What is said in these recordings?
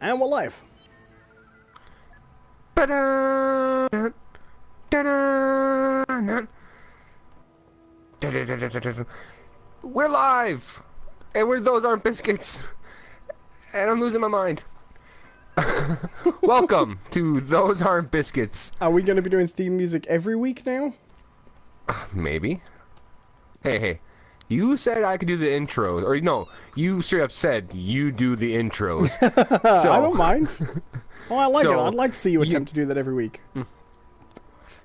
And we're live. We're live! And those aren't biscuits. And I'm losing my mind. Welcome to Those Aren't Biscuits. Are we going to be doing theme music every week now? Maybe. Hey. You said I could do the intros. Or no, you straight up said you do the intros. So, I don't mind. Oh, I like it. I'd like to see you attempt to do that every week.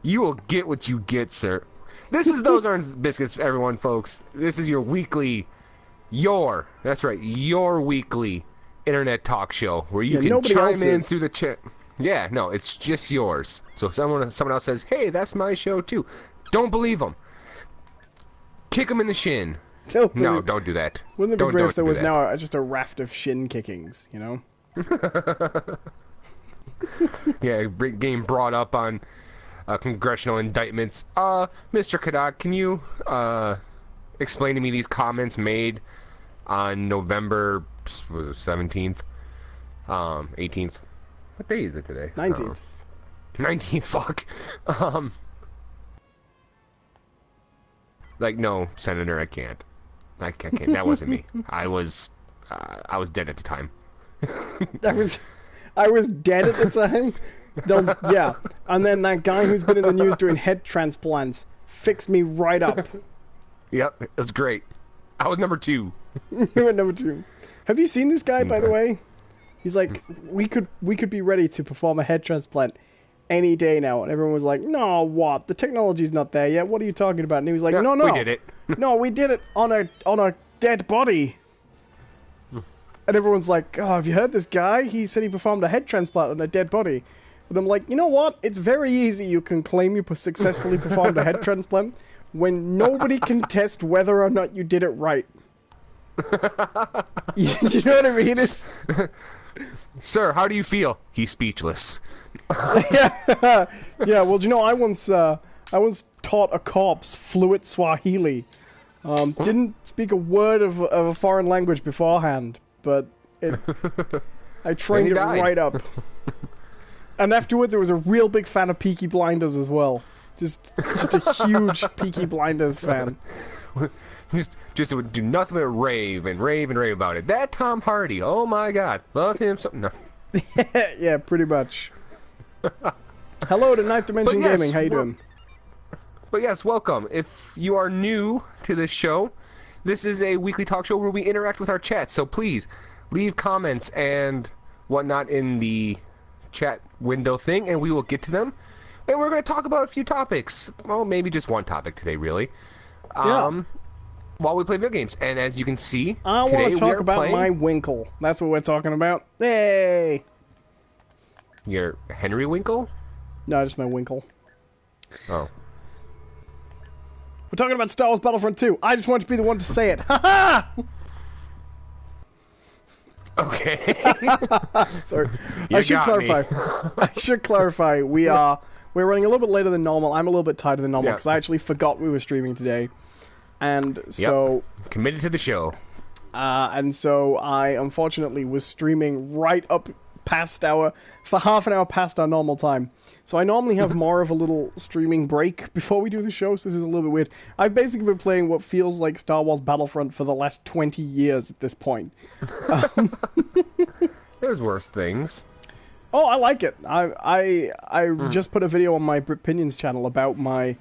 You will get what you get, sir. This is Those Aren't Biscuits, everyone, folks. This is your weekly, that's right, your weekly internet talk show where you can chime in through the chat. Yeah, no, it's just yours. So if someone else says, hey, that's my show too, don't believe them. Kick them in the shin. No, don't do that. Wouldn't it be great if there was now just a raft of shin kickings, you know? Yeah, getting brought up on congressional indictments. Mr. Cadotte, can you explain to me these comments made on November, was it 17th? 18th? What day is it today? 19th. 19th, fuck. Like, no, Senator, I can't. I can't. That wasn't me. I was dead at the time. I was dead at the time? Yeah. And then that guy who's been in the news doing head transplants fixed me right up. Yep, it was great. I was number 2. You were number 2. Have you seen this guy, by the way? He's like, we could be ready to perform a head transplant any day now. And everyone was like, no, what? The technology's not there yet. What are you talking about? And he was like, no. We did it. No, we did it on a dead body. And everyone's like, oh, have you heard this guy? He said he performed a head transplant on a dead body. But I'm like, you know what? It's very easy. You can claim you successfully performed a head transplant when nobody can test whether or not you did it right. You know what I mean? Sir, how do you feel? He's speechless. Yeah, well, do you know, I once taught a corpse fluent Swahili. Didn't speak a word of a foreign language beforehand, but I trained it right up. And afterwards, I was a real big fan of Peaky Blinders as well. Just a huge Peaky Blinders fan. Just would do nothing but rave about it. That Tom Hardy, oh my god, love him so. No. Yeah, pretty much. Hello to Ninth Dimension Gaming. How you doing? But yes, welcome. If you are new to this show, this is a weekly talk show where we interact with our chat. So please leave comments and whatnot in the chat window thing, and we will get to them. And we're going to talk about a few topics. Well, maybe just one topic today, really. While we play video games. And as you can see, I want to talk about my Winkle. That's what we're talking about. Hey! Your Henry Winkle? No, just my Winkle. Oh. We're talking about Star Wars Battlefront 2. I just want to be the one to say it. Ha-ha! Okay. Sorry. I should clarify. We're running a little bit later than normal. I'm a little bit tighter than normal because I actually forgot we were streaming today. And so... Committed to the show. And so I, unfortunately, was streaming right up for half an hour past our normal time. So I normally have more of a little streaming break before we do the show, so this is a little bit weird. I've basically been playing what feels like Star Wars Battlefront for the last 20 years at this point. There's worse things. Oh, I like it. I just put a video on my Britpinions channel about my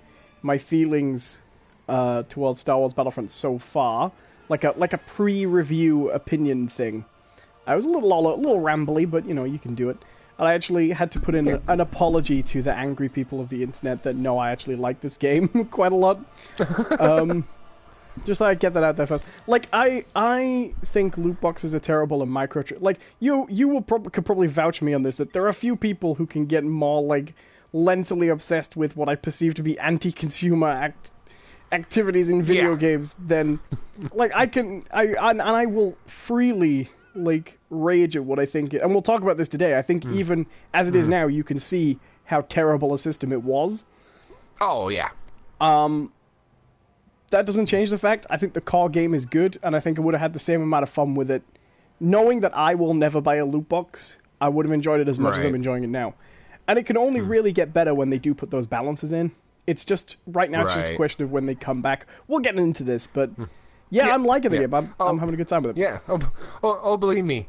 feelings towards Star Wars Battlefront so far, like a pre-review opinion thing. I was a little rambly, but you know, you can do it. And I actually had to put in an apology to the angry people of the internet that no, I actually like this game quite a lot. Just thought I'd get that out there first. Like, I think loot boxes are terrible and like, you could probably vouch me on this, that there are a few people who can get more, like, lengthily obsessed with what I perceive to be anti-consumer activities in video games than, like, I will freely, like, rage at what I think, and we'll talk about this today. I think even as it is now, you can see how terrible a system it was. Oh, yeah. That doesn't change the fact I think the core game is good, and I think I would have had the same amount of fun with it, knowing that I will never buy a loot box I would have enjoyed it as much as I'm Right. enjoying it now. And it can only really get better when they do put those balances in. It's just, right now, it's just a Right. question of when they come back. We'll get into this, but yeah, I'm liking the game. I'm having a good time with it. Yeah. Oh, believe me,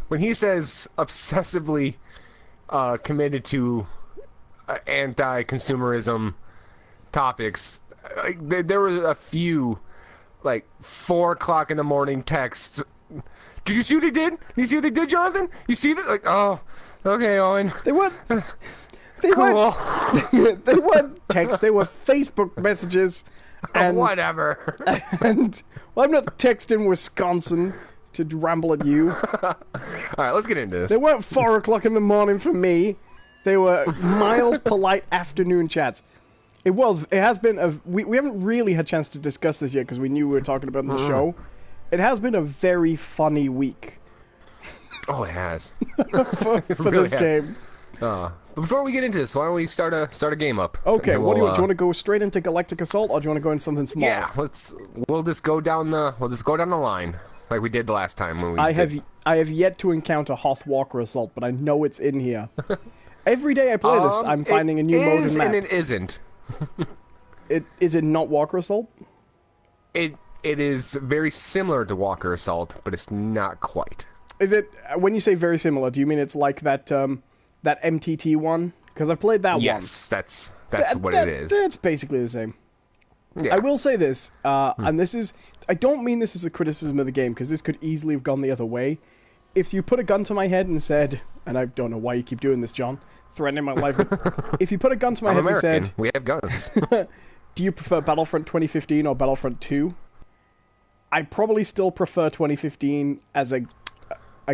when he says obsessively committed to anti-consumerism topics, like there were a few, like 4 o'clock in the morning texts. Did you see what they did? You see what they did, Jonathan? You see that? Like, oh, okay, Owen. They weren't. They Cool. weren't. They weren't texts. They were Facebook messages. And, Whatever. and well, I'm not texting Wisconsin to ramble at you. All right, let's get into this. They weren't 4 o'clock in the morning for me. They were mild, polite afternoon chats. It has been we haven't really had a chance to discuss this yet because we knew we were talking about it in the show. It has been a very funny week Oh, it has. for really this has. game. But before we get into this, why don't we start a game up? Okay, And what do you we'll, want? Do you want to go straight into Galactic Assault, or do you want to go into something small? Yeah, we'll just go down the line like we did the last time when we I have yet to encounter Hoth Walker Assault, but I know it's in here. Every day I play this, I'm finding a new mode and map. And it isn't. Is it not Walker Assault? It is very similar to Walker Assault, but it's not quite. Is it, when you say very similar, do you mean it's like that that MTT one? Because I've played that one. Yes, that's what it is. It's basically the same. Yeah. I will say this, and this is... I don't mean this as a criticism of the game, because this could easily have gone the other way. If you put a gun to my head and said... And I don't know why you keep doing this, John. Threatening my life. If you put a gun to my head American. and said... We have guns. Do you prefer Battlefront 2015 or Battlefront 2? I probably still prefer 2015 as a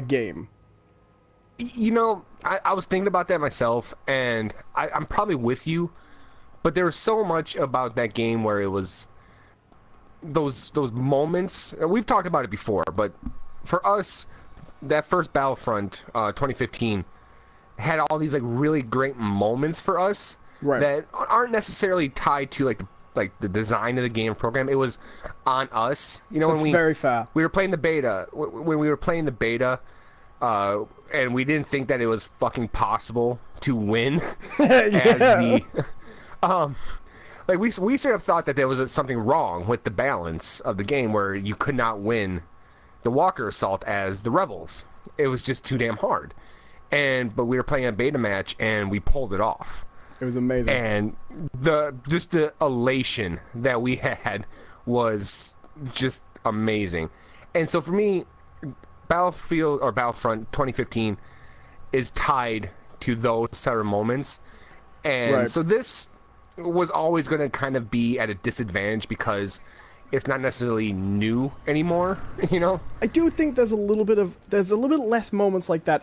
game. You know, I was thinking about that myself, and I'm probably with you, but there was so much about that game where it was those moments. We've talked about it before, but for us, that first Battlefront 2015 had all these like really great moments for us that aren't necessarily tied to like the design of the game program. It was on us. You know, That's very fair. We were playing the beta. When we were playing the beta, and we didn't think that it was fucking possible to win as the like we sort of thought that there was something wrong with the balance of the game where you could not win the Walker Assault as the Rebels. It was just too damn hard. But we were playing a beta match and we pulled it off. It was amazing. And the elation that we had was just amazing. And so for me, Battlefront 2015 is tied to those several moments. And so this was always going to kind of be at a disadvantage because it's not necessarily new anymore, you know? I do think there's a little bit less moments like that.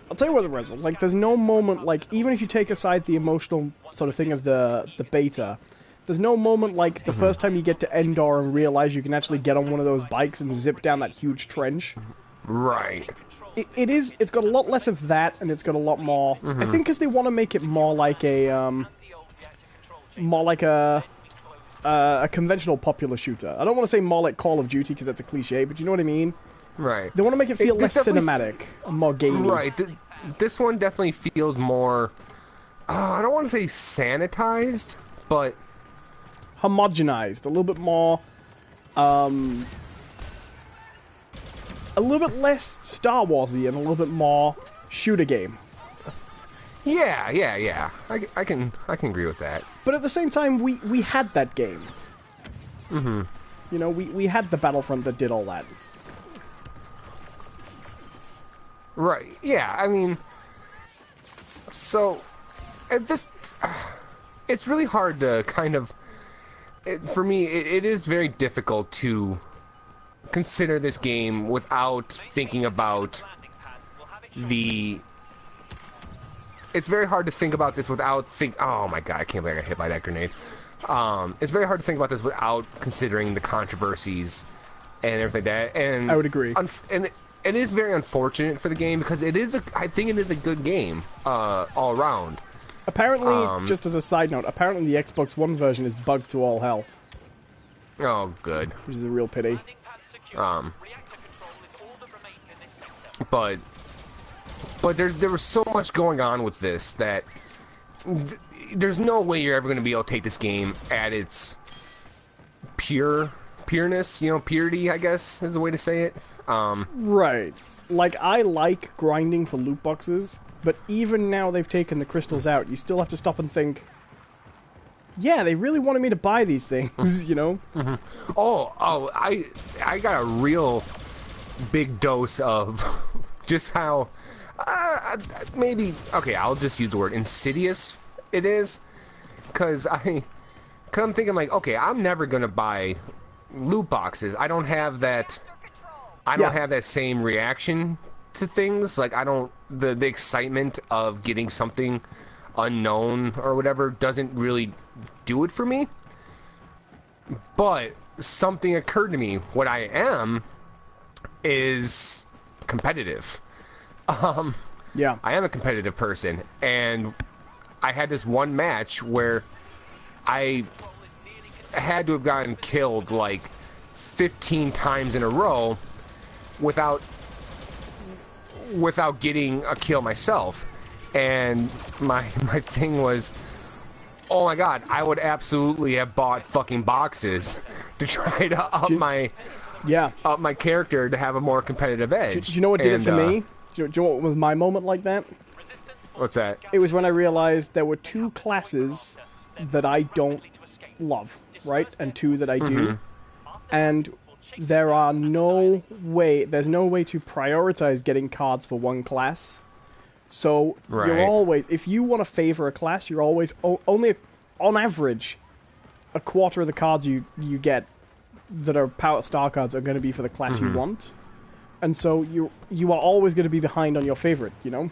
I'll tell you what the rest was. Like, there's no moment, like, even if you take aside the emotional sort of thing of the beta, there's no moment like the first time you get to Endor and realize you can actually get on one of those bikes and zip down that huge trench. Right. It's got a lot less of that, and it's got a lot more... I think because they want to make it more like a conventional popular shooter. I don't want to say more like Call of Duty, because that's a cliche, but you know what I mean? Right. They want to make it feel less cinematic, more gamey. Right. This one definitely feels more... I don't want to say sanitized, but... homogenized. A little bit more... a little bit less Star Warsy and a little bit more shooter game. Yeah. I can agree with that. But at the same time, we had that game. You know, we had the Battlefront that did all that. Right. Yeah, I mean... So, it's really hard to kind of... For me, it is very difficult to consider this game without thinking about the... It's very hard to think about this without oh my god, I can't believe I got hit by that grenade. It's very hard to think about this without considering the controversies and everything like that. And I would agree. And it is very unfortunate for the game because I think it is a good game all around. Apparently, just as a side note, apparently the Xbox One version is bugged to all hell. Oh, good. Which is a real pity. But But there was so much going on with this that there's no way you're ever going to be able to take this game at its pureness, you know, purity, I guess, is the way to say it. Right. Like, I like grinding for loot boxes, but even now they've taken the crystals out, you still have to stop and think, yeah, they really wanted me to buy these things, you know? I got a real big dose of just how, maybe, okay, I'll just use the word insidious it is, because I'm thinking, like, okay, I'm never going to buy loot boxes. I don't have that... I don't have that same reaction to things. Like, I don't... The excitement of getting something unknown or whatever doesn't really do it for me. But something occurred to me. What I am is competitive. Yeah. I am a competitive person. And I had this one match where I had to have gotten killed, like, 15 times in a row without getting a kill myself. And my thing was, oh my god, I would absolutely have bought fucking boxes to try to up my character to have a more competitive edge. Do you know what did it for me? Do you know what was my moment like that? What's that? It was when I realized there were two classes that I don't love, right? And two that I do. And there's no way to prioritize getting cards for one class. So you're always, if you want to favor a class, you're always only, on average, a quarter of the cards you get that are power star cards are going to be for the class you want. And so you are always going to be behind on your favorite, you know?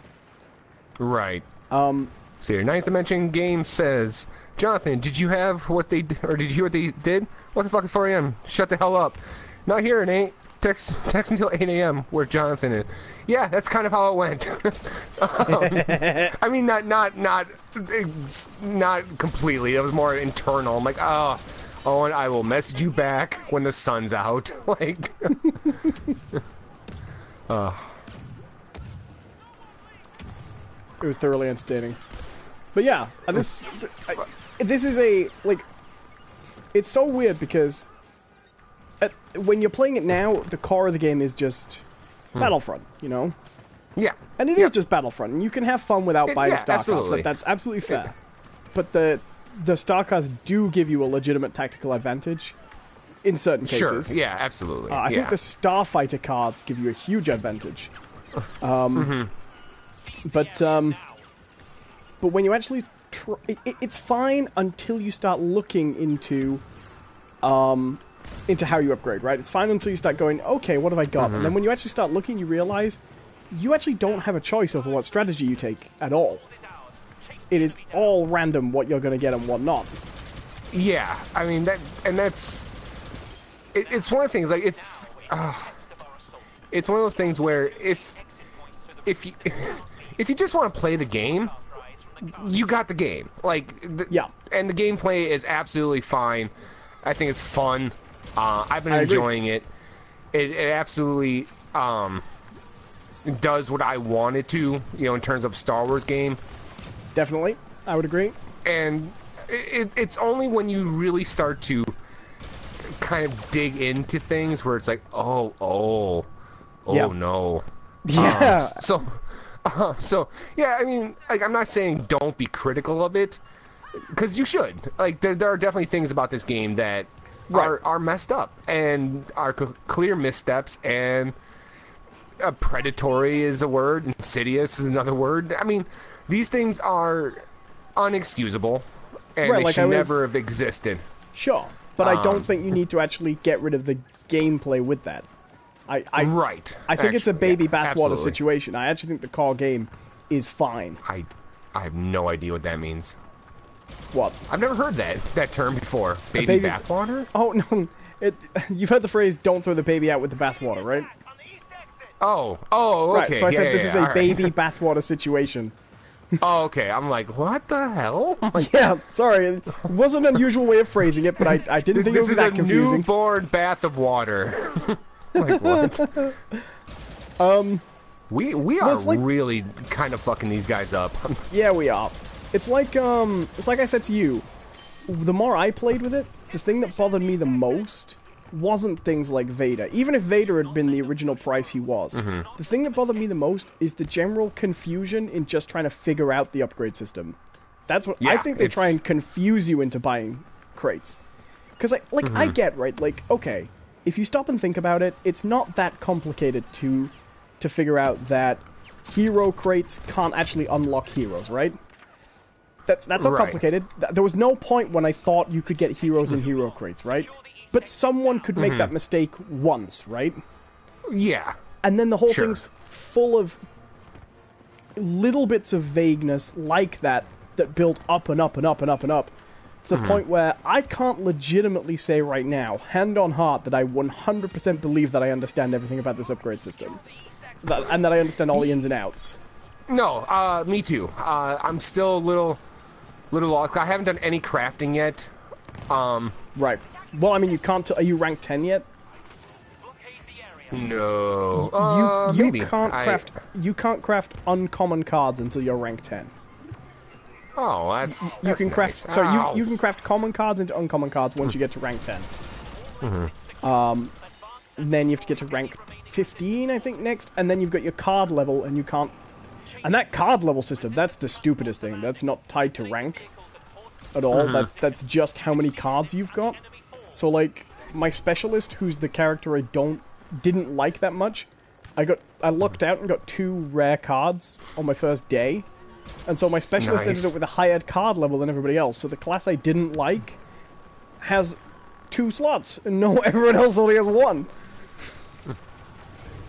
Right. So your 9th Dimension game says, Jonathan, did you hear what they did? What the fuck is 4 a.m.? Shut the hell up. Not here, it ain't. Text until 8 a.m. where Jonathan is. Yeah, that's kind of how it went. I mean, not completely. It was more internal. I'm like, oh, Owen, I will message you back when the sun's out. Like, It was thoroughly entertaining. But yeah, this is a, like, it's so weird because when you're playing it now, the core of the game is just Battlefront, you know? Yeah. And it is just Battlefront, and you can have fun without buying star cards. That's absolutely fair. But the star cards do give you a legitimate tactical advantage in certain cases. Sure, yeah, absolutely. I think the Starfighter cards give you a huge advantage. But when you actually it's fine until you start looking into how you upgrade, right? It's fine until you start going, okay, what have I got? And then when you actually start looking, you realize you actually don't have a choice over what strategy you take at all. It is all random what you're going to get and what not. Yeah, I mean, it's one of the things, like, it's one of those things where if you just want to play the game, you got the game. Like, and the gameplay is absolutely fine. I think it's fun. I've been enjoying it. It absolutely does what I want it to, you know, in terms of Star Wars game. Definitely, I would agree. And it's only when you really start to kind of dig into things where it's like, oh no. Yeah. So yeah, I mean, like, I'm not saying don't be critical of it, because you should. Like, there are definitely things about this game that are messed up and are clear missteps, and predatory is a word, insidious is another word. I mean, these things are unexcusable, and they should never have existed. Sure, but I don't think you need to actually get rid of the gameplay with that. I think it's a baby bathwater situation. I actually think the core game is fine. I have no idea what that means. What? I've never heard that term before. Baby bathwater? Oh, no. You've heard the phrase, don't throw the baby out with the bathwater, right? Oh, okay. Right, so I said this is a baby bathwater situation. Oh, okay. I'm like, what the hell? Like, yeah, sorry. It was an unusual way of phrasing it, but I didn't think it would be that confusing. This is a newborn bath of water. Like, what? We are really kind of fucking these guys up. Yeah, we are. It's like I said to you, the more I played with it, the thing that bothered me the most wasn't things like Vader. Even if Vader had been the original price he was, the thing that bothered me the most is the general confusion in just trying to figure out the upgrade system. That's what I think they try and confuse you into buying crates. Because I get, right, like, okay, if you stop and think about it, it's not that complicated to figure out that hero crates can't actually unlock heroes, right? That's not complicated. There was no point when I thought you could get heroes in hero crates, right? But someone could make that mistake once, right? Yeah. And then the whole thing's full of little bits of vagueness like that build up and up and up and up and up to the point where I can't legitimately say right now, hand on heart, that I 100% believe that I understand everything about this upgrade system. And that I understand all the ins and outs. No, me too. I'm still a little lost. I haven't done any crafting yet. Right. Well, I mean, you can't. Are you ranked 10 yet? No. You maybe. can't craft. You can't craft uncommon cards until you're rank 10. Oh, that's you can craft. Nice. So you can craft common cards into uncommon cards once you get to rank 10. Then you have to get to rank 15, I think, next, and then you've got your card level, and you can't. And that card level system, that's the stupidest thing. That's not tied to rank at all. That's just how many cards you've got. So, like, my specialist, who's the character I didn't like that much, I lucked out and got 2 rare cards on my first day. And so my specialist ended up with a higher card level than everybody else. So the class I didn't like has 2 slots, and everyone else only has 1.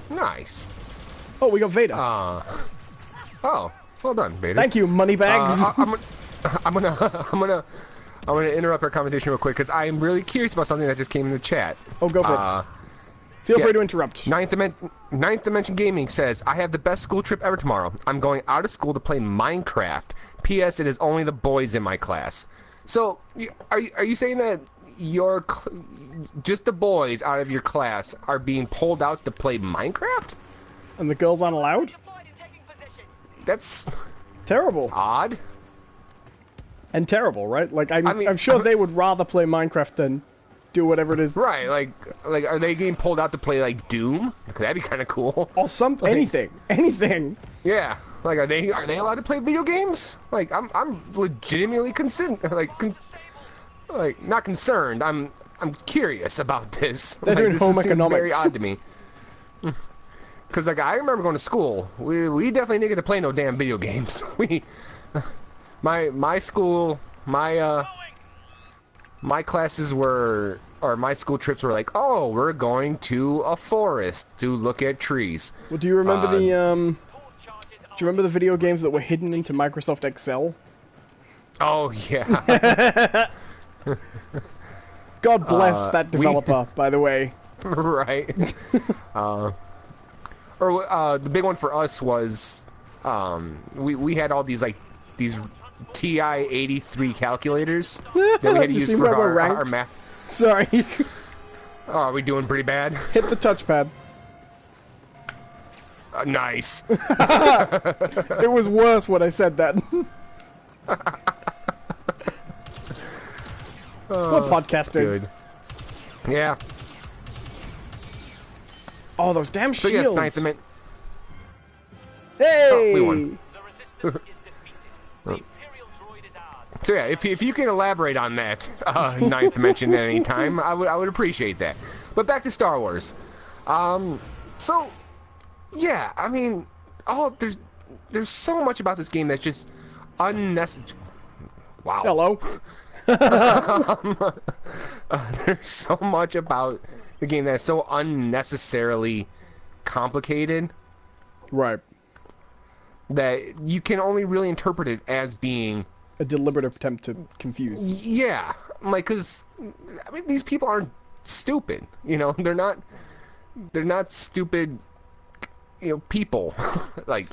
Nice. Oh, we got Vader. Oh, well done, Vader. Thank you, moneybags. I'm gonna interrupt our conversation real quick because I'm really curious about something that just came in the chat. Oh, go for it. Feel free to interrupt. Ninth Dimension Gaming says, I have the best school trip ever tomorrow. I'm going out of school to play Minecraft. P.S. It is only the boys in my class. So, are you saying that just the boys out of your class are being pulled out to play Minecraft? And the girls aren't allowed? That's terrible. That's odd. And terrible, right? Like, I'm sure they would rather play Minecraft than do whatever it is. Right, like are they getting pulled out to play, like, Doom? That'd be kind of cool. Or anything. Yeah, like, are they allowed to play video games? Like, I'm legitimately concerned, like, not concerned. I'm curious about this. They're doing home economics. Very odd to me. Because, like, I remember going to school. We definitely didn't get to play no damn video games. My school, my classes were, or my school trips were like, oh, we're going to a forest to look at trees. Well, do you remember do you remember the video games that were hidden into Microsoft Excel? Oh, yeah. God bless that developer, by the way. Right. The big one for us was, we had all these TI-83 calculators that we had to use for our math. Sorry. Oh, are we doing pretty bad? Hit the touchpad. Nice. It was worse when I said that. We're podcasting. Good. Yeah. Oh, those damn shields. So yes, Ninth Dimension. Hey! Oh, we won. So yeah, if you can elaborate on that, Ninth Dimension at any time, I would appreciate that. But back to Star Wars. So yeah, I mean, there's so much about this game that's just unnecessary. Wow. Hello. There's so much about the game that's so unnecessarily complicated. Right. That you can only really interpret it as being a deliberate attempt to confuse. Yeah, like, because I mean, these people aren't stupid. You know, they're not stupid. You know, people. Like,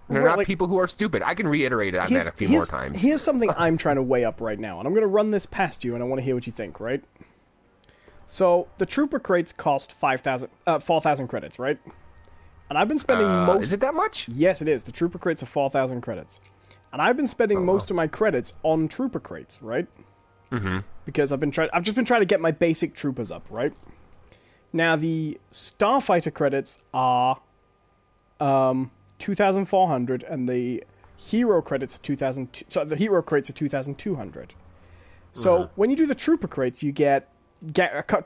they're not people who are stupid. I can reiterate on that a few more times. Here's something I'm trying to weigh up right now, and I'm going to run this past you, and I want to hear what you think. Right? So the Trooper crates cost 4,000 credits, right? And I've been spending most... Is it that much? Yes, it is. The trooper crates are 4,000 credits. And I've been spending most of my credits on trooper crates, right? Mm-hmm. Because I've just been trying to get my basic troopers up, right? Now, the Starfighter credits are 2,400, and the hero credits are 2,000... So the hero crates are 2,200. So when you do the trooper crates, you get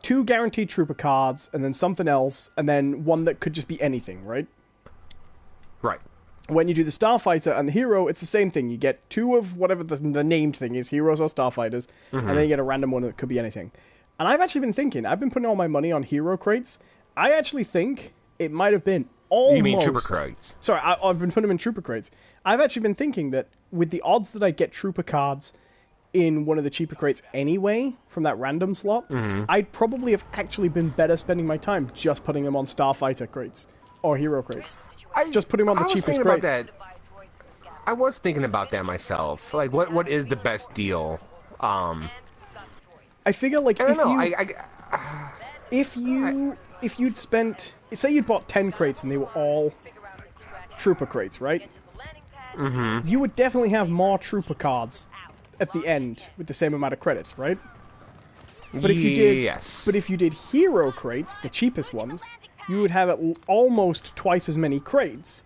2 guaranteed trooper cards, and then something else, and then one that could just be anything, right? Right. When you do the Starfighter and the Hero, it's the same thing. You get 2 of whatever the named thing is, Heroes or Starfighters, and then you get a random one that could be anything. And I've actually been thinking, I've been putting all my money on Hero crates. I actually think it might have been almost... You mean Trooper crates? Sorry, I've been putting them in Trooper crates. I've actually been thinking that with the odds that I get Trooper cards in one of the cheaper crates anyway, from that random slot, I'd probably have actually been better spending my time just putting them on Starfighter crates or Hero crates. Just put him on the cheapest crate. I was thinking about that myself. Like, what is the best deal? I figure, like, if you'd spent, say you'd bought 10 crates and they were all trooper crates, right? You would definitely have more trooper cards at the end with the same amount of credits, right? But if you did hero crates, the cheapest ones, you would have almost twice as many crates,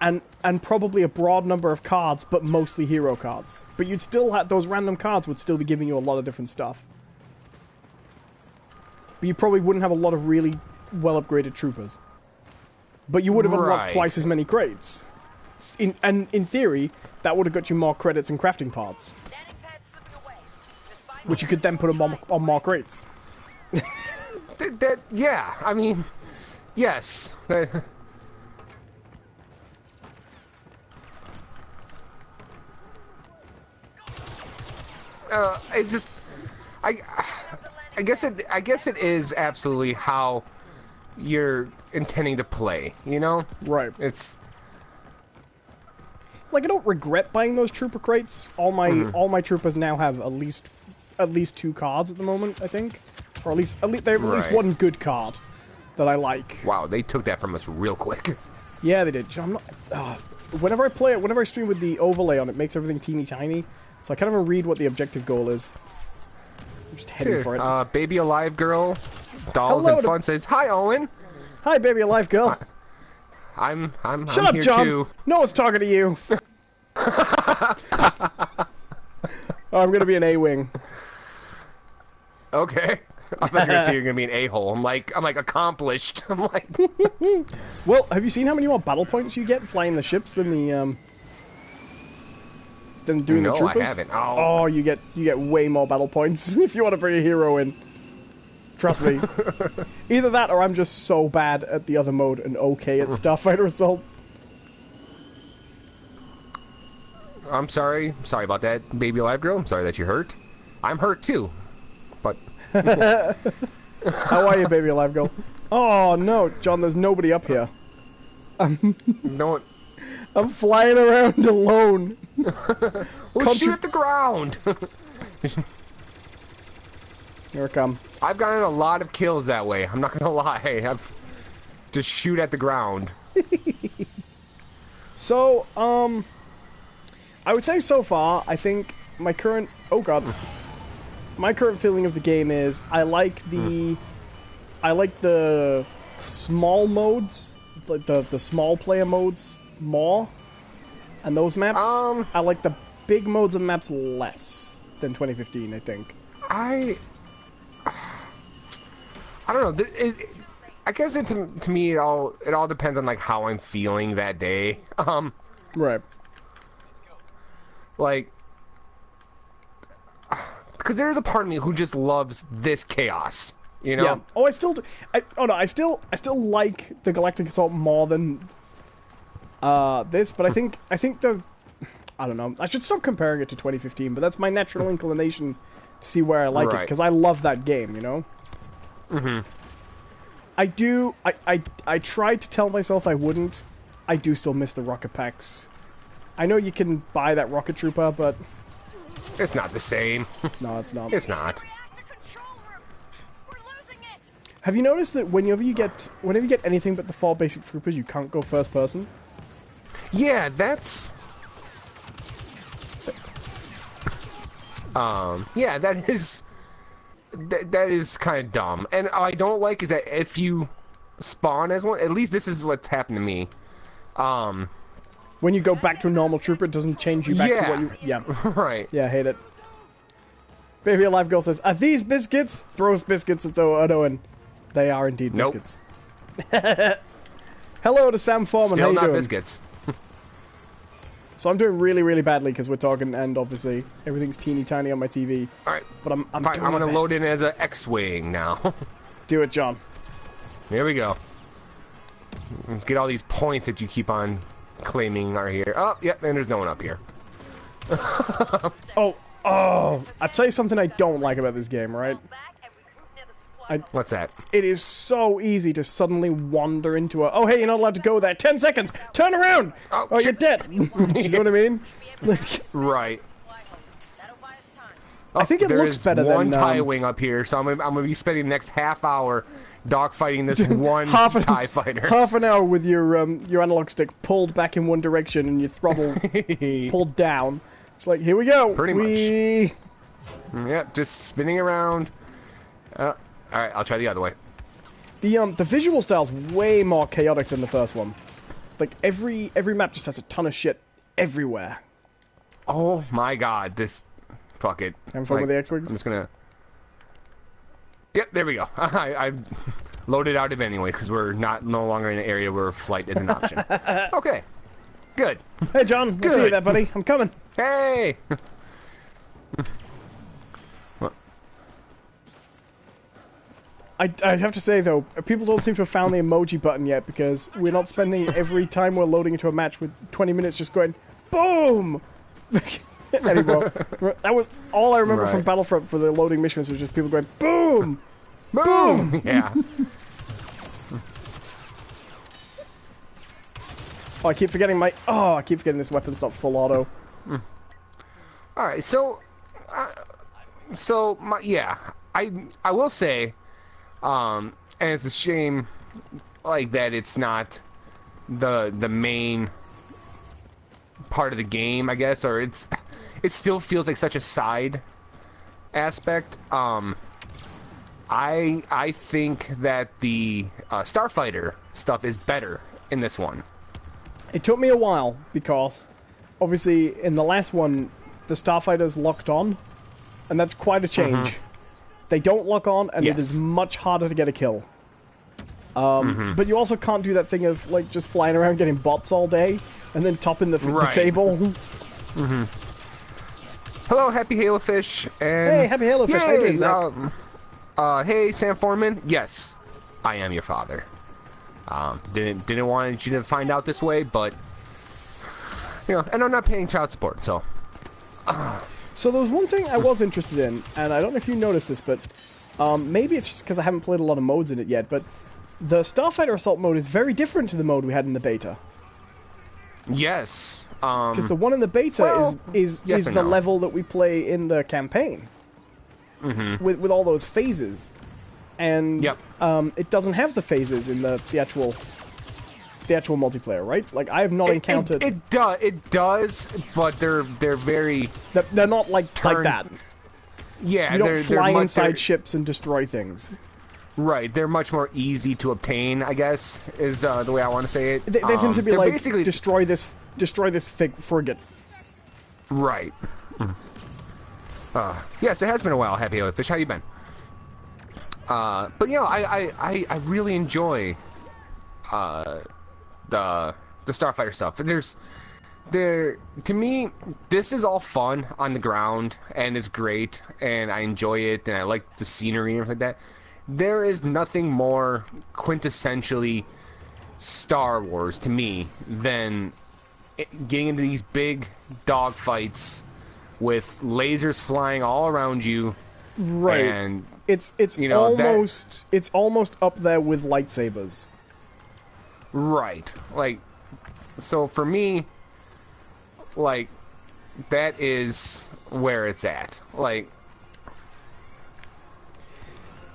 and probably a broad number of cards, but mostly hero cards. But you'd still have those random cards would still be giving you a lot of different stuff. But you probably wouldn't have a lot of really well upgraded troopers. But you would have unlocked twice as many crates. And in theory, that would have got you more credits and crafting parts, which you could then put on more crates. Yeah, I mean, yes. It just, I guess it is absolutely how you're intending to play. You know, right? It's like I don't regret buying those trooper crates. All my troopers now have at least 2 cards at the moment, I think. Or at least they have at least one good card that I like. Wow, they took that from us real quick. Yeah, they did. I'm not, whenever I stream with the overlay on, it makes everything teeny tiny. So I can't even read what the objective goal is. I'm just heading for it. Baby Alive Girl, Dolls and Fun says, "Hi, Owen." Hi, Baby Alive Girl. I'm Shut up, here John. too. No one's talking to you. Oh, I'm gonna be an A-wing. Okay. I thought you were going to be an a-hole. I'm like accomplished. I'm like. Well, have you seen how many more battle points you get flying the ships than doing the troopers? No, I haven't. Oh, you get way more battle points if you want to bring a hero in. Trust me. Either that, or I'm just so bad at the other mode and okay at Starfighter Assault. I'm sorry. Sorry about that, Baby Alive Girl. I'm sorry that you're hurt. I'm hurt too. But how are you, Baby Alive Girl? Oh no, John, there's nobody up here. No. I'm flying around alone. Well, shoot at the ground. Here I come. I've gotten a lot of kills that way. I'm not gonna lie. I've just shoot at the ground. So, I would say so far, I think my current... Oh god. My current feeling of the game is I like the small modes, like the small player modes more, and those maps. I like the big modes of maps less than 2015. I think. I don't know. I guess to me it all depends on like how I'm feeling that day. Right. Like. Because there's a part of me who just loves this chaos, you know? Yeah. Oh, I still do. I still like the Galactic Assault more than this, but I think I don't know. I should stop comparing it to 2015, but that's my natural inclination to see where I like it, because I love that game, you know? I do. I tried to tell myself I wouldn't. I do still miss the rocket packs. I know you can buy that rocket trooper, but... It's not the same. No, it's not. It's not. Have you noticed that whenever you get anything but the 4 basic troopers, you can't go first person? Yeah, that's... yeah, that is... That is kind of dumb. And I don't like is that if you spawn as one, at least this is what's happened to me. When you go back to a normal trooper, it doesn't change you back to what you... Yeah. Right. Yeah, I hate it. Baby Alive Girl says, "Are these biscuits?" Throws biscuits at Owen. They are indeed biscuits. Nope. Hello to Sam Foreman. Still how you not doing? Biscuits. So I'm doing really, really badly because we're talking, and obviously everything's teeny tiny on my TV. All right, but I'm fine. I'm gonna load in as an X-wing now. Do it, John. Here we go. Let's get all these points that you keep on claiming are here. Oh, yep, and there's no one up here. oh, I'd tell you something I don't like about this game, right? What's that? It is so easy to suddenly wander into a... Oh, hey, you're not allowed to go there. 10 seconds! Turn around! Oh, you're dead! You know what I mean? Right. I think it looks better than... There's one TIE wing up here, so I'm gonna be spending the next half hour dogfighting this one TIE fighter. Half an hour with your analog stick pulled back in one direction and your throttle pulled down. It's like, here we go. Pretty much. Yep, just spinning around. Alright, I'll try the other way. The visual style's way more chaotic than the first one. Like, every map just has a ton of shit everywhere. Oh my god, this... Fuck it. Having fun with the X-Wings? I'm just gonna... Yep, there we go. I loaded out of it anyway, because we're no longer in an area where flight is an option. Okay. Good. Hey, John. We'll see you there, buddy. I'm coming. Hey! I have to say, though, people don't seem to have found the emoji button yet, because we're not spending every time we're loading into a match with 20 minutes just going, BOOM! Anymore. That was all I remember from Battlefront for the loading missions, was just people going, BOOM! BOOM! Yeah. Oh, I keep forgetting this weapon's not full auto. Alright, so... yeah. I will say... and it's a shame, like, that it's not the main part of the game, I guess, or it still feels like such a side aspect. I think that the Starfighter stuff is better in this one. It took me a while, because, obviously, in the last one, the Starfighter's locked on, and that's quite a change. They don't lock on, and it is much harder to get a kill. But you also can't do that thing of, like, just flying around getting bots all day, and then topping the table. Hello, Happy Halofish, and... Hey, Happy Halofish, how you doing, Zach? Hey, Sam Foreman, yes, I am your father. Didn't want you to find out this way, but... You know, and I'm not paying child support, so... So there was one thing I was interested in, and I don't know if you noticed this, but maybe it's just because I haven't played a lot of modes in it yet, but the Starfighter Assault mode is very different to the mode we had in the beta. Yes. Because the one in the beta is the level that we play in the campaign. With all those phases. And it doesn't have the phases in the actual multiplayer, right? Like, I have not encountered... It does, but they're very... They're not like that. Yeah, you don't fly inside ships and destroy things. Right, they're much more easy to obtain, I guess, is the way I want to say it. They tend to be like, basically... destroy this frigate. Right. Yes, it has been a while, Happy Halofish. How you been? But, you know, I really enjoy... the Starfighter stuff. To me, this is all fun on the ground, and it's great, and I enjoy it, and I like the scenery and everything like that. There is nothing more quintessentially Star Wars to me than getting into these big dogfights with lasers flying all around you. Right. And it's almost up there with lightsabers. Right. Like, so for me, like, that is where it's at. Like,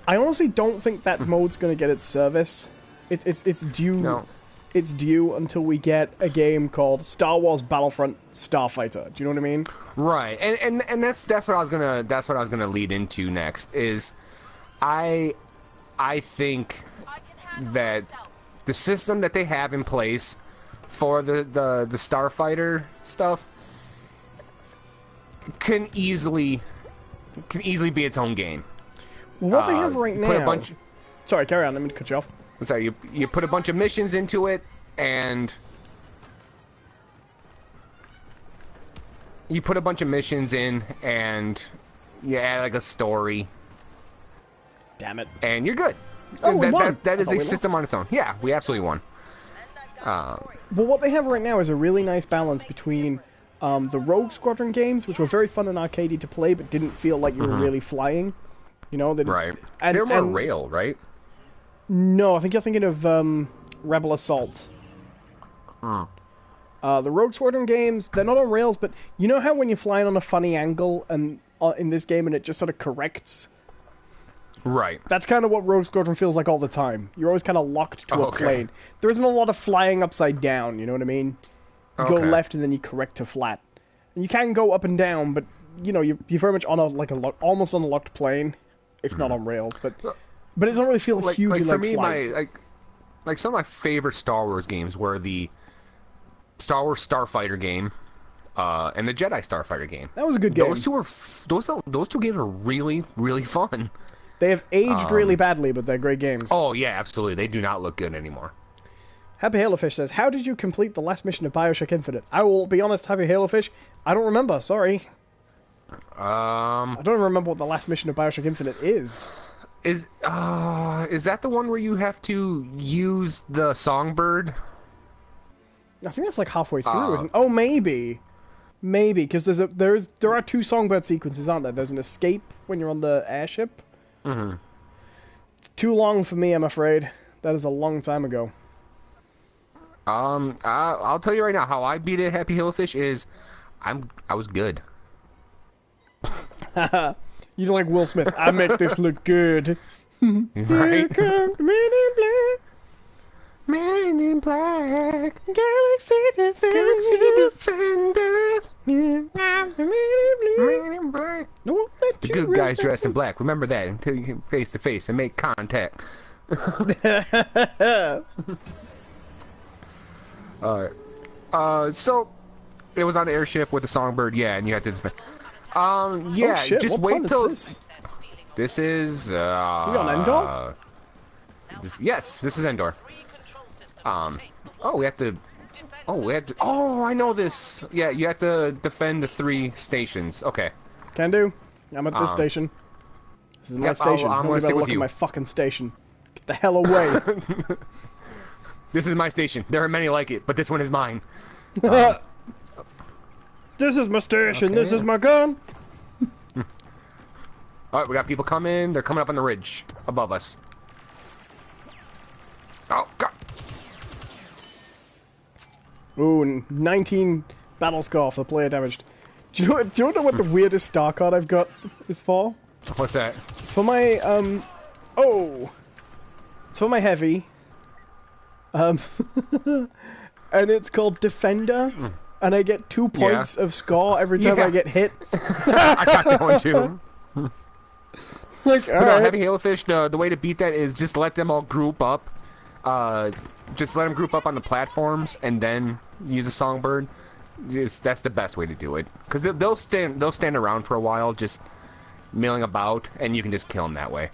I honestly don't think that mode's going to get its service. It's due. No. It's due until we get a game called Star Wars Battlefront Starfighter. Do you know what I mean? Right, and that's what I was gonna lead into next. Is I think that the system that they have in place for the Starfighter stuff can easily be its own game. Well, what they have right now. Sorry, carry on. Let me cut you off. Sorry, you put a bunch of missions into it, and you put a bunch of missions in, and you add like a story. Damn it! And you're good. Oh, we won. That is a system on its own. Yeah, we absolutely won. But what they have right now is a really nice balance between the Rogue Squadron games, which were very fun and arcadey to play, but didn't feel like you were really flying. You know, right? They're more rail, right? No, I think you're thinking of Rebel Assault. Hmm. The Rogue Squadron games, they're not on rails, but you know how when you're flying on a funny angle and in this game and it just sort of corrects? Right. That's kind of what Rogue Squadron feels like all the time. You're always kind of locked to a plane. There isn't a lot of flying upside down, you know what I mean? You go left and then you correct to flat. And you can go up and down, but you know, you're very much on almost on a locked plane, if not on rails, but it doesn't really feel hugely like for me, flight. like some of my favorite Star Wars games were the Star Wars Starfighter game and the Jedi Starfighter game. That was a good game. Those two games were really, really fun. They have aged really badly, but they're great games. Oh yeah, absolutely. They do not look good anymore. Happy Halofish says, "How did you complete the last mission of BioShock Infinite?" I will be honest, Happy Halofish, I don't remember. Sorry. I don't even remember what the last mission of BioShock Infinite is. Is that the one where you have to use the songbird? I think that's like halfway through, isn't it? Oh, maybe, because there are two songbird sequences, aren't there? There's an escape when you're on the airship. Mm-hmm. It's too long for me, I'm afraid. That is a long time ago. I'll tell you right now how I beat it. Happy Hillfish is, I was good. You don't like Will Smith. I make this look good. Right? Men in Black. Galaxy Defenders. Men in Black. The good guys dressed in black. Remember that until you get face to face and make contact. Alright. So it was on the airship with the songbird, yeah, and you had to defend. Yeah, oh, shit. just what wait till this is we on Endor? Yes, this is Endor. We have to I know this. Yeah, you have to defend the 3 stations. Okay. Can do. I'm at this station. This is my station. I'm gonna stick with look you. at my fucking station. Get the hell away. This is my station. There are many like it, but this one is mine. This is my station. Okay. This is my gun. Alright, we got people coming. They're coming up on the ridge above us. Oh, God. Ooh, 19 battle scar for the player damaged. Do you know what the weirdest star card I've got is for? What's that? It's for my, it's for my heavy. And it's called Defender. And I get 2 points of score every time I get hit. I got that one too. Like, no, Heavy Halofish, the way to beat that is just let them all group up. Just let them group up on the platforms and then use a songbird. That's the best way to do it. Because they'll stand around for a while just milling about, and you can just kill them that way.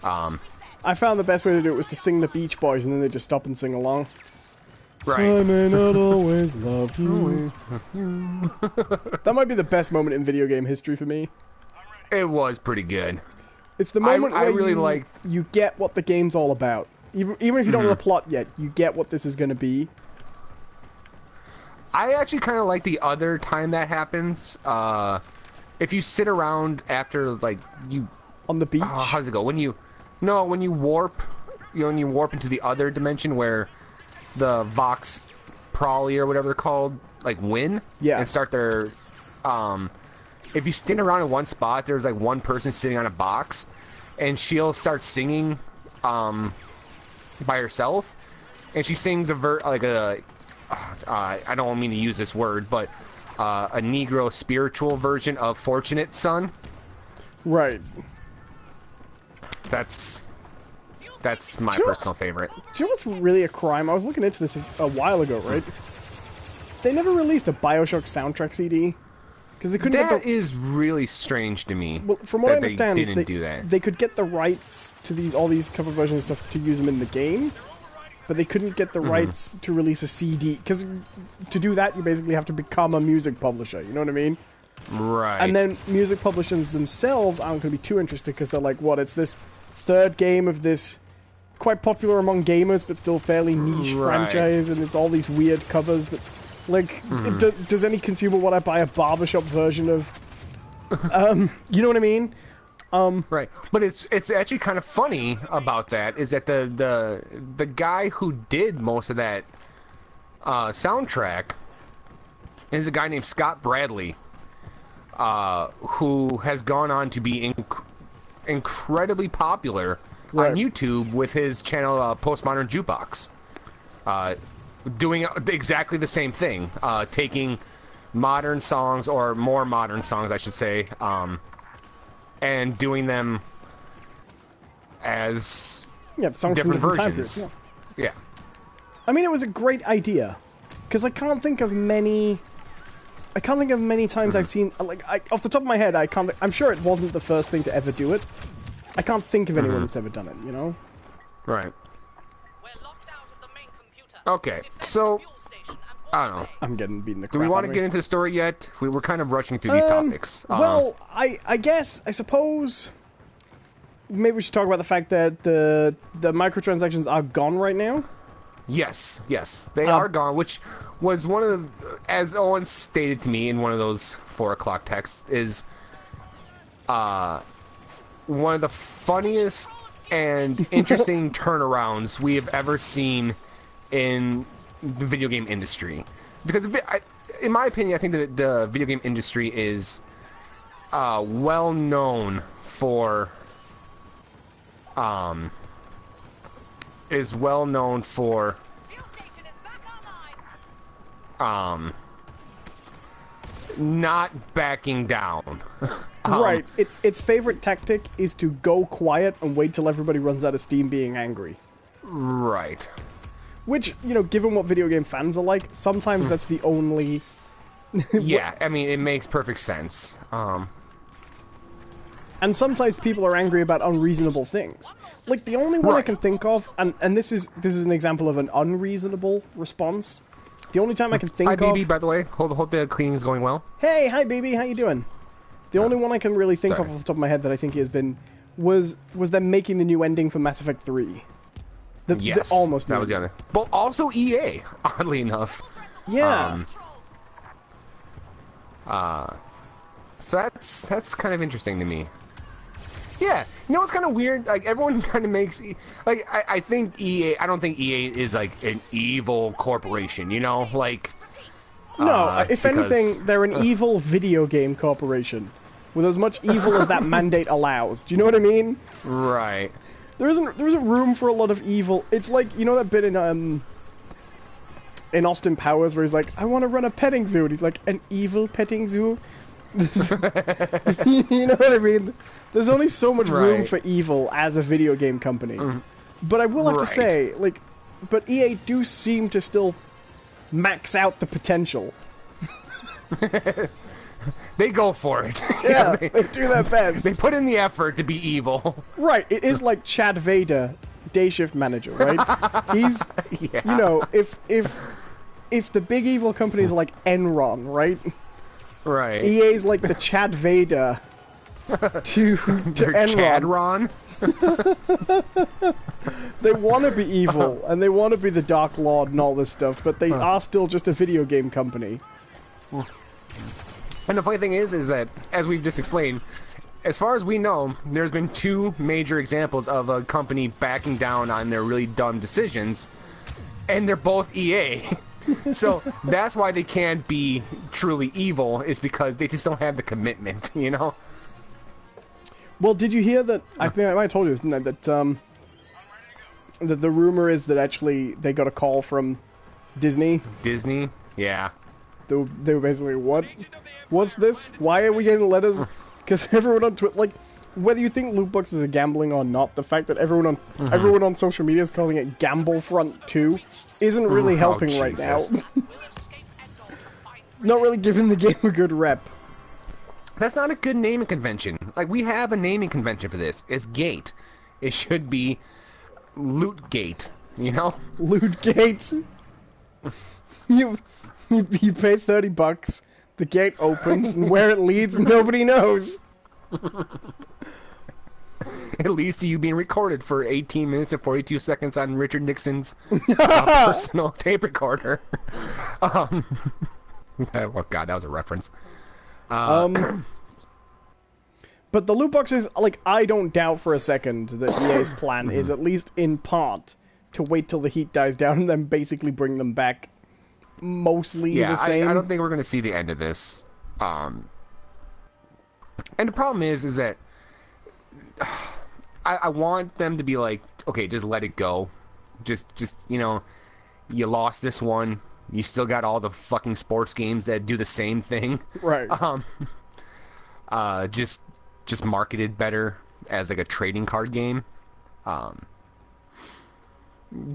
I found the best way to do it was to sing the Beach Boys, and then they just stop and sing along. Right. I may not always love you. That might be the best moment in video game history for me. It was pretty good. It's the moment I where really you get what the game's all about. Even if you don't know the plot yet, you get what this is going to be. I actually kind of like the other time that happens. If you sit around after, like, you... On the beach? How does it go? When you warp, when you warp into the other dimension where the Vox Prolly or whatever they're called, like, win. Yeah. And start their, if you stand around in one spot, there's, like, one person sitting on a box, and she'll start singing by herself, and she sings I don't mean to use this word, but a Negro spiritual version of Fortunate Son. Right. That's my personal favorite. Do you know what's really a crime? I was looking into this a while ago, right? They never released a BioShock soundtrack CD. Because they couldn't That is really strange to me. Well, from what I understand, they didn't do that. They could get the rights to all these cover version stuff to use them in the game, but they couldn't get the rights to release a CD. Because to do that, you basically have to become a music publisher. You know what I mean? Right. And then music publishers themselves aren't going to be too interested because they're like, what? It's this third game of this quite popular among gamers, but still fairly niche franchise, and it's all these weird covers that. Like, does any consumer want to buy a barbershop version of, you know what I mean? Right, but it's actually kind of funny about that is that the guy who did most of that soundtrack is a guy named Scott Bradley, who has gone on to be incredibly popular on YouTube with his channel Postmodern Jukebox. Doing exactly the same thing, taking modern songs, or more modern songs, I should say, and doing them as songs different from versions. Yeah. I mean, it was a great idea, because I can't think of many times I've seen, off the top of my head, I'm sure it wasn't the first thing to ever do it. I can't think of anyone that's ever done it, you know? Right. Okay, so, I don't know. I'm getting beaten the crap. Do we want to get into the story yet? We were kind of rushing through these topics. Well, I suppose, maybe we should talk about the fact that the microtransactions are gone right now. Yes, they are gone, which was one of the, as Owen stated to me in one of those 4 o'clock texts, is one of the funniest and interesting turnarounds we have ever seen in the video game industry, because in my opinion, I think that the video game industry is well known for not backing down. Right. Its favorite tactic is to go quiet and wait till everybody runs out of steam being angry. Right. Which, you know, given what video game fans are like, sometimes that's the only... Yeah, I mean, it makes perfect sense. And sometimes people are angry about unreasonable things. Like, the only one I can think of, and this is an example of an unreasonable response. The only time I can think of... Hi, BB, by the way. Hope the cleaning's going well. Hey, hi, BB, how you doing? The only one I can really think of off the top of my head that I think has been... was them making the new ending for Mass Effect 3. Yes, almost that was the other. But also EA, oddly enough. Yeah. So that's kind of interesting to me. Yeah, you know what's kind of weird? Like, everyone kind of makes... Like, I think EA... I don't think EA is, like, an evil corporation, you know? Like... No, if anything, they're an evil video game corporation. With as much evil as that mandate allows. Do you know what I mean? Right. There isn't room for a lot of evil. It's like, you know that bit in Austin Powers where he's like, I want to run a petting zoo. And he's like, an evil petting zoo? You know what I mean? There's only so much room for evil as a video game company. But I will have to say, like, but EA do seem to still max out the potential. They go for it. Yeah, they do their best. They put in the effort to be evil. Right, it is like Chad Vader, day shift manager, right? He's, you know, if the big evil companies are like Enron, right? Right. EA's like the Chad Vader to Enron. Chadron? They want to be evil, and they want to be the Dark Lord and all this stuff, but they are still just a video game company. And the funny thing is that, as we've just explained, as far as we know, there's been 2 major examples of a company backing down on their really dumb decisions, and they're both EA. So that's why they can't be truly evil, is because they just don't have the commitment, you know? Well, did you hear that? I think I might have told you this, didn't I? That the rumor is that actually they got a call from Disney. Disney? Yeah. They were basically, what's this? Why are we getting letters? Because everyone on Twitter, like, whether you think loot boxes are gambling or not, the fact that everyone on social media is calling it Gamblefront 2 isn't really helping right now. It's not really giving the game a good rep. That's not a good naming convention. Like, we have a naming convention for this. It's Gate. It should be Loot Gate, you know? Loot Gate. You pay $30, the gate opens, and where it leads, nobody knows. It leads to you being recorded for 18 minutes and 42 seconds on Richard Nixon's personal tape recorder. Oh god, that was a reference. But the loot boxes, like, I don't doubt for a second that EA's plan is, at least in part, to wait till the heat dies down and then basically bring them back mostly the same. I don't think we're going to see the end of this. And the problem is that I want them to be like, okay, just let it go. Just you know, you lost this one. You still got all the fucking sports games that do the same thing. Right. Just marketed better as like a trading card game.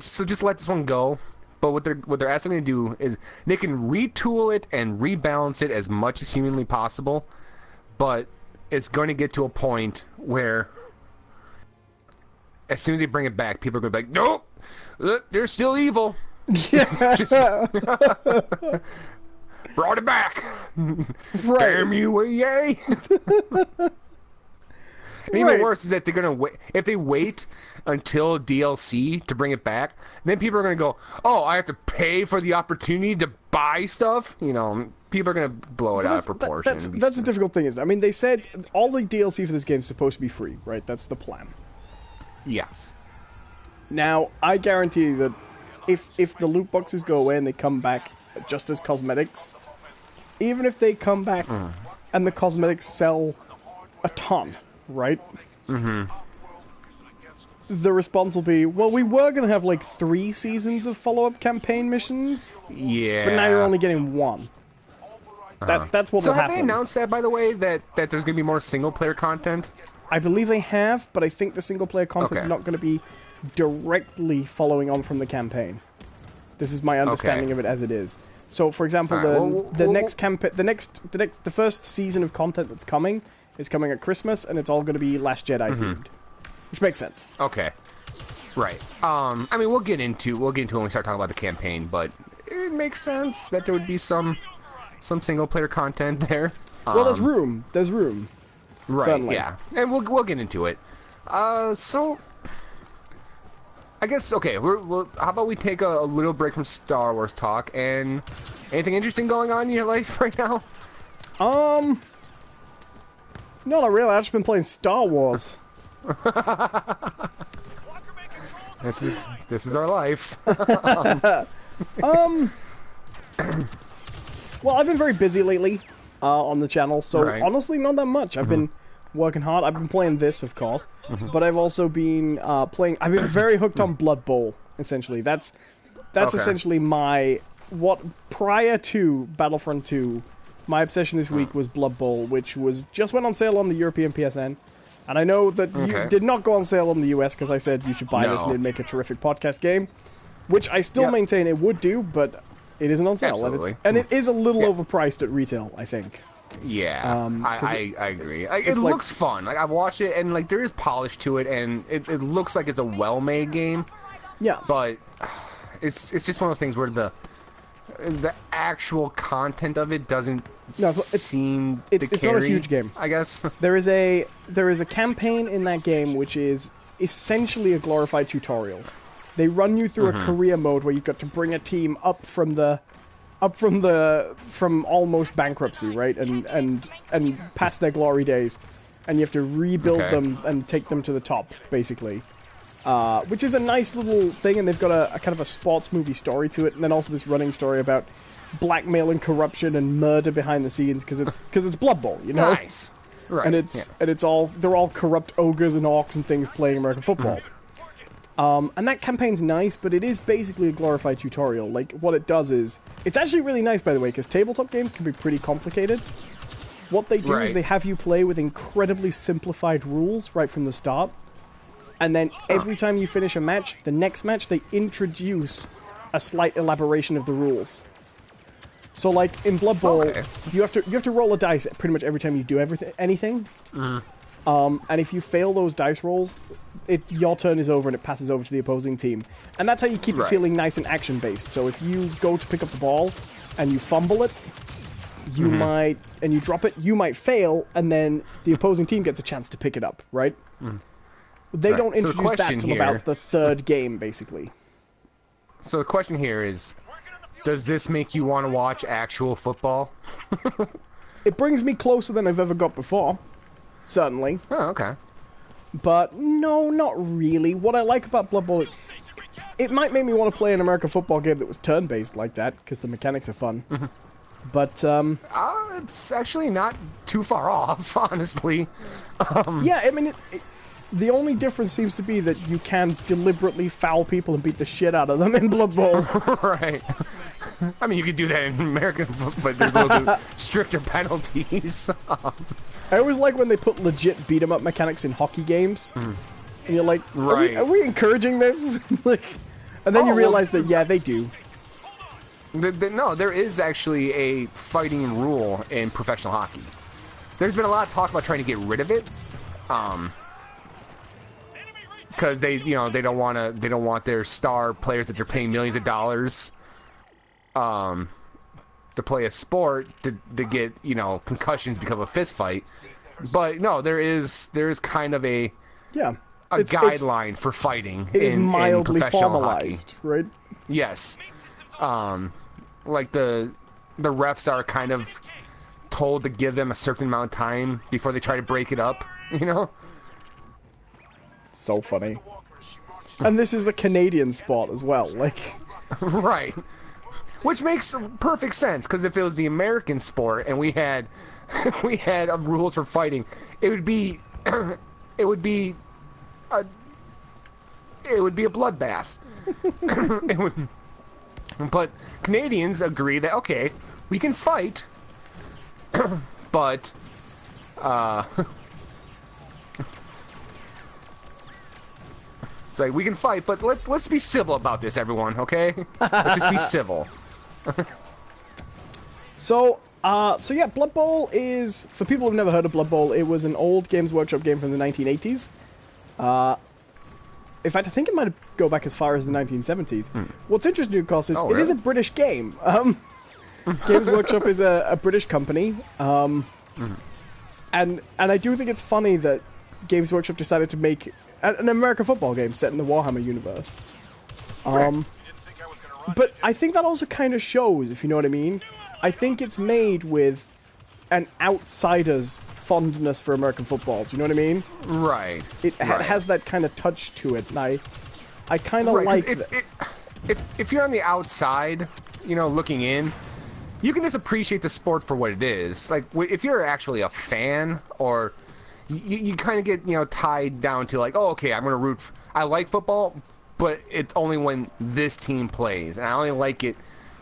So just let this one go. But what they're asking me to do is they can retool it and rebalance it as much as humanly possible, but it's going to get to a point where as soon as they bring it back, people are going to be like, nope, they're still evil. Yeah. Brought it back. Right. Damn you, yay. And even worse is that they're gonna wait. If they wait until DLC to bring it back, then people are gonna go, "Oh, I have to pay for the opportunity to buy stuff." You know, people are gonna blow it out of proportion. That's a difficult thing, isn't it? I mean, they said all the DLC for this game is supposed to be free, right? That's the plan. Yes. Now, I guarantee you that if the loot boxes go away and they come back just as cosmetics, even if they come back and the cosmetics sell a ton, right? Mm-hmm. The response will be, well, we were going to have like 3 seasons of follow-up campaign missions. Yeah. But now you're only getting 1. That's what will happen. So have they announced that, by the way, that there's going to be more single-player content? I believe they have, but I think the single-player content is not going to be directly following on from the campaign. This is my understanding of it as it is. So, for example, the first season of content that's coming is coming at Christmas, and it's all going to be Last Jedi themed, which makes sense. Okay, right. I mean, we'll get into it when we start talking about the campaign, but it makes sense that there would be some single player content there. Well, there's room. There's room. Right. Certainly. Yeah, and we'll get into it. So. I guess, okay, how about we take a little break from Star Wars talk, and anything interesting going on in your life right now? Not really. I've just been playing Star Wars. This is our life. Well, I've been very busy lately on the channel, so honestly, not that much. I've been working hard. I've been playing this, of course, but I've also been playing. I've been very hooked on Blood Bowl. Essentially, that's essentially prior to Battlefront 2. My obsession this week was Blood Bowl, which just went on sale on the European PSN, and I know that you did not go on sale on the US because I said you should buy this and it'd make a terrific podcast game, which I still maintain it would do, but it isn't on sale, and it is a little overpriced at retail, I think. Yeah, I agree. It looks fun. Like, I've watched it, and like there is polish to it, and it looks like it's a well-made game. Yeah, but it's just one of those things where the actual content of it doesn't seem to carry. It's not a huge game, I guess. There is a campaign in that game which is essentially a glorified tutorial. They run you through a career mode where you've got to bring a team up from almost bankruptcy, right, and past their glory days, and you have to rebuild them and take them to the top, basically. Which is a nice little thing, and they've got a kind of a sports movie story to it, and then also this running story about blackmail and corruption and murder behind the scenes, because it's Blood Bowl, you know? Nice. Right. And they're all corrupt ogres and orcs and things playing American football. And that campaign's nice, but it is basically a glorified tutorial. Like, what it does is... It's actually really nice, by the way, because tabletop games can be pretty complicated. What they do is they have you play with incredibly simplified rules right from the start. And then every time you finish a match, the next match, they introduce a slight elaboration of the rules. So, like, in Blood Bowl, you have to roll a dice pretty much every time you do anything. And if you fail those dice rolls, your turn is over and it passes over to the opposing team. And that's how you keep it feeling nice and action-based. So if you go to pick up the ball and you fumble it, you might, and you drop it, you might fail, and then the opposing team gets a chance to pick it up, right? They don't introduce that until about the third game, basically. So the question here is, does this make you want to watch actual football? It brings me closer than I've ever got before. Certainly. Oh, okay. But no, not really. What I like about Blood Bowl, it might make me want to play an American football game that was turn-based like that, because the mechanics are fun. But, it's actually not too far off, honestly. Yeah, I mean, the only difference seems to be that you can deliberately foul people and beat the shit out of them in Blood Bowl. Right. I mean, you could do that in American, but there's a little bit stricter penalties. I always like when they put legit beat-em-up mechanics in hockey games. And you're like, are we encouraging this? Like, and then you realize that, yeah, they do. No, there is actually a fighting rule in professional hockey. There's been a lot of talk about trying to get rid of it. Because they don't want their star players that they're paying millions of dollars to play a sport to get, concussions because of a fist fight. But no, there is kind of a guideline for fighting. It is mildly in professional formalized, hockey. Right? Yes. Like the refs are kind of told to give them a certain amount of time before they try to break it up, So funny. And this is the Canadian sport as well, like... Right. Which makes perfect sense, because if it was the American sport and we had rules for fighting, it would be a bloodbath. But Canadians agree that, okay, we can fight, but it's like, we can fight, but let's be civil about this, everyone, okay? Let's just be civil. So yeah, Blood Bowl is, for people who've never heard of Blood Bowl, it was an old Games Workshop game from the 1980s. In fact, I think it might go back as far as the 1970s. What's interesting, of course, is it is a British game. Games Workshop is a British company. And I do think it's funny that Games Workshop decided to make an American football game set in the Warhammer universe. But I think that also kind of shows, if you know what I mean. I think it's made with an outsider's fondness for American football. Do you know what I mean? Right. It has that kind of touch to it, and I kind of like that. If you're on the outside, looking in, you can just appreciate the sport for what it is. Like, if you're actually a fan, or you kind of get, tied down to like, oh, okay, I'm going to I like football, but it's only when this team plays, and I only like it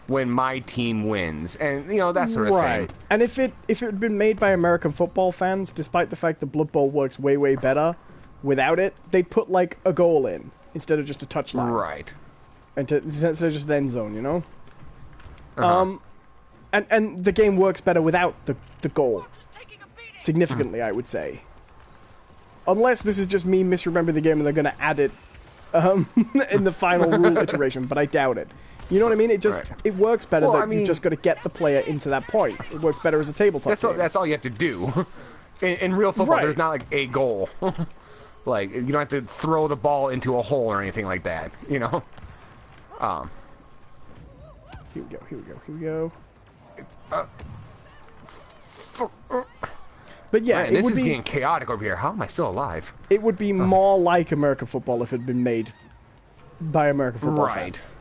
when my team wins, and that sort of thing. And if it had been made by American football fans, despite the fact that Blood Bowl works way better without it, they'd put like a goal in instead of just a touchline. Right. And instead of just an end zone, And the game works better without the goal. Significantly, I would say. Unless this is just me misremembering the game and they're going to add it in the final rule iteration, but I doubt it. You know what I mean? It works better you just got to get the player into that point. It works better as a tabletop game. That's all you have to do. In real football, there's not like a goal. Like, you don't have to throw the ball into a hole or anything like that, Here we go. But yeah, man, this is getting chaotic over here. How am I still alive? It would be more like American football if it had been made by American football fans.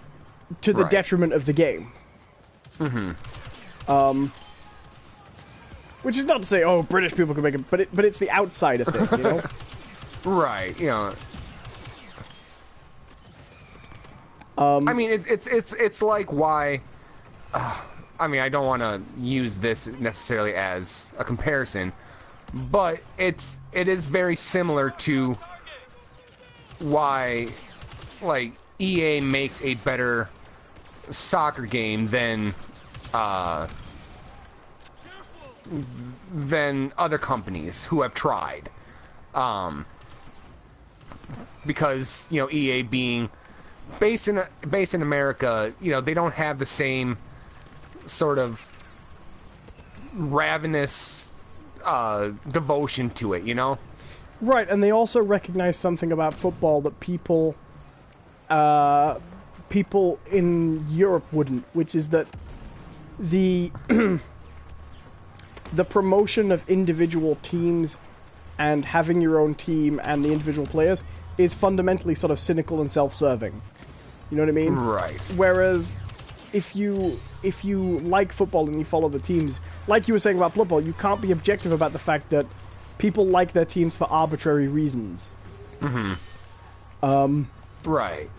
To the detriment of the game. Which is not to say, oh, British people can make it, but it's the outsider thing, you know? Right, you know. I mean, it's like why. I mean, I don't want to use this necessarily as a comparison, but it is very similar to why, like, EA makes a better soccer game than other companies who have tried, because, you know, EA being based in America, you know, they don't have the same sort of ravenous devotion to it, you know? Right, and they also recognize something about football that people in Europe wouldn't, which is that the the promotion of individual teams and having your own team and the individual players is fundamentally sort of cynical and self-serving. You know what I mean? Right. Whereas if you like football and you follow the teams, like you were saying about Blood Bowl, you can't be objective about the fact that people like their teams for arbitrary reasons. Right.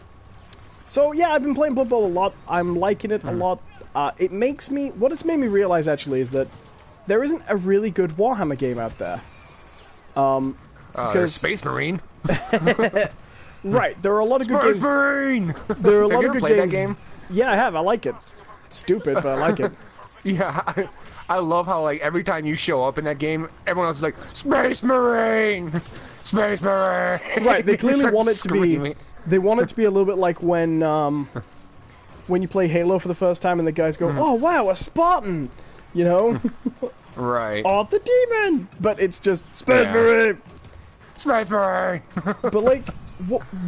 So yeah, I've been playing Blood Bowl a lot. I'm liking it a lot. What it's made me realize actually is that there isn't a really good Warhammer game out there. There's Space Marine. Right, there are a lot of good Space games. Marine. There are a lot Have of you good ever played games. that game? Yeah, I have. I like it. It's stupid, but I like it. Yeah, I love how, like, every time you show up in that game, everyone else is like, Space Marine! Space Marine! Right, they clearly start want it to be... screaming. They want it to be a little bit like when you play Halo for the first time and the guys go, oh, wow, a Spartan! You know? Right. Oh, the demon! But it's just, Space Marine! Space Marine! But, like,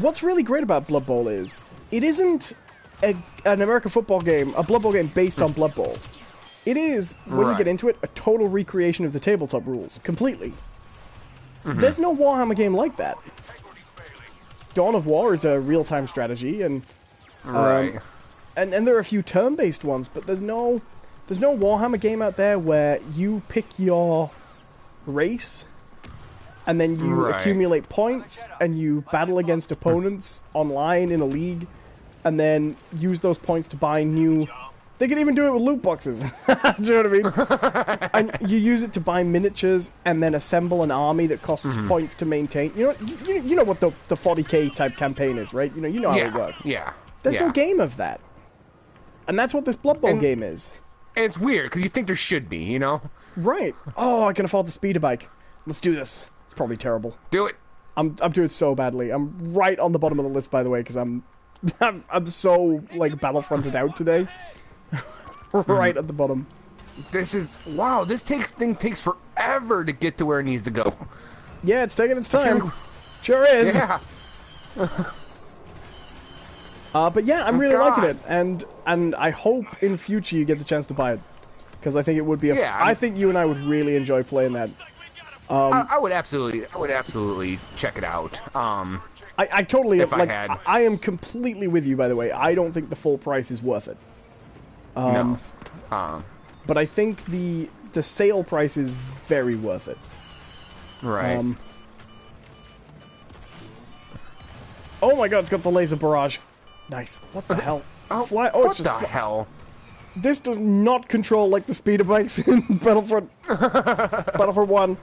what's really great about Blood Bowl is, it isn't an American football game, a Blood Bowl game based on Blood Bowl. It is, when you get into it, a total recreation of the tabletop rules, completely. There's no Warhammer game like that. Dawn of War is a real-time strategy, and Right. and there are a few turn-based ones, but there's no Warhammer game out there where you pick your race, and then you accumulate points, and you battle against opponents online in a league, and then use those points to buy new... They can even do it with loot boxes. Do you know what I mean? And you use it to buy miniatures and then assemble an army that costs points to maintain. You know what the 40k type campaign is, right? You know how it works. Yeah. There's no game of that. And that's what this Blood Bowl game is. And it's weird, because you think there should be, you know? Right. Oh, I can afford the speeder bike. Let's do this. It's probably terrible. Do it. I'm doing so badly. I'm right on the bottom of the list, by the way, because I'm so, like, battlefronted out today. Right at the bottom. Wow, this thing takes forever to get to where it needs to go. Yeah, it's taking its time. Sure is. Yeah. But yeah, I'm really liking it, and I hope in future you get the chance to buy it, because I think it would be I think you and I would really enjoy playing that. I would absolutely check it out. I totally if like. I had. I am completely with you, by the way. I don't think the full price is worth it. No. But I think the sale price is very worth it. Right. Oh my god, it's got the laser barrage. Nice. What the hell? It's What the hell? This does not control like the speeder bikes in Battlefront 1.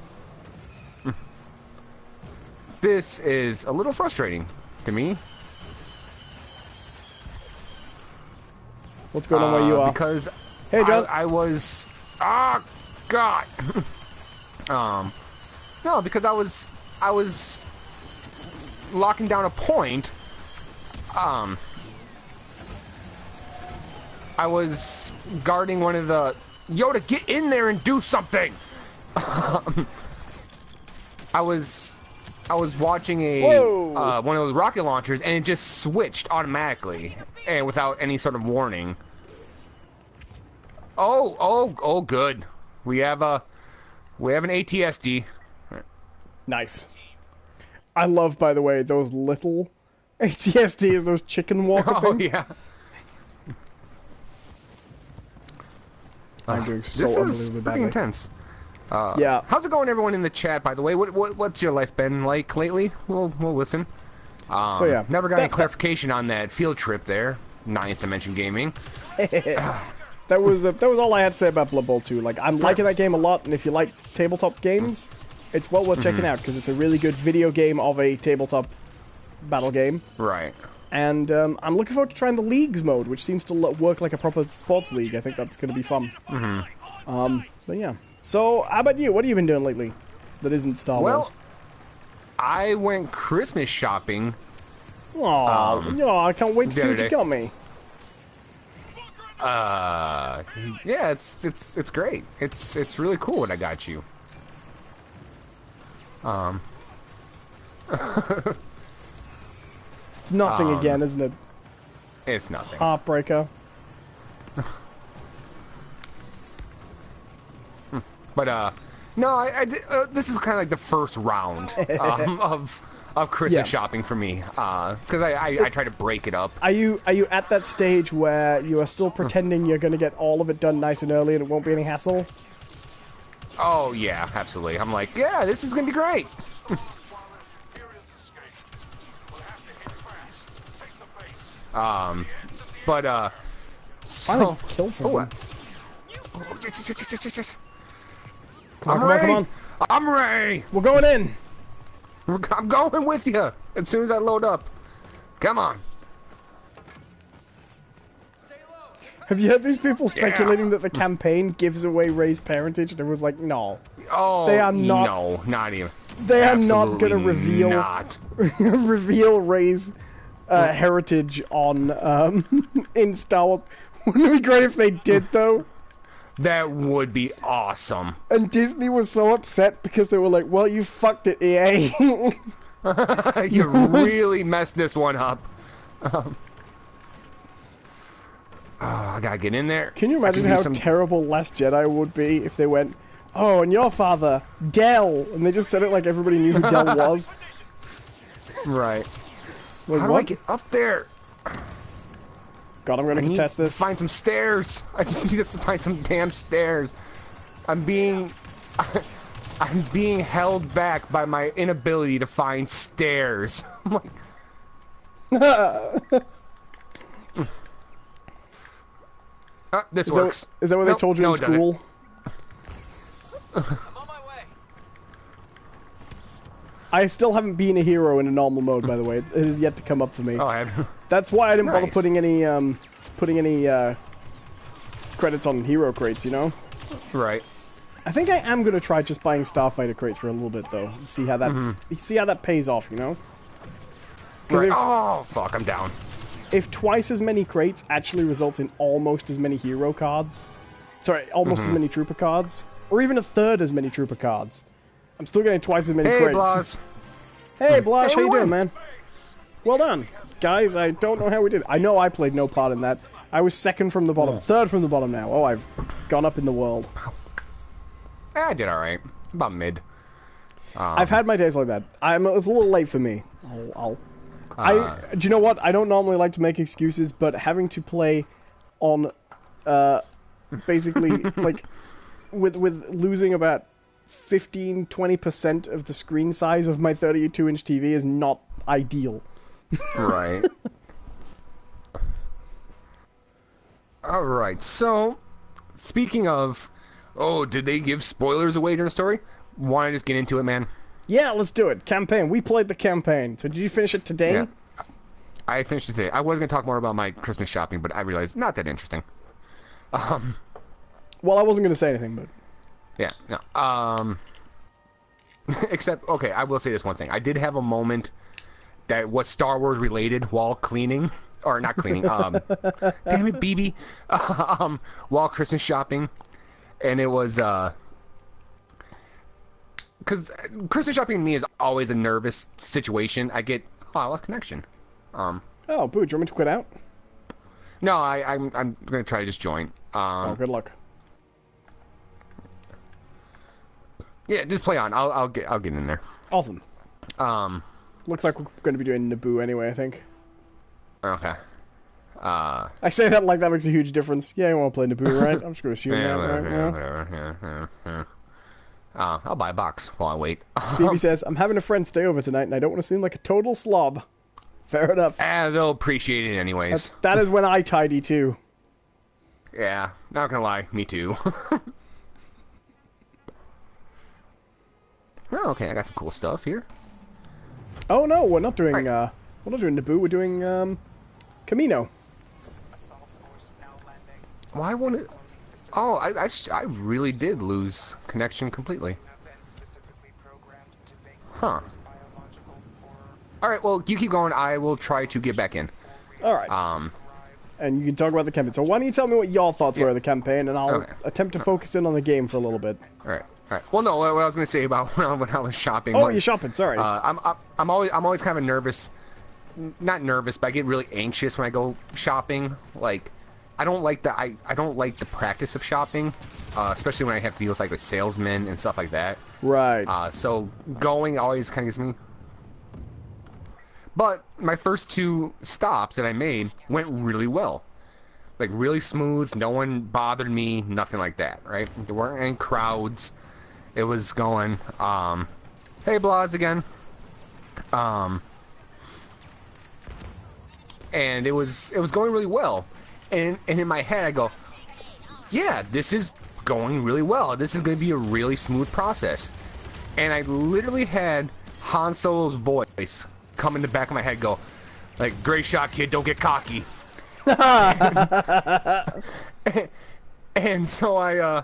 This is a little frustrating to me. What's going on where you are? Because hey, John. I was... Ah, God! No, because I was locking down a point. I was guarding one of the... Yoda, get in there and do something! I was watching one of those rocket launchers, and it just switched automatically, and without any sort of warning. Oh, good. We have an ATSD. Nice. I love, by the way, those little ATSDs, those chicken walker things. Oh yeah. I'm doing so this is unbelievably pretty badly. intense. Yeah. How's it going, everyone in the chat? By the way, what's your life been like lately? We'll listen. So yeah, never got any clarification on that field trip there. Ninth Dimension Gaming. that was all I had to say about Blood Bowl 2. Like, I'm liking that game a lot, and if you like tabletop games, it's well worth checking out because it's a really good video game of a tabletop battle game. Right. And I'm looking forward to trying the Leagues mode, which seems to work like a proper sports league. I think that's going to be fun. But yeah. So, how about you? What have you been doing lately that isn't Star Wars? Well, I went Christmas shopping. Aw, I can't wait to see what you got me. Yeah, it's great. It's really cool what I got you. It's nothing again, isn't it? It's nothing. Heartbreaker. But no, I did, this is kind of like the first round of Christmas shopping for me, because I try to break it up. Are you at that stage where you are still pretending you're going to get all of it done nice and early and it won't be any hassle? Oh yeah, absolutely. I'm like, yeah, this is going to be great. But Finally killed something. Yes. Come on. I'm ready. We're going in. I'm going with you as soon as I load up. Come on. Have you heard these people speculating that the campaign gives away Rey's parentage? And it was like, no. Oh, they are not. No, not even. They are not going to reveal reveal Rey's heritage on in Star Wars. Wouldn't it be great if they did, though? That would be awesome. And Disney was so upset because they were like, well, you fucked it, EA. You really messed this one up. I gotta get in there. Can you imagine how terrible Last Jedi would be if they went, oh, and your father, Del, and they just said it like everybody knew who Del was? Right. Like, how do I get up there? God, I'm gonna contest this. Find some stairs. I just need to find some damn stairs. I'm being held back by my inability to find stairs. I'm like, this works. Is that what they told you in school? I'm on my way. I still haven't been a hero in a normal mode, by the way. It has yet to come up for me. Oh, I have. That's why I didn't bother putting any credits on hero crates, you know? Right. I think I am gonna try just buying Starfighter crates for a little bit though. And see how that pays off, you know? Right. Oh fuck, I'm down. If twice as many crates actually results in almost as many hero cards, sorry, almost as many trooper cards, or even a third as many trooper cards, I'm still getting twice as many crates. Blas. Hey Blas, how you doing, man? Well done. Guys, I don't know how we did. I know I played no part in that. I was second from the bottom. Third from the bottom now. Oh, I've gone up in the world. I did alright. About mid. I've had my days like that. It's a little late for me. Do you know what? I don't normally like to make excuses, but having to play on, basically, like, with losing about 15-20% of the screen size of my 32-inch TV is not ideal. Right. Alright, so, speaking of, did they give spoilers away during the story? Want to just get into it, man? Yeah, let's do it. Campaign. We played the campaign. So did you finish it today? Yeah. I finished it today. I was going to talk more about my Christmas shopping, but I realized not that interesting. Well, I wasn't going to say anything, but... Yeah, no. Except, okay, I will say this one thing. I did have a moment that was Star Wars related while cleaning. Or not cleaning, damn it, BB. While Christmas shopping. And it was, because Christmas shopping to me is always a nervous situation. I get, I lost connection. Oh, boo, do you want me to quit out? No, I'm going to try to just join. Good luck. Yeah, just play on. I'll get in there. Awesome. Looks like we're going to be doing Naboo anyway, I think. Okay. I say that like that makes a huge difference. Yeah, you want to play Naboo, right? I'm just going to assume that. Whatever. Yeah. I'll buy a box while I wait. Phoebe says, I'm having a friend stay over tonight, and I don't want to seem like a total slob. Fair enough. They'll appreciate it anyways. That is when I tidy, too. Yeah, not gonna lie, me too. Oh, okay, I got some cool stuff here. Oh no, we're not doing we're not doing Naboo, we're doing Camino. Why won't it? Oh, I really did lose connection completely. Huh. Alright, well, you keep going, I will try to get back in. Alright. And you can talk about the campaign. So why don't you tell me what your thoughts were of the campaign, and I'll attempt to focus in on the game for a little bit. Alright. Alright. Well, no, what I was going to say about when I was shopping Oh, was... you're shopping, sorry. I'm always kind of nervous. Not nervous, but I get really anxious when I go shopping. Like, I don't like the practice of shopping, especially when I have to deal with like salesmen and stuff like that. Right. So going always kind of gets me. But my first 2 stops that I made went really well. Like, really smooth, no one bothered me, nothing like that, right? There weren't any crowds. It was going, hey, Blas again. And it was going really well. And in my head, I go, yeah, this is going really well. This is going to be a really smooth process. And I literally had Han Solo's voice come in the back of my head, go, like, great shot, kid, don't get cocky. and so I,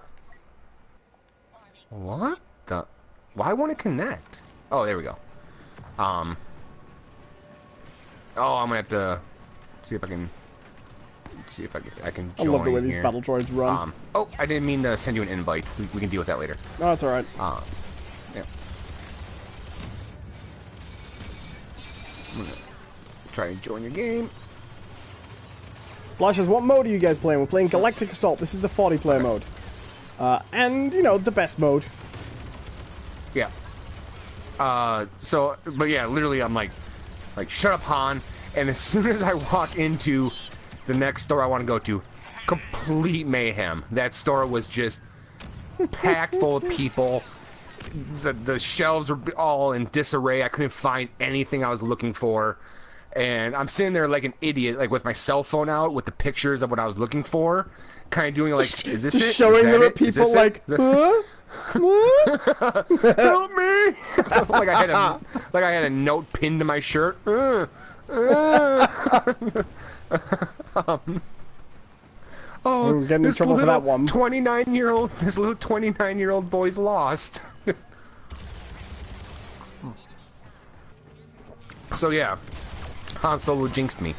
what the? Why won't it connect? Oh, there we go. Oh, I'm gonna have to see if I can I can join. I love the way here. these battle droids run. Oh, I didn't mean to send you an invite. We can deal with that later. No, that's alright. Yeah. I'm gonna try and join your game. Blanche says, what mode are you guys playing? We're playing Galactic Assault. This is the 40-player mode. And, you know, the best mode. Yeah. But yeah, literally I'm like, shut up, Han. And as soon as I walk into the next store I want to go to, complete mayhem. That store was just packed full of people. The shelves were all in disarray. I couldn't find anything I was looking for. And I'm sitting there like an idiot, like with my cell phone out with the pictures of what I was looking for. Kind of doing like, is this just it? showing them it? at people like, huh? Help me! like I had a note pinned to my shirt. Oh, getting in trouble for that one. This little 29-year-old boy's lost. So yeah, Han Solo jinxed me.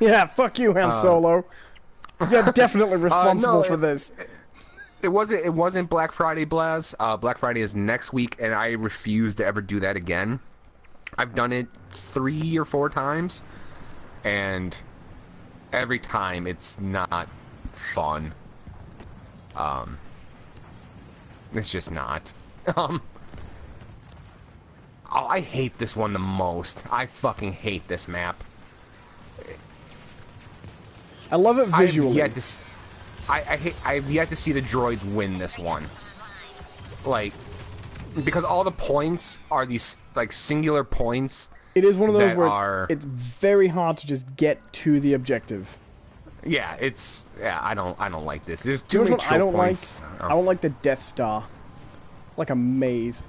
Yeah, fuck you, Han Solo. You're definitely responsible for this. It wasn't Black Friday, Blas. Black Friday is next week, and I refuse to ever do that again. I've done it 3 or 4 times, and every time it's not fun. It's just not. Oh, I hate this one the most. I fucking hate this map. I love it visually. I've yet to see the droids win this one. Like, because all the points are these like singular points. It is one of those where it's very hard to just get to the objective. Yeah, I don't like this. There's too many I don't points. I don't like the Death Star. It's like a maze.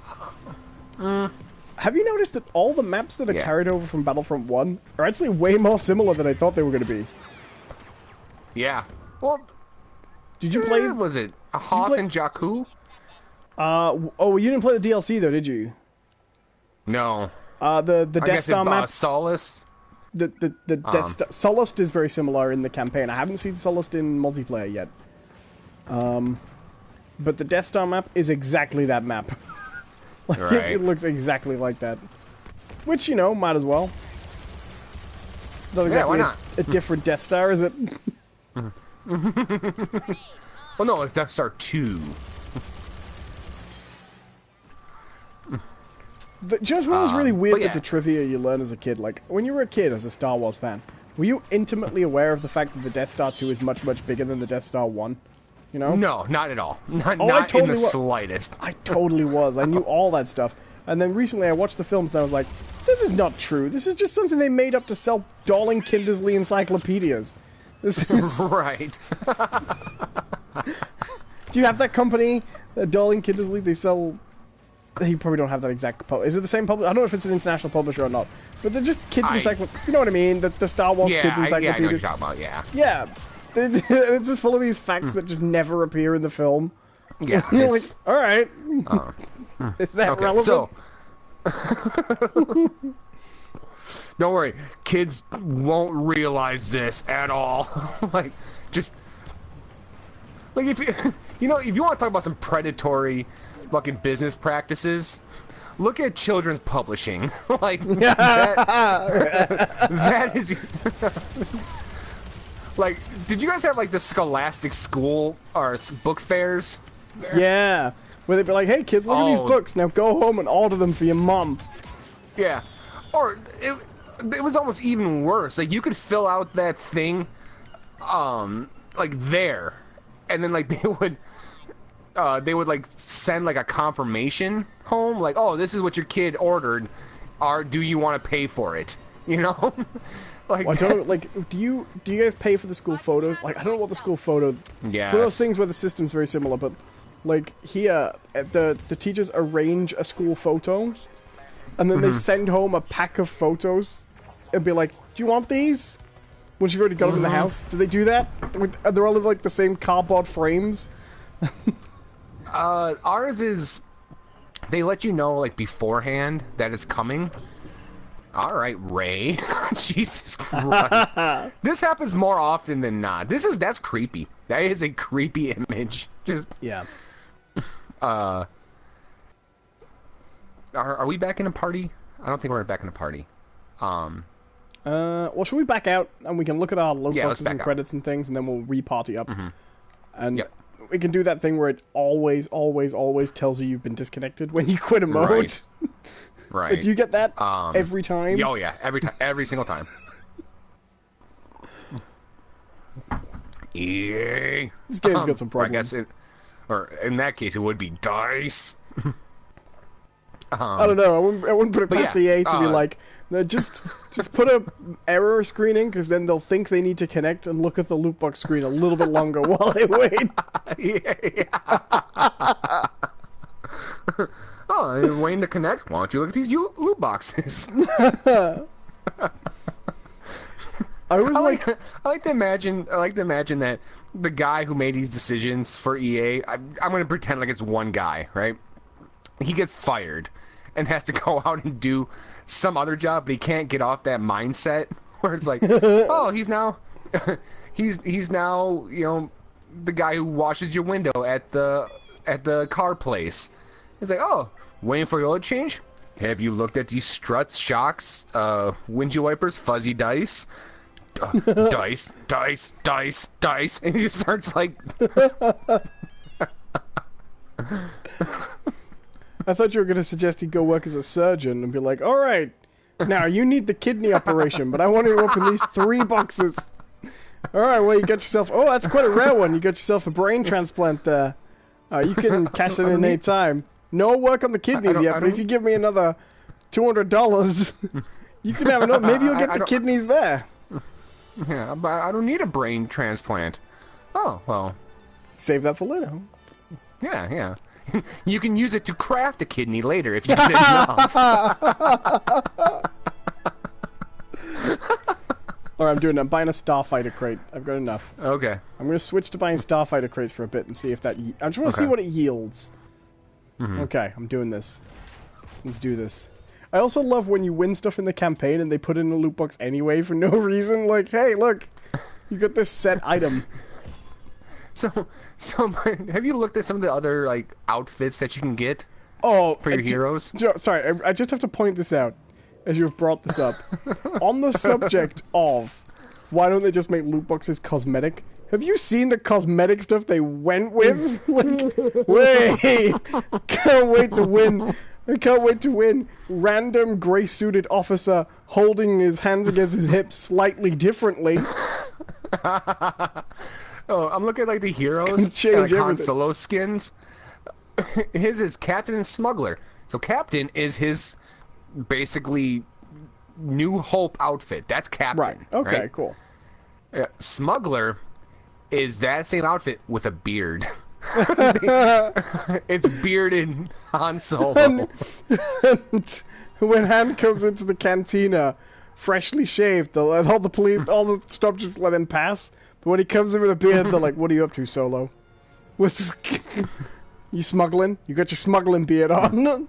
Have you noticed that all the maps that are carried over from Battlefront 1 are actually way more similar than I thought they were going to be? Yeah. Well, did you play? Was it a Hoth and Jakku? Oh, you didn't play the DLC though, did you? No. The Death Star map. Solace. The Death Star Solace is very similar in the campaign. I haven't seen Solace in multiplayer yet. But the Death Star map is exactly that map. Like, right. It looks exactly like that. Which, you know, might as well. It's not exactly why not? a different Death Star, is it? Well, no, it's Death Star 2. Just one of those really weird bits of trivia you learn as a kid. Like, when you were a kid as a Star Wars fan, were you intimately aware of the fact that the Death Star 2 is much, much bigger than the Death Star 1? You know? No, not at all. Not totally in the slightest. I totally was. I knew all that stuff. And then recently I watched the films and I was like, this is not true. This is just something they made up to sell Darling Kindersley encyclopedias. This is... Right. Do you have that company, Darling Kindersley? They sell... You probably don't have that exact... Is it the same publisher? I don't know if it's an international publisher or not. But they're just kids' encyclopedias. You know what I mean? The Star Wars kids' encyclopedias. Yeah, I know what you're talking about, yeah. Yeah. It's just full of these facts that just never appear in the film. Yeah. You're like, alright. Is that relevant? So... Don't worry, kids won't realize this at all. Like, just... Like, if you... You know, if you want to talk about some predatory fucking business practices... Look at children's publishing. Like, that is... Like, did you guys have, like, the Scholastic School or book fairs? Yeah. Where they'd be like, hey, kids, look at these books. Now go home and order them for your mom. Yeah. Or, it was almost even worse. Like, you could fill out that thing, like, there. And then, like, they would like send like a confirmation home, like, oh, this is what your kid ordered. Do you want to pay for it? You know, like, well, I don't like. Do you guys pay for the school photos? Like, I don't know what the school photo. Yeah. It's one of those things where the system's very similar, but like here, the teachers arrange a school photo, and then they send home a pack of photos, and be like, do you want these? Once you've already got them in the house, do they do that? They're all in like the same cardboard frames. Ours is, they let you know, like, beforehand that it's coming. Alright, Ray. Jesus Christ. This happens more often than not. That's creepy. That is a creepy image. Just... Yeah. Are we back in a party? I don't think we're back in a party. Well, should we back out, and we can look at our load boxes and credits and things, and then we'll re-party up. And... Yep. We can do that thing where it always, always, always tells you you've been disconnected when you quit a mode. Right. Right. But do you get that every time? Oh yeah, every single time. EA. This game's got some problems. Or in that case, it would be DICE. I don't know. I wouldn't put it past EA to be like, no, just put a error screening, because then they'll think they need to connect and look at the loot box screen a little bit longer while they wait. Oh, you're waiting to connect? Why don't you look at these loot boxes? I like to imagine that the guy who made these decisions for EA, I'm going to pretend like it's one guy, right? He gets fired and has to go out and do some other job, but he can't get off that mindset where it's like, oh, he's now, you know, the guy who washes your window at the car place. He's like, oh, waiting for your oil change? Have you looked at these struts, shocks, windshield wipers, fuzzy dice? Dice, dice, dice, dice, and he just starts like. I thought you were going to suggest he'd go work as a surgeon and be like, all right, now you need the kidney operation, but I want to open these 3 boxes. All right, well, you got yourself... Oh, that's quite a rare one. You got yourself a brain transplant there. You can cash that in any time. No work on the kidneys yet, but if you give me another $200, you can have another... Maybe you'll get the kidneys there. Yeah, but I don't need a brain transplant. Oh, well... Save that for later. Yeah, yeah. You can use it to craft a kidney later if you get enough. Alright, I'm buying a Starfighter crate. I've got enough. Okay. I'm going to switch to buying Starfighter crates for a bit and see if that... I just want to see what it yields. Okay, I'm doing this. Let's do this. I also love when you win stuff in the campaign and they put it in a loot box anyway for no reason. Like, hey, look, you got this set item. So have you looked at some of the other, like, outfits that you can get for your heroes? Sorry, I just have to point this out, as you've brought this up. On the subject of why don't they just make loot boxes cosmetic, have you seen the cosmetic stuff they went with? Like, wait, can't wait to win. I can't wait to win. Random grey-suited officer holding his hands against his hips slightly differently. Oh, I'm looking at like the heroes gonna and change like Han everything. Solo skins. His is Captain and Smuggler. So Captain is his basically New Hope outfit. That's Captain. Right. Okay. Right? Cool. Smuggler is that same outfit with a beard. It's bearded Han Solo. And when Han comes into the cantina, freshly shaved, all the stormtroopers let him pass. But when he comes in with a beard, they're like, "What are you up to, Solo? What's you smuggling? You got your smuggling beard on."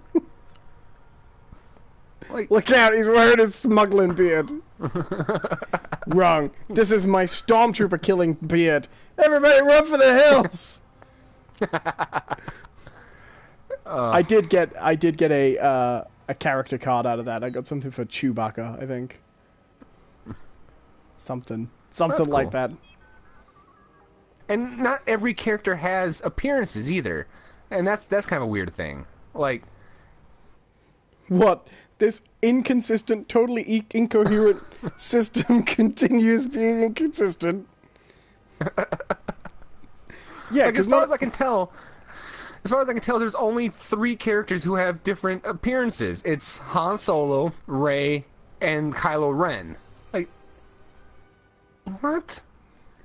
Like, Look out, he's wearing his smuggling beard. Wrong. This is my stormtrooper killing beard. Everybody run for the hills. I did get a character card out of that. I got something for Chewbacca, I think. Something like cool. that. and not every character has appearances either, and that's kind of a weird thing. Like, What? This inconsistent, totally incoherent system continues being inconsistent. Yeah, as far as I can tell, there's only 3 characters who have different appearances. It's Han Solo, Rey, and Kylo Ren. Like, what?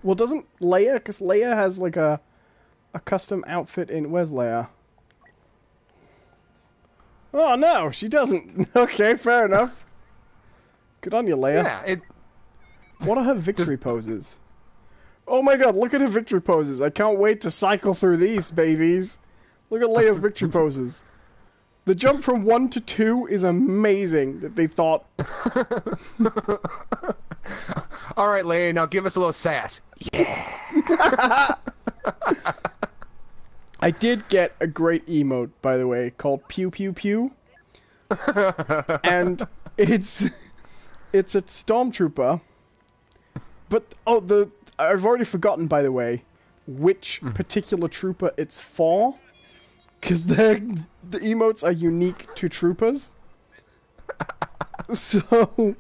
Well, doesn't Leia? Because Leia has like a custom outfit in. Where's Leia? Oh no, she doesn't. Okay, fair enough. Good on you, Leia. Yeah, What are her victory poses? Oh my god, look at her victory poses. I can't wait to cycle through these, babies. Look at Leia's victory poses. The jump from 1 to 2 is amazing that they thought. All right, Leia, now give us a little sass. Yeah. I did get a great emote, by the way, called Pew Pew Pew. And it's a stormtrooper. But I've already forgotten, by the way, which particular trooper it's for, because the emotes are unique to troopers. So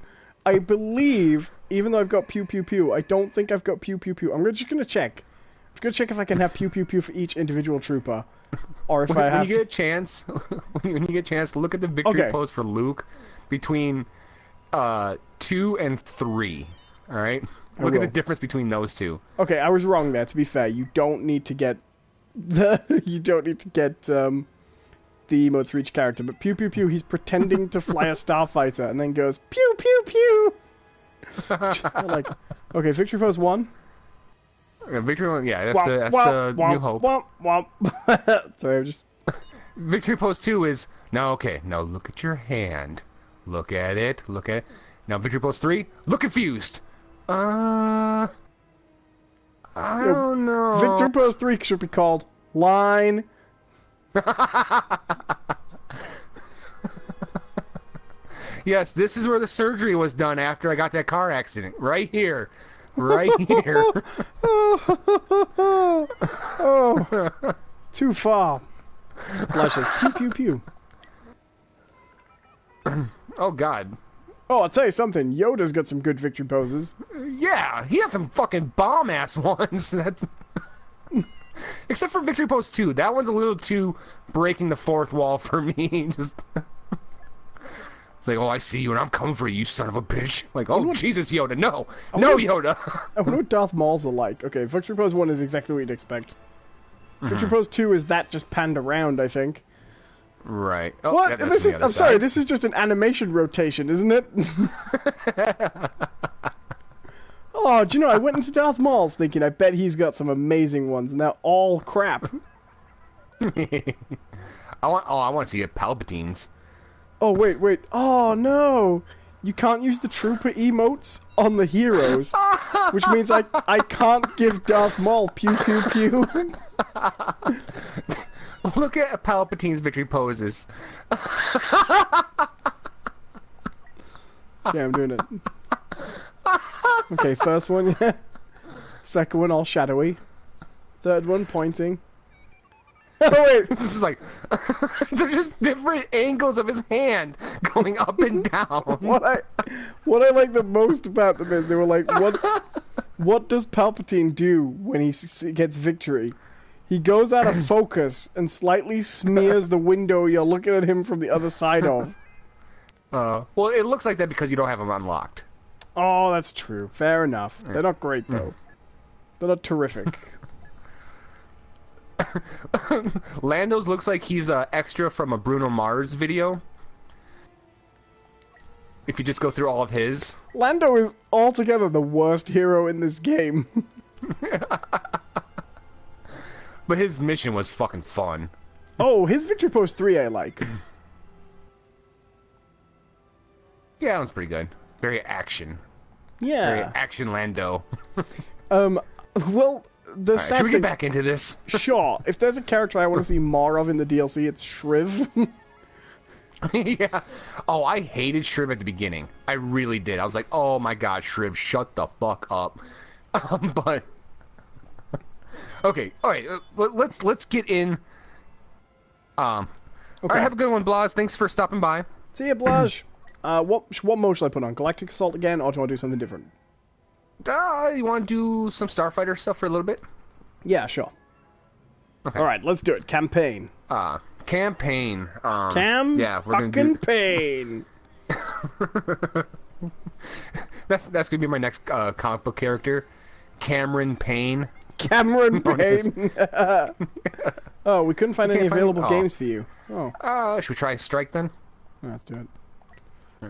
I believe, even though I've got Pew Pew Pew, I don't think I've got Pew Pew Pew. just gonna check. I'm gonna check if I can have Pew Pew Pew for each individual trooper, or if I have. When you get a chance, look at the victory pose for Luke between 2 and 3. All right. Look at the difference between those two. Okay, I was wrong there. To be fair, you don't need to get the emotes for each character. But Pew Pew Pew, he's pretending to fly a starfighter and then goes Pew Pew Pew. Like, okay, victory pose 1. Victory one, yeah, that's the New Hope. Sorry, I'm just. Victory pose 2 is now. Okay, now look at your hand. Look at it. Now victory pose 3. Look confused. I don't know. Victory pose 3 should be called line. Yes, this is where the surgery was done after I got that car accident. Right here. Right here. Oh, too far. Blushes. Pew pew pew. Oh God. Oh, I'll tell you something. Yoda's got some good victory poses. Yeah, he had some fucking bomb ass ones. That's except for victory pose 2. That one's a little too breaking the fourth wall for me. Just it's like, oh, I see you and I'm coming for you, you son of a bitch. Like, oh Jesus, Yoda, no, Yoda. I wonder what Darth Mauls are like. Okay, victory pose 1 is exactly what you'd expect. Victory pose 2 is that just panned around, I think. Right. Oh, What? that's from the other Sorry, side. this is just an animation rotation, isn't it? Oh, do you know, I went into Darth Maul's thinking, I bet he's got some amazing ones, and they're all crap. I want to see a Palpatine's. Oh, wait. Oh, no. You can't use the trooper emotes on the heroes, which means I can't give Darth Maul Pew Pew Pew. Look at Palpatine's victory poses. Yeah, I'm doing it. Okay, first one, yeah. Second one, all shadowy. Third one, pointing. Oh, wait. This is like they're just different angles of his hand going up and down. What I like the most about them is they were like, What does Palpatine do when he gets victory? He goes out of focus and slightly smears the window you're looking at him from the other side of. Well, it looks like that because you don't have them unlocked. Oh, that's true. Fair enough. They're not great, though. They're not terrific. Lando's looks like he's an extra from a Bruno Mars video. If you just go through all of his. Lando is altogether the worst hero in this game. But his mission was fucking fun. Oh, his Victory Post 3 I like. Yeah, that one's pretty good. Very action. Yeah. Very action Lando. Well, the Right, sad should we thing... get back into this? Sure. If there's a character I want to see more of in the DLC, it's Shriv. Yeah. Oh, I hated Shriv at the beginning. I really did. I was like, oh my god, Shriv, shut the fuck up. But... Okay, alright, let's get in... Okay. Alright, have a good one, Blas. Thanks for stopping by. See ya, Blaj. What mode should I put on? Galactic Assault again, or do you want to do something different? You want to do some Starfighter stuff for a little bit? Yeah, sure. Okay. Alright, let's do it. Campaign. Campaign. Yeah, we're gonna do... Pain. That's gonna be my next comic book character, Cameron Payne. Cameron Payne. Oh, we couldn't find any available games for you. Oh. Should we try Strike then? Let's do it.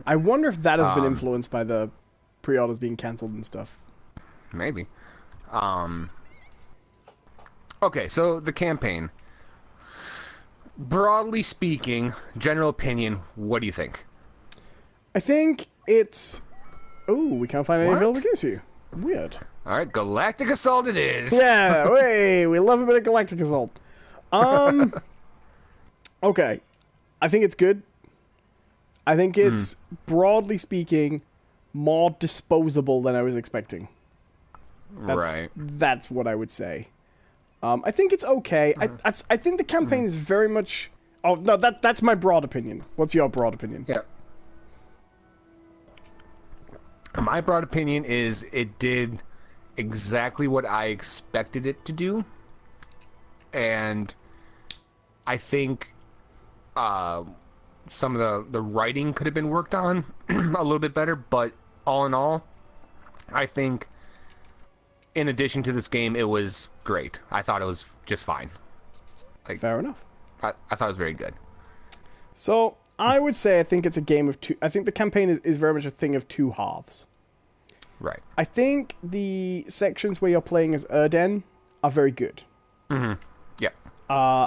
I wonder if that has been influenced by the pre-orders being cancelled and stuff. Maybe. Okay, so the campaign. Broadly speaking, general opinion, what do you think? I think it's... Oh, we can't find any available games for you. Weird. Alright, Galactic Assault it is. Yeah, we love a bit of Galactic Assault. Okay. I think it's good. I think it's, broadly speaking, more disposable than I was expecting. That's what I would say. I think it's okay. I think the campaign is very much... Oh, no, that's my broad opinion. What's your broad opinion? Yeah. My broad opinion is it did exactly what I expected it to do. And I think some of the writing could have been worked on a little bit better, but all in all, I think in addition to this game, it was great. I thought it was just fine. Like, fair enough. I thought it was very good. So, I would say I think it's a game of two... I think the campaign is very much a thing of two halves. Right. I think the sections where you're playing as Erden are very good. Mm-hmm. Yeah.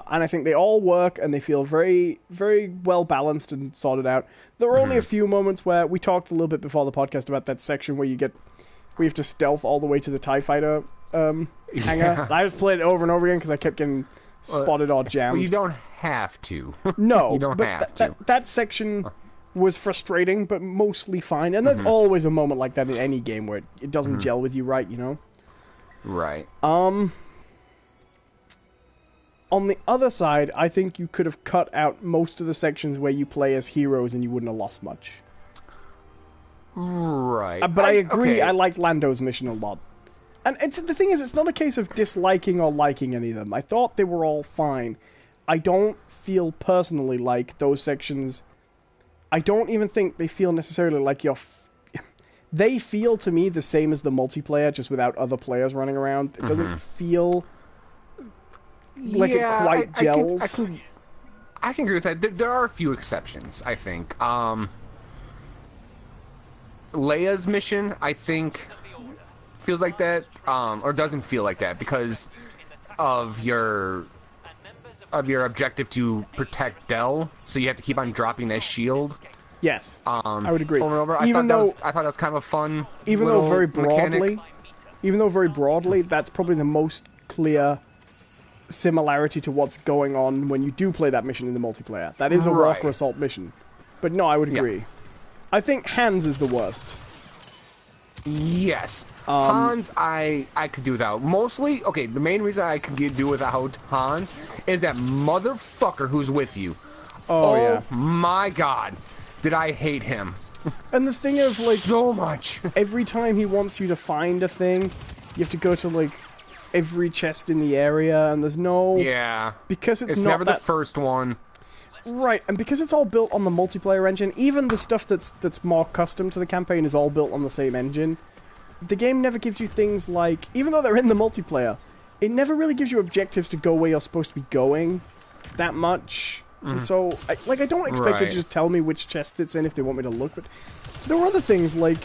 And I think they all work, and they feel very, very well balanced and sorted out. There are only a few moments where we talked a little bit before the podcast about that section where you have to stealth all the way to the TIE fighter hangar. Yeah. I just played it over and over again because I kept getting spotted or jammed. Well, you don't have to. No, you don't have to. That section was frustrating, but mostly fine. And there's always a moment like that in any game where it doesn't gel with you right, you know? Right. On the other side, I think you could have cut out most of the sections where you play as heroes and you wouldn't have lost much. Right. But I agree, okay. I liked Lando's mission a lot. And the thing is, it's not a case of disliking or liking any of them. I thought they were all fine. I don't feel personally like those sections... I don't even think they feel necessarily like you're... They feel to me the same as the multiplayer, just without other players running around. It doesn't feel like it quite gels. I can agree with that. There are a few exceptions, I think. Leia's mission, I think, feels like that, or doesn't feel like that because of your objective to protect Del, so you have to keep on dropping that shield. Yes, I would agree. Over and over. I thought that was kind of a fun. Even though very broadly, that's probably the most clear similarity to what's going on when you do play that mission in the multiplayer. That is a Walker Assault mission, but no, I would agree. Yeah. I think Hans is the worst. Yes. Hans, I could do without. Mostly, okay, the main reason I could do without Hans is that motherfucker who's with you. Oh yeah. My god. Did I hate him. And the thing of, like... So much. Every time he wants you to find a thing, You have to go to, like, every chest in the area, and there's no... Yeah. Because it's not never the first one. Right, and because it's all built on the multiplayer engine, even the stuff that's more custom to the campaign is all built on the same engine. The game never gives you things like... Even though they're in the multiplayer, it never really gives you objectives to go where you're supposed to be going that much. And so, I don't expect it to just tell me which chest it's in if they want me to look, but there were other things, like...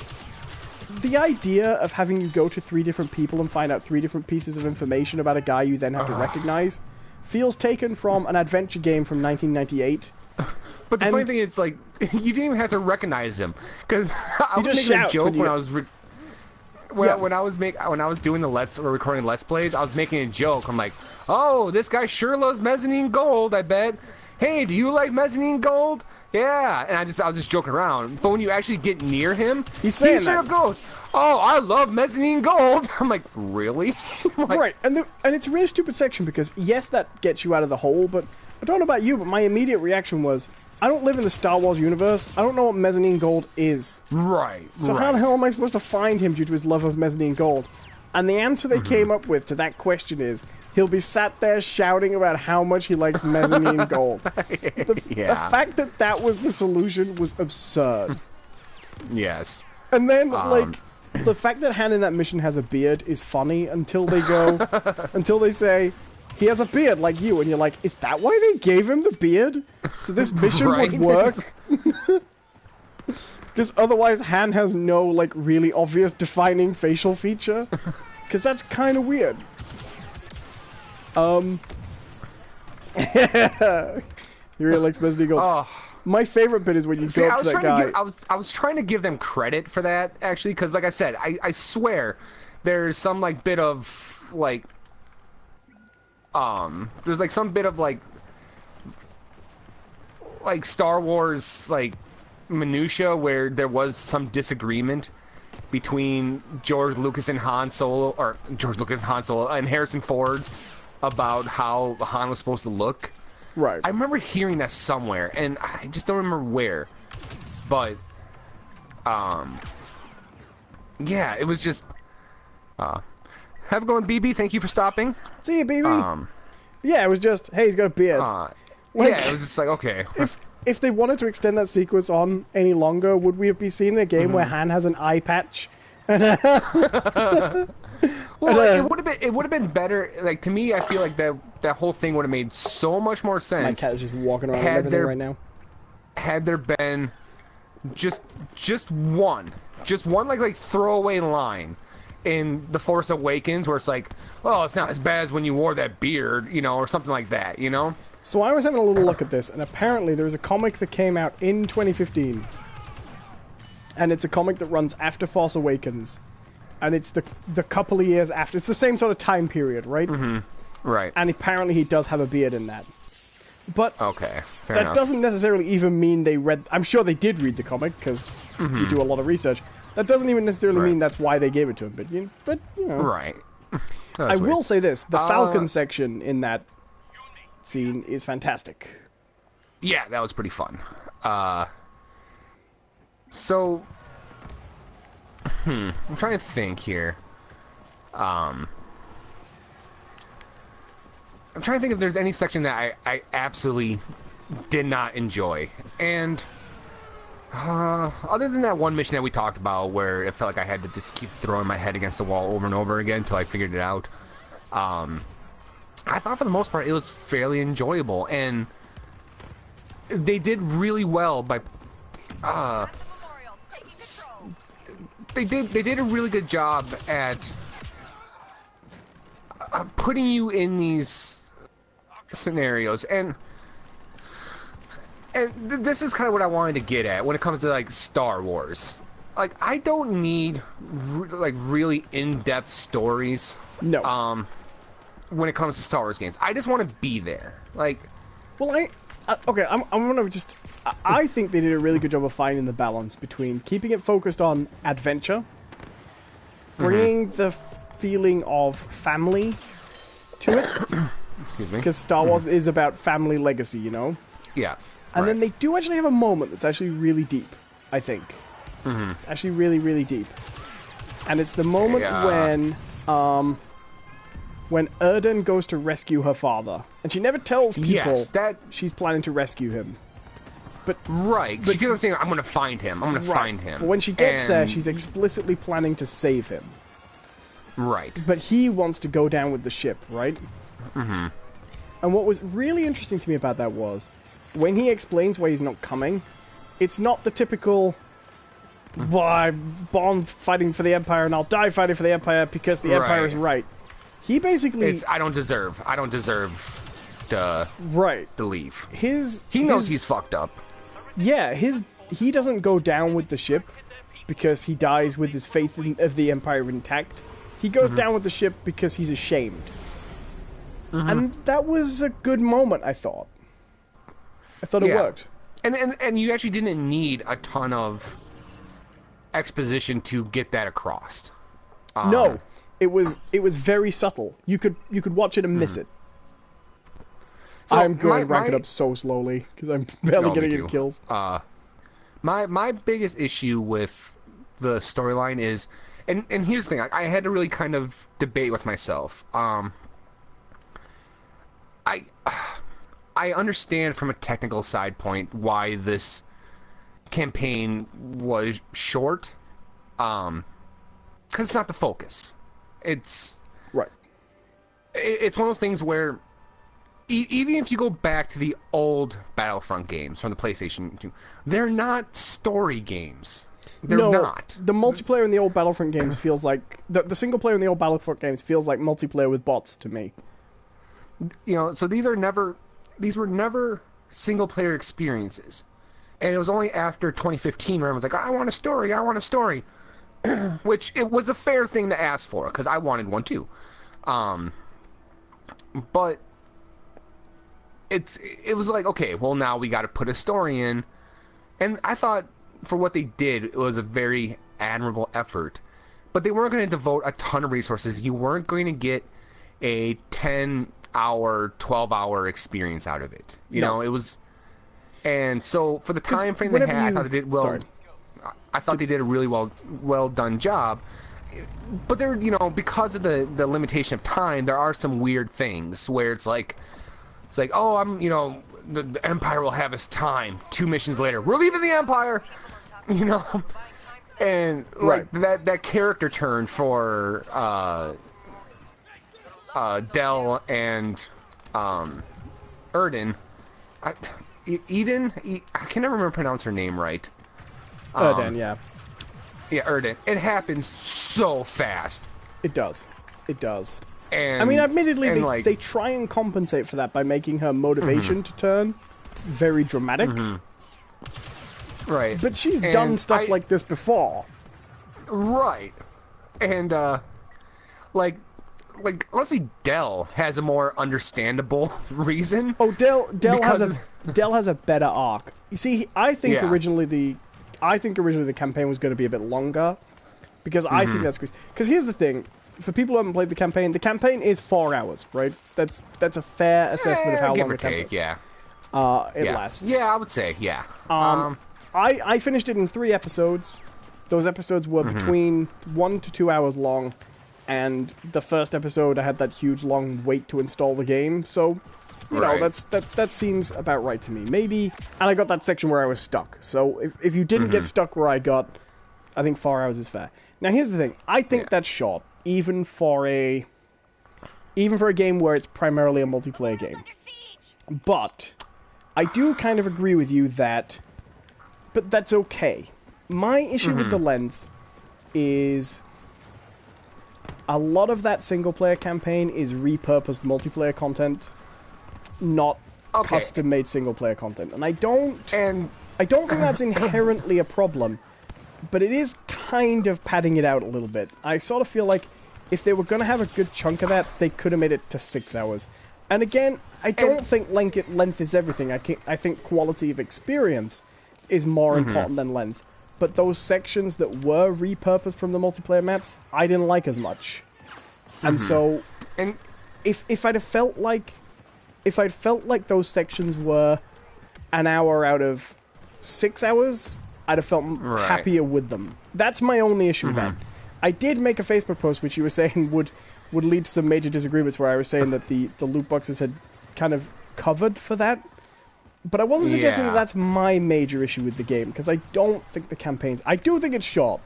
The idea of having you go to 3 different people and find out 3 different pieces of information about a guy you then have to recognize feels taken from an adventure game from 1998. But the funny thing is, like, you didn't even have to recognize him, because I was making a joke when I was when I was doing the recording Let's Plays. I was making a joke. I'm like, oh, this guy sure loves mezzanine gold, I bet. Hey, do you like mezzanine gold? Yeah, and I was just joking around. But when you actually get near him, he sort of goes, "Oh, I love mezzanine gold." I'm like, really? Like, right, and it's a really stupid section because yes, that gets you out of the hole. But I don't know about you, but my immediate reaction was, I don't live in the Star Wars universe. I don't know what mezzanine gold is. Right. So how the hell am I supposed to find him due to his love of mezzanine gold? And the answer they came up with to that question is, he'll be sat there shouting about how much he likes mezzanine gold. The fact that that was the solution was absurd. Yes. And then, like, the fact that Han in that mission has a beard is funny until they go... until they say, he has a beard like you, and you're like, is that why they gave him the beard? So this mission would work? Because otherwise Han has no, like, really obvious defining facial feature. Because that's kind of weird. He really likes mezzanine gold. Oh. My favorite bit is when you go up to that guy. I was trying to give them credit for that, actually, because, like I said, I swear there's some, like, bit of, like... there's, like, some bit of, like Star Wars, like, minutia where there was some disagreement between George Lucas and Han Solo, and Harrison Ford about how Han was supposed to look. Right. I remember hearing that somewhere, and I just don't remember where. But, yeah, it was just, have a go on, BB. Thank you for stopping. See you, BB. Yeah, it was just, hey, he's got a beard. Yeah, it was just like, okay. If they wanted to extend that sequence on any longer, would we have been seeing a game where Han has an eye patch? Well, it would have been better. Like, to me, I feel like that whole thing would have made so much more sense. My cat is just walking around and everything right now. Had there been just one like throwaway line in The Force Awakens where it's like, well, it's not as bad as when you wore that beard, you know, or something like that, you know? So I was having a little look at this, and apparently there was a comic that came out in 2015. And it's a comic that runs after Force Awakens. And it's the couple of years after. It's the same sort of time period, right? Mm-hmm. Right. And apparently he does have a beard in that. But okay, fair that enough. doesn't necessarily even mean they read... I'm sure they did read the comic, because you do a lot of research. That doesn't even necessarily mean that's why they gave it to him. But you know. Right. I will say this. The Falcon section in that scene is fantastic. Yeah, that was pretty fun. So... I'm trying to think here. I'm trying to think if there's any section that I absolutely did not enjoy. And other than that one mission that we talked about where it felt like I had to just keep throwing my head against the wall over and over again until I figured it out, I thought for the most part it was fairly enjoyable. And they did really well by... They did a really good job at putting you in these scenarios, and this is kind of what I wanted to get at when it comes to like Star Wars. Like, I don't need really in-depth stories. No. When it comes to Star Wars games, I just want to be there. Like, well, okay, I'm gonna just. I think they did a really good job of finding the balance between keeping it focused on adventure, bringing the feeling of family to it. Excuse me. Because Star Wars is about family legacy, you know? Yeah. And then they do actually have a moment that's actually really deep, I think. It's actually really, really deep. And it's the moment when when Erden goes to rescue her father, and she never tells people she's planning to rescue him. But she keeps saying, "I'm going to find him. I'm going to find him." But when she gets there, she's explicitly planning to save him. Right. But he wants to go down with the ship, right? Mm-hmm. And what was really interesting to me about that was, when he explains why he's not coming, it's not the typical, well, I'm born fighting for the Empire and I'll die fighting for the Empire because the Empire is right. He basically... I don't deserve to leave. He knows he's fucked up. Yeah, he doesn't go down with the ship because he dies with his faith of the Empire intact. He goes down with the ship because he's ashamed. And that was a good moment, I thought. I thought it worked. And you actually didn't need a ton of exposition to get that across. No, it was very subtle. You could watch it and miss it. So I'm going to rank it up so slowly because I'm barely getting any kills. My biggest issue with the storyline is, and here's the thing, I had to really kind of debate with myself. I understand from a technical side point why this campaign was short, because it's not the focus. It's right. It's one of those things where even if you go back to the old Battlefront games from the PlayStation 2, they're not story games. They're not. The multiplayer in the old Battlefront games feels like the single player in the old Battlefront games feels like multiplayer with bots to me. You know, so these were never single player experiences. And it was only after 2015 where I was like, I want a story. Which it was a fair thing to ask for, because I wanted one too. But it was like, okay, well, now we got to put a story in. And I thought for what they did, it was a very admirable effort. But they weren't going to devote a ton of resources. You weren't going to get a 10-hour, 12-hour experience out of it. You know, it was... And so for the time frame they had, I thought they did well. Sorry. I thought they did a really well done job. But there, you know, because of the limitation of time, there are some weird things where it's like, oh, the Empire will have its time. 2 missions later, we're leaving the Empire, you know, and like that character turn for Del and Erden, Eden, I can never remember pronounce her name right. Erden, yeah. Yeah, Erden. It happens so fast. It does. And, I mean, admittedly, they try and compensate for that by making her motivation to turn very dramatic. Right. But she's done stuff like this before. Right. And, honestly, Del has a more understandable reason. Oh, Del has a better arc. You see, I think originally the campaign was going to be a bit longer, because I think that's because here's the thing: for people who haven't played the campaign is 4 hours, right? That's a fair assessment of how long the campaign. It lasts. Yeah, I would say, yeah. I finished it in 3 episodes. Those episodes were between 1 to 2 hours long. And the first episode, I had that huge long wait to install the game, so you know that seems about right to me. Maybe, and I got that section where I was stuck. So if you didn't get stuck where I got, I think 4 hours is fair. Now here's the thing: I think that's short, even for a game where it's primarily a multiplayer game. But I do kind of agree with you but that's okay. My issue with the length is, a lot of that single-player campaign is repurposed multiplayer content, not custom-made single-player content. And I don't think that's inherently a problem, but it is kind of padding it out a little bit. I sort of feel like if they were going to have a good chunk of that, they could have made it to 6 hours. And again, I don't think length is everything. I think quality of experience is more important than length. But those sections that were repurposed from the multiplayer maps, I didn't like as much. And so, if I'd felt like those sections were an hour out of 6 hours, I'd have felt happier with them. That's my only issue with that. I did make a Facebook post which you were saying would lead to some major disagreements, where I was saying that the loot boxes had kind of covered for that. But I wasn't suggesting that that's my major issue with the game, because I don't think the campaigns... I do think it's short.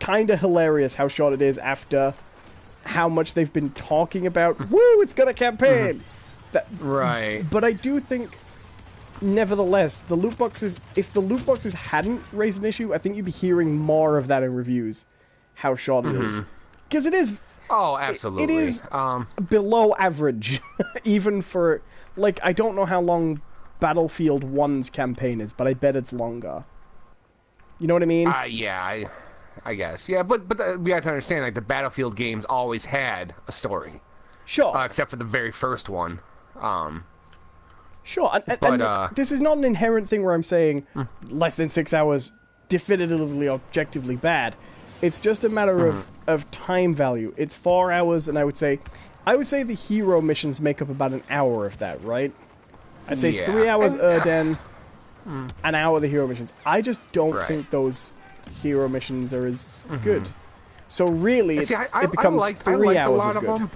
Kind of hilarious how short it is after how much they've been talking about, woo, it's got a campaign! Right. But I do think, nevertheless, the loot boxes... If the loot boxes hadn't raised an issue, I think you'd be hearing more of that in reviews, how short it is. Because it is... Oh, absolutely. It is below average, even for... Like, I don't know how long Battlefield 1's campaign is, but I bet it's longer. You know what I mean? Yeah, I guess. Yeah, but we have to understand, like, the Battlefield games always had a story. Sure. Except for the very first one. Sure, and this is not an inherent thing where I'm saying less than 6 hours, definitively, objectively bad. It's just a matter of time value. It's 4 hours, and I would say the hero missions make up about an hour of that, right? I'd say 3 hours Erden, an hour the hero missions. I just don't think those hero missions are as good. So really, it becomes 3 hours of good.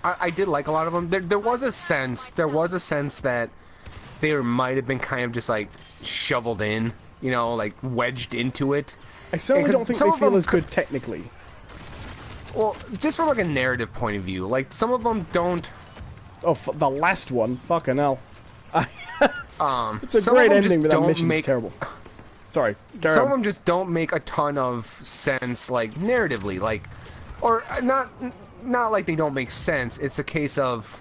I did like a lot of them. There was a sense that they might have been kind of just like shoveled in, you know, like wedged into it. I certainly don't think they feel as good technically. Well, just from like a narrative point of view, like some of them don't. Oh, the last one, fucking hell! It's a some great of them ending, just but that don't mission's make- terrible. Sorry, carry Some on. of them just don't make a ton of sense, like narratively, like, or not like they don't make sense. It's a case of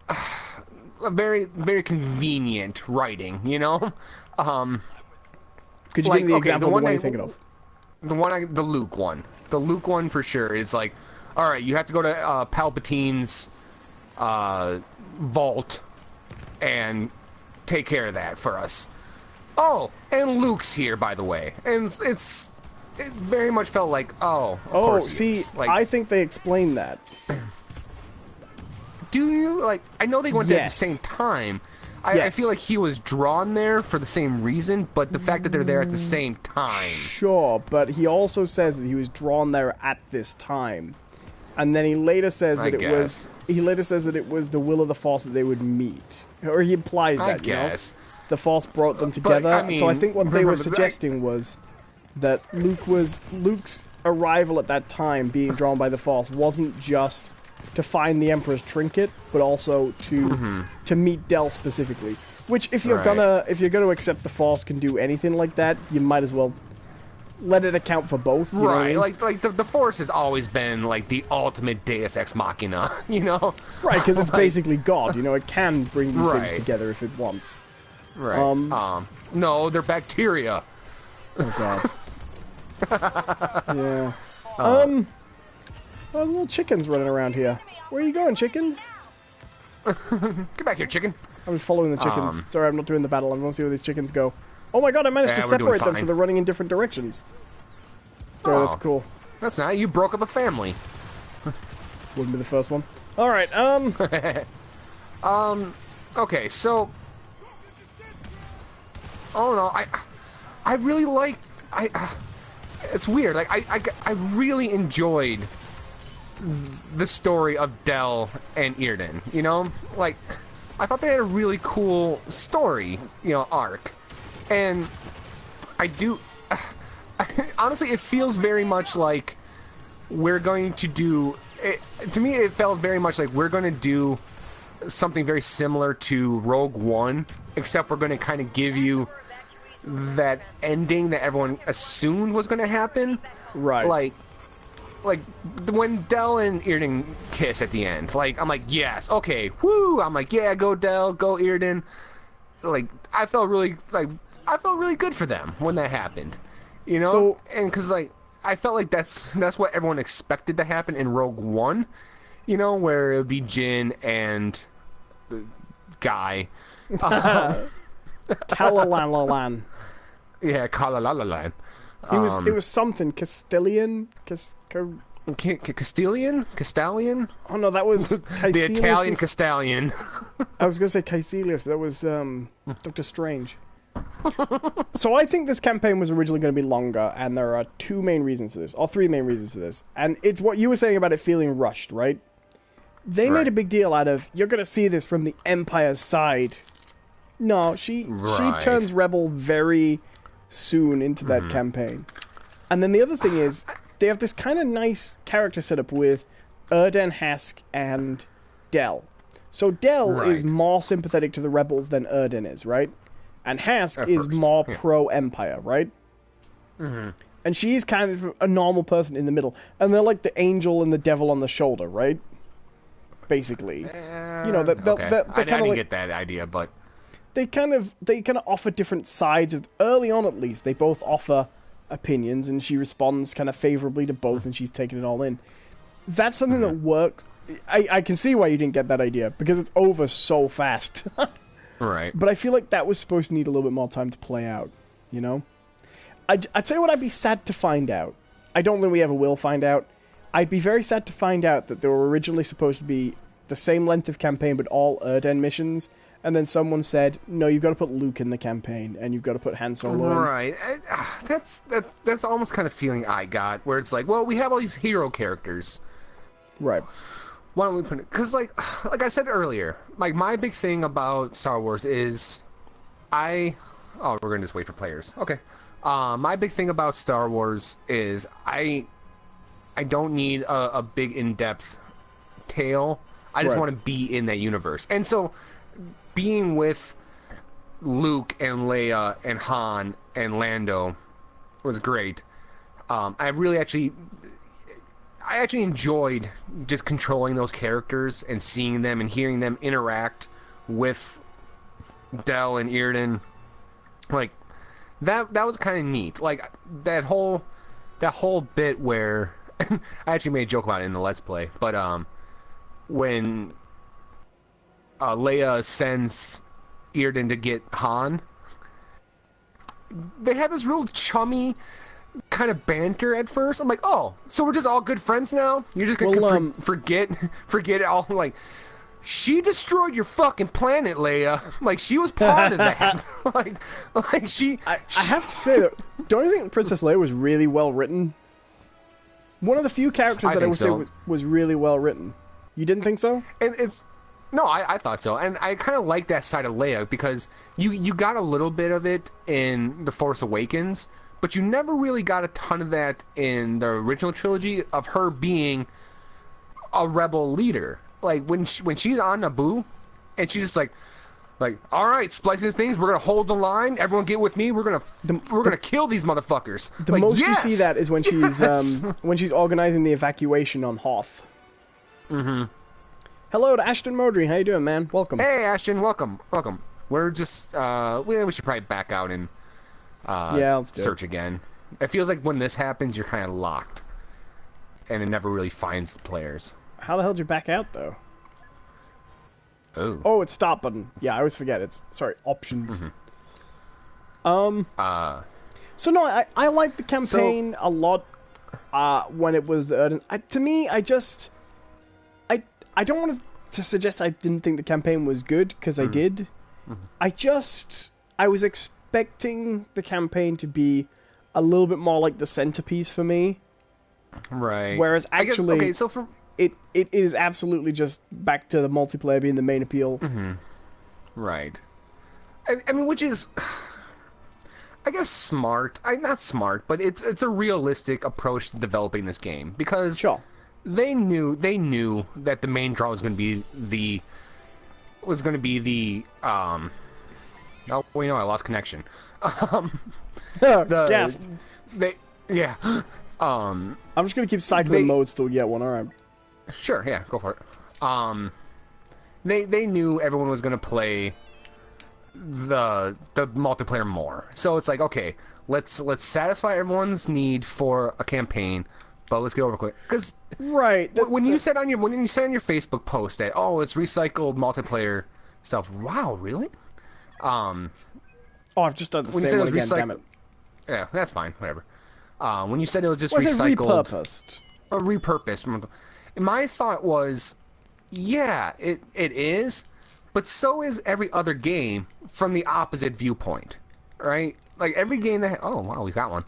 a very, very convenient writing, you know. Could you like, give me the okay, example the of the one one I- you're thinking of? The Luke one. The Luke one for sure. It's like, all right, you have to go to Palpatine's vault and take care of that for us. Oh, and Luke's here, by the way. And it very much felt like, of course he see, is. Like, I think they explained that. do you? Like, I know they went there at the Yes. same time. I Yes. feel like he was drawn there for the same reason, but the fact that they're there at the same time. Sure, but he also says that he was drawn there at this time, and then he later says that it was. He later says that it was the will of the Force that they would meet, or he implies that. I guess. You know? The Force brought them together. I mean, so I think what they were remember, suggesting was that Luke's arrival at that time, being drawn by the Force, wasn't just to find the Emperor's trinket, but also to meet Del specifically. Which, if you're gonna accept the Force can do anything like that, you might as well let it account for both. You know what I mean? Like the Force has always been like the ultimate Deus Ex Machina, you know? Right, because it's basically God. You know, it can bring these things Right. together if it wants. Right. No, they're bacteria. Oh God. Yeah. Oh, little chickens running around here. Where are you going, chickens? Get back here, chicken. I was following the chickens. Sorry, I'm not doing the battle. I want to see where these chickens go. Oh my God, I managed to we're doing separate them so fine. they're running in different directions. So that's cool. That's not. You broke up a family. Wouldn't be the first one. All right. Okay, so. Oh no, I really liked. It's weird. Like I really enjoyed the story of Del and Yrden. You know, like I thought they had a really cool story. You know, arc, and I do. Honestly, it feels very much like we're going to do. To me, it felt very much like we're going to do something very similar to Rogue One, except we're going to kind of give you that ending that everyone assumed was going to happen. right. Like when Del and Yrden kiss at the end. Like I'm like, yes, okay, woo! I'm like, yeah, go Del, go Yrden. Like I felt really good for them when that happened. You know, So- and because like I felt like that's what everyone expected to happen in Rogue One. You know, where it would be Jin and the guy. Kalalalan. Yeah, Kalalalalan. It was something Castilian. Castilian? Castalian? Oh no, that was The Caecilius Italian was- Castalian. I was gonna say Caecilius, but that was Doctor Strange. So I think this campaign was originally going to be longer, and there are two main reasons for this, or three main reasons for this. And it's what you were saying about it feeling rushed, right? They made a big deal out of, you're going to see this from the Empire's side. No, she turns rebel very soon into that campaign. And then the other thing is, they have this kind of nice character setup with Erden, Hask, and Del. So Del is more sympathetic to the rebels than Erden is, right? And Hask is more pro-Empire, right? Mm-hmm. And she's kind of a normal person in the middle. And they're like the angel and the devil on the shoulder, right? Basically. You know, I didn't get that idea, but... They kind of offer different sides of... Early on, at least, they both offer opinions, and she responds kind of favorably to both, and she's taking it all in. That's something that works. I can see why you didn't get that idea, because it's over so fast. Right. But I feel like that was supposed to need a little bit more time to play out, you know? I'd tell you what I'd be sad to find out. I don't think we ever will find out. I'd be very sad to find out that they were originally supposed to be the same length of campaign, but all Erden missions, and then someone said, no, you've got to put Luke in the campaign, and you've got to put Han Solo in. Right. That's almost kind of feeling I got, where it's like, well, we have all these hero characters. Right. Why don't we put it... Because, like I said earlier, like, my big thing about Star Wars is Oh, we're going to just wait for players. Okay. My big thing about Star Wars is I don't need a big, in-depth tale. I just want to be in that universe. And so, being with Luke and Leia and Han and Lando was great. I actually enjoyed just controlling those characters and seeing them and hearing them interact with Del and Erden. Like, that was kind of neat. Like, that whole bit where I actually made a joke about it in the Let's Play, but when Leia sends Erden to get Han, they had this real chummy kind of banter at first. I'm like, oh, so we're just all good friends now? You're just gonna forget it all? Like, she destroyed your fucking planet, Leia. Like, she was part of that. like she. I have to say that, don't you think Princess Leia was really well written? One of the few characters that I would say was really well written. You didn't think so? And no, I thought so, and I kind of like that side of Leia because you got a little bit of it in The Force Awakens, but you never really got a ton of that in the original trilogy of her being a rebel leader. Like, when she's on Naboo, and she's just like, all right, splicing these things, we're gonna hold the line. Everyone, get with me. We're gonna kill these motherfuckers. The most you see that is when she's organizing the evacuation on Hoth. Mm-hmm. Hello to Ashton Modry. How you doing, man? Welcome. Hey, Ashton. Welcome. We're just we should probably back out and let's do search again. It feels like when this happens, you're kind of locked, and it never really finds the players. How the hell did you back out, though? Oh, it's stop button. Yeah, I always forget. It's options. Mm-hmm. So no, I liked the campaign a lot. When it was to me, I don't want to suggest I didn't think the campaign was good, because I did. Mm-hmm. I was expecting the campaign to be a little bit more like the centerpiece for me. Right. Whereas actually, okay, so for it is absolutely just back to the multiplayer being the main appeal. Mm-hmm. Right. I mean, which is, I guess, smart. Not smart, but it's a realistic approach to developing this game, because sure. They knew that the main draw was going to be the oh wait, no, I lost connection. Gasp. Yeah. I'm just gonna keep cycling modes till we get one. All right. Sure. Yeah. Go for it. They knew everyone was gonna play the multiplayer more, so it's like, okay, let's satisfy everyone's need for a campaign. But let's get over quick, because when you said on your Facebook post that it's recycled multiplayer stuff. Wow, really? I've just done the same one again. Damn it. Yeah, that's fine. Whatever. When you said it was just recycled, repurposed. My thought was, yeah, it is, but so is every other game from the opposite viewpoint. right? Like every game that oh wow, we got one.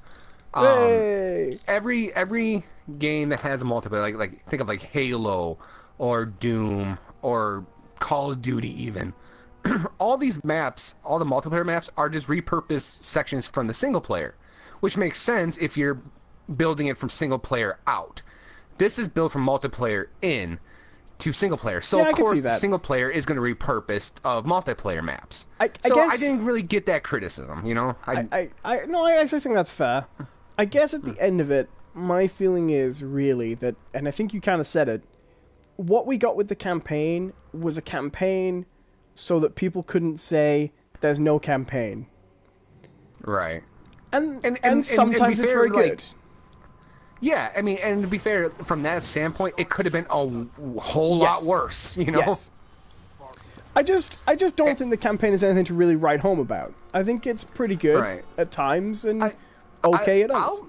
Hey! Every game that has a multiplayer, like think of like Halo or Doom or Call of Duty, even all these maps, all the multiplayer maps are just repurposed sections from the single player, which makes sense if you're building it from single player out. This is built from multiplayer in to single player, so Yeah, of course single player is going to repurpose of multiplayer maps. I guess I didn't really get that criticism, you know. I actually think that's fair. I guess at the end of it, my feeling is really that, and I think you kind of said it, what we got with the campaign was a campaign so that people couldn't say there's no campaign. Right. And sometimes it's very good. Yeah, I mean, and to be fair, from that standpoint, it could have been a whole lot worse, you know? Yes. I just don't think the campaign is anything to really write home about. I think it's pretty good at times and okay at others.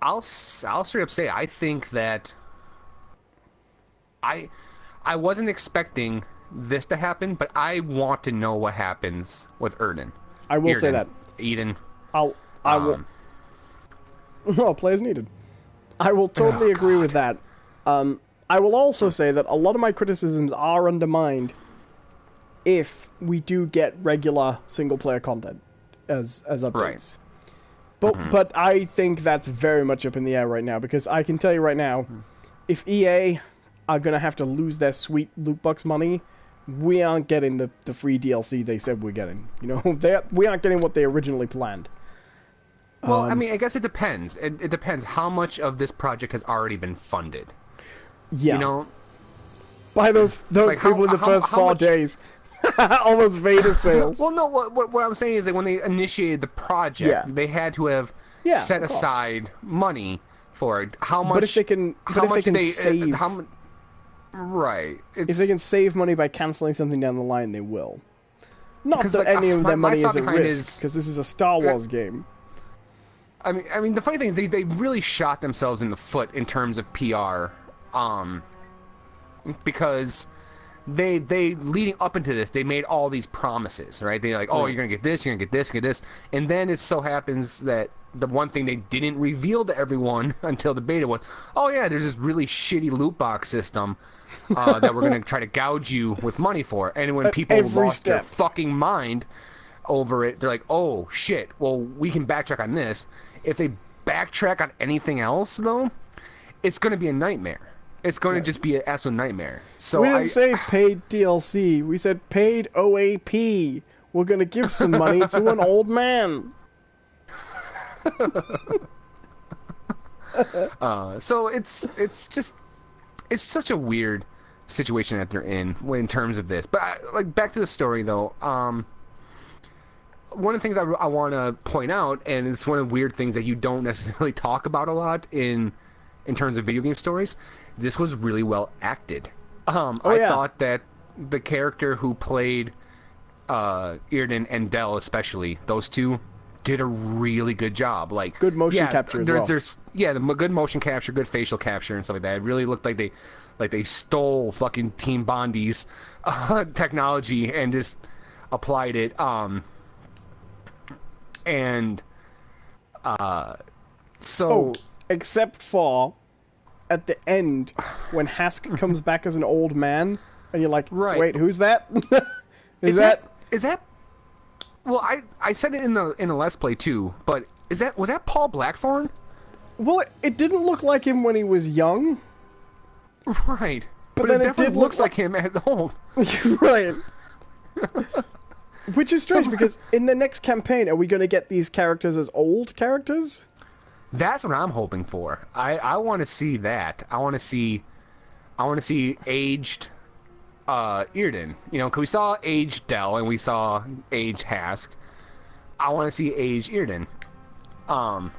I'll straight up say I think that I wasn't expecting this to happen, but I want to know what happens with Erden. I will say that. Eden. I will. No, play as needed. I will totally agree with that. I will also say that a lot of my criticisms are undermined if we do get regular single-player content as updates. But I think that's very much up in the air right now, because I can tell you right now, if EA are going to have to lose their sweet loot box money, we aren't getting the free DLC they said we're getting. You know, we aren't getting what they originally planned. Well, I mean, I guess it depends. It depends how much of this project has already been funded. Yeah. You know? By those like people in the first 4 days. All those Vader sales. Well, no, what I'm saying is that when they initiated the project, they had to have set aside money for it. How much? But if they can, save... Right. If they can save money by cancelling something down the line, they will. Not that any of their money is at risk, because this is a Star Wars game. I mean, the funny thing, they really shot themselves in the foot in terms of PR, because they leading up into this, they made all these promises, right? They're like, oh, you're gonna get this, you're gonna get this, you're gonna get this, and then it so happens that the one thing they didn't reveal to everyone until the beta was, oh yeah, there's this really shitty loot box system that we're gonna try to gouge you with money for, and when people lost their fucking mind over it, they're like, oh shit, well, we can backtrack on this. If they backtrack on anything else, though, it's going to be a nightmare. It's going to just be an absolute nightmare. So we didn't say paid DLC. We said paid OAP. We're going to give some money to an old man. So it's such a weird situation that they're in terms of this. But like back to the story, though. One of the things I want to point out, and it's one of the weird things that you don't necessarily talk about a lot in terms of video game stories, this was really well acted. I thought that the character who played Erden and Del, especially, those two, did a really good job. Like good motion capture as well. There's good motion capture, good facial capture, and stuff like that. It really looked like they stole fucking Team Bondi's technology and just applied it. Except for at the end when Hask comes back as an old man, and you're like, wait, who's that? Is that? Well, I said it in the Let's Play too, but was that Paul Blackthorne? Well, it didn't look like him when he was young. Right. But then it definitely looks like him at old. Right. Which is strange, because in the next campaign, are we going to get these characters as old characters? That's what I'm hoping for. I want to see that. I want to see aged Erden. You know, because we saw aged Del and we saw aged Hask. I want to see aged Erden. So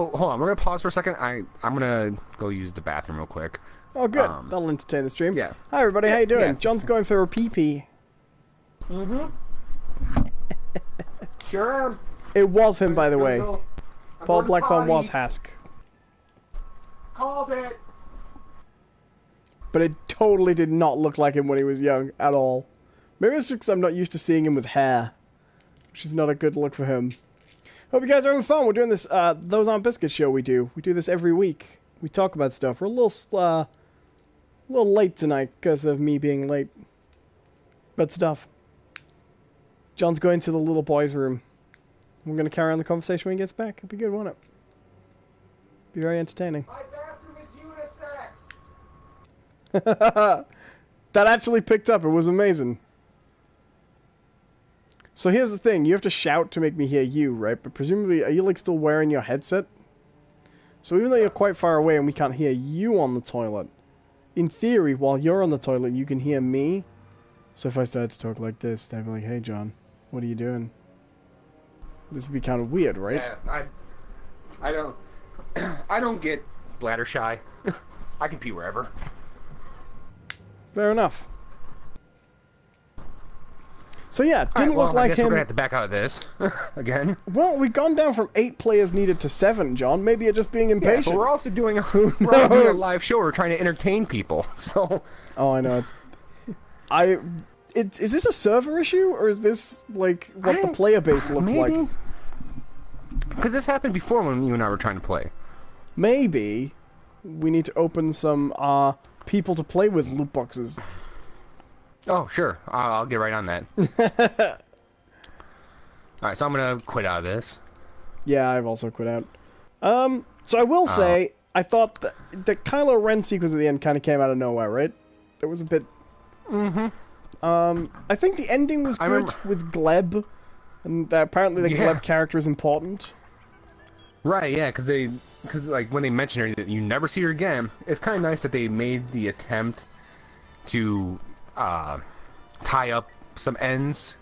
hold on, we're gonna pause for a second. I'm gonna go use the bathroom real quick. Oh, good. That'll entertain the stream. Yeah. Hi, everybody. How you doing? Yeah, John's going for a pee-pee. Mm-hmm. Sure am. It was him, by the way. Paul Blackthorne was Hask. Called it. But it totally did not look like him when he was young at all. Maybe it's just 'cause I'm not used to seeing him with hair, which is not a good look for him. Hope you guys are having fun. We're doing this, Those Aren't Biscuits show we do. We do this every week. We talk about stuff. We're a little late tonight because of me being late. But stuff. John's going to the little boy's room. We're going to carry on the conversation when he gets back. It'll be good, won't it? Be very entertaining. My bathroom is unisex! That actually picked up. It was amazing. So here's the thing. You have to shout to make me hear you, right? But presumably, are you like still wearing your headset? So even though you're quite far away and we can't hear you on the toilet, in theory, while you're on the toilet, you can hear me. So if I started to talk like this, they'd be like, "Hey, John, what are you doing?" This would be kind of weird, right? Yeah, I don't get bladder shy. I can pee wherever. Fair enough. So yeah, didn't look like I guess him. we're gonna have to back out of this again. Well, we've gone down from 8 players needed to 7, John. Maybe you're just being Yeah, impatient. but we're also doing a live show. We're trying to entertain people. So. Oh, I know. Is this a server issue, or is this like what the player base looks like? Because this happened before when you and I were trying to play. Maybe we need to open some people to play with loot boxes. Oh, sure. I'll get right on that. Alright, so I'm gonna quit out of this. Yeah, I've also quit out. So I will say, I thought that the Kylo Ren sequence at the end kind of came out of nowhere, right? It was a bit... Mm-hmm. I think the ending was good with Gleb, and apparently the Gleb character is important. Right, yeah, because like when they mention her that you never see her again, it's kind of nice that they made the attempt to tie up some ends.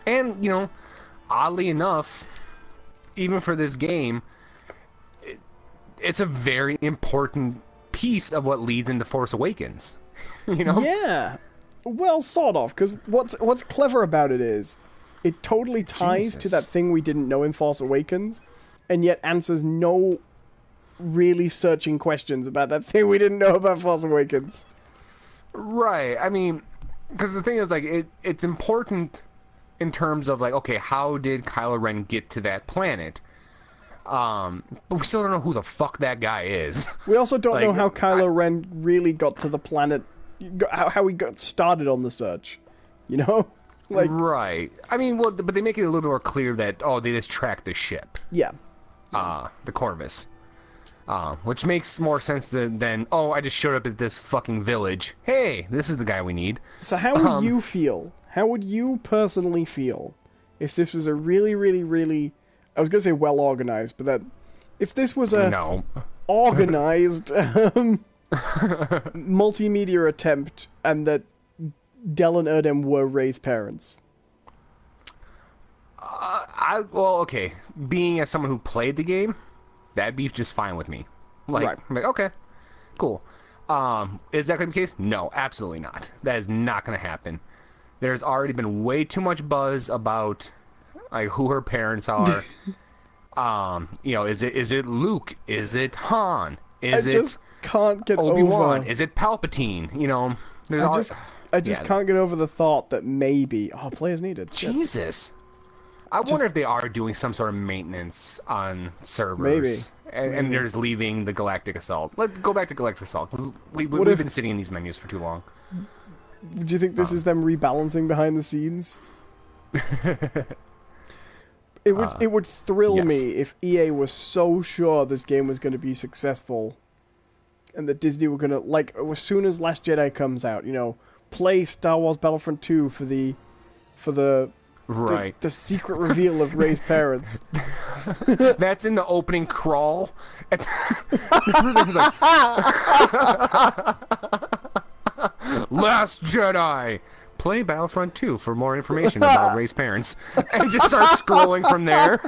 And, you know, oddly enough, even for this game, it's a very important piece of what leads into Force Awakens. You know? Yeah. Well, sort of, because what's clever about it is it totally ties to that thing we didn't know in Force Awakens, and yet answers no really searching questions about that thing we didn't know about Force Awakens. Right. I mean, because the thing is, like, it's important in terms of, like, okay, how did Kylo Ren get to that planet? But we still don't know who the fuck that guy is. We also don't know how Kylo Ren really got to the planet, how he got started on the search. You know? Like, right. I mean, well, but they make it a little more clear that, they just tracked the ship. Yeah. The Corvus. Which makes more sense than I just showed up at this fucking village. Hey, this is the guy we need. So how would you feel? How would you personally feel if this was a really, really, really... I was going to say well-organized, but if this was a organized multimedia attempt and that Del and Erdem were Rey's parents? Okay. Being as someone who played the game, that'd be just fine with me. Like, right. I'm like, okay, cool. Is that going to be the case? No, absolutely not. That is not going to happen. There's already been way too much buzz about like who her parents are. You know, is it Luke? Is it Han? Is I just can't get Obi-Wan? over... Is it Palpatine? You know, I just can't get over the thought that maybe players needed. Jesus. I wonder if they are doing some sort of maintenance on servers. Maybe. And they're just leaving the Galactic Assault. Let's go back to Galactic Assault. We've been sitting in these menus for too long. Do you think this is them rebalancing behind the scenes? It would thrill me if EA was so sure this game was going to be successful, and that Disney were going to, like, as soon as Last Jedi comes out, you know, play Star Wars Battlefront 2 for the right. The secret reveal of Rey's parents. That's in the opening crawl. Last Jedi. Play Battlefront 2 for more information about Rey's parents. And just start scrolling from there.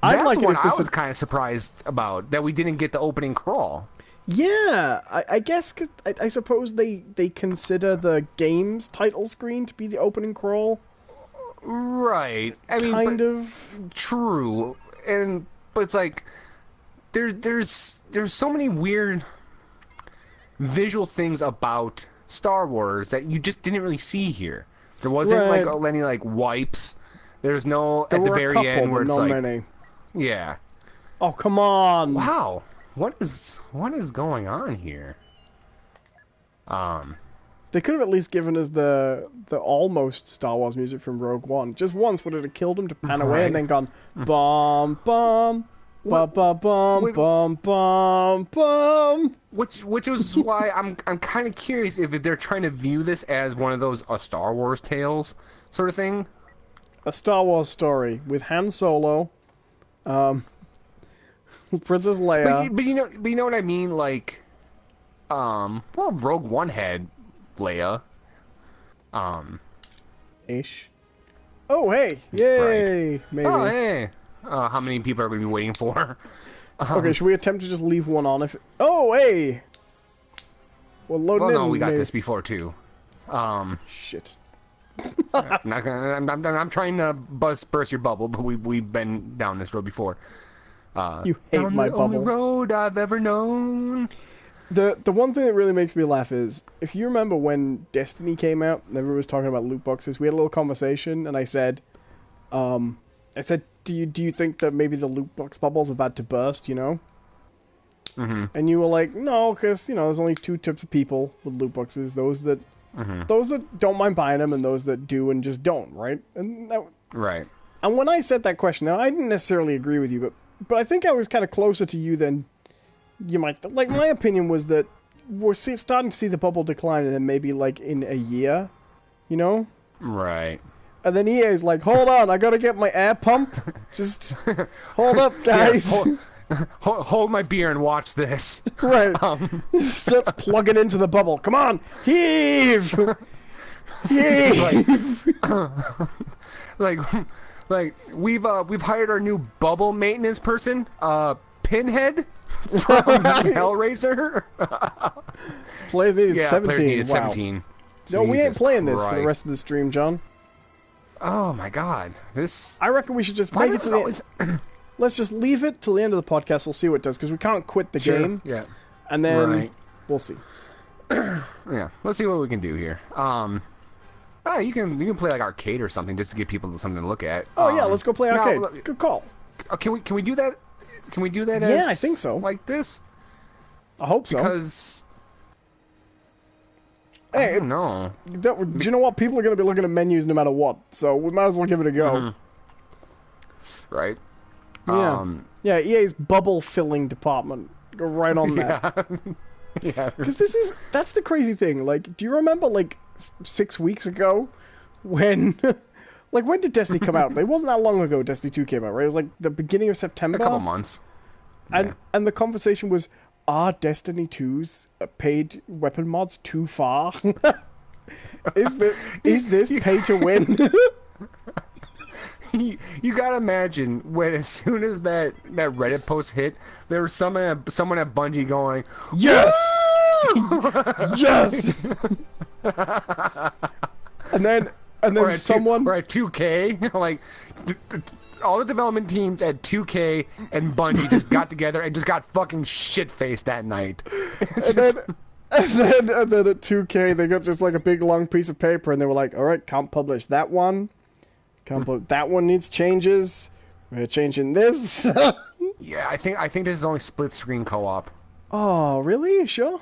That's like one I was kind of surprised about, that we didn't get the opening crawl. Yeah, I guess, cause I suppose they consider the game's title screen to be the opening crawl. Right. I mean, kind of. True. But it's like, there's so many weird visual things about Star Wars that you just didn't really see here. There wasn't like any like wipes. There's no There at the were a very couple, end where but it's not like, many. yeah. Oh, come on! Wow, what is going on here? They could have at least given us the almost Star Wars music from Rogue One. Just once would it have killed him to pan away and then gone bum bum bum bum bum bum bum bum. Which is why I'm kind of curious if they're trying to view this as one of those Star Wars tales sort of thing. A Star Wars story with Han Solo, Princess Leia. But you know what I mean, like, well, Rogue One had Leia, Ish. Oh hey, yay! Right. Maybe. Oh hey, how many people are we gonna be waiting for? Okay, should we attempt to just leave one on? If oh hey, well loading no, in, we got maybe. this before too. Shit. I'm trying to burst your bubble, but we've been down this road before. You hate down my the only bubble. road I've ever known. The one thing that really makes me laugh is, if you remember when Destiny came out and everyone was talking about loot boxes, we had a little conversation and I said, do you think that maybe the loot box bubble's about to burst, you know? Mm-hmm. And you were like, no, because, you know, there's only two types of people with loot boxes, those that don't mind buying them and those that do and just don't, right? Right. And when I said that question, now I didn't necessarily agree with you, but I think I was kind of closer to you than you might. Like, my opinion was that we're starting to see the bubble decline, and then maybe like in a year, you know? Right. And then EA's like, hold on, I gotta get my air pump. Just hold up, guys. Yeah, hold my beer and watch this. Right. Starts plugging into the bubble. Come on, heave, heave. Like we've hired our new bubble maintenance person, Pinhead from Hellraiser. Players needed Yeah, 17. players needed Wow. 17. No, we ain't Jesus playing this for the Christ. rest of the stream, John. Oh my God, this. I reckon we should just Why make it does to it the always... Let's just leave it till the end of the podcast. We'll see what it does, because we can't quit the Sure, game. yeah. And then Right. we'll see. Yeah, let's see what we can do here. You can play like arcade or something just to give people something to look at. Oh yeah, let's go play now, arcade. look- Good call. Can we do that? Can we do that? Yeah, as, I think so. Like this, I hope so. because I Hey, don't know. do you know what? People are going to be looking at menus no matter what, so we might as well give it a go. Mm-hmm. Right? Yeah. Yeah, EA's bubble filling department. Go right on that. Yeah. Because that's the crazy thing. Like, do you remember, like, 6 weeks ago when... like, when did Destiny come out? It wasn't that long ago Destiny 2 came out, right? It was, like, the beginning of September. A couple months. And the conversation was, are Destiny 2's paid weapon mods too far? Is this pay to win? You gotta imagine when as soon as that Reddit post hit, there was someone at Bungie going, Yes! Yes! and then or at someone... or at 2K, like all the development teams at 2K and Bungie just got together and just got fucking shit faced that night. And then at 2K they got just like a big long piece of paper and they were like, all right, can't publish that one. That one needs changes. We're changing this. Yeah, I think this is only split screen co-op. Oh, really? Sure?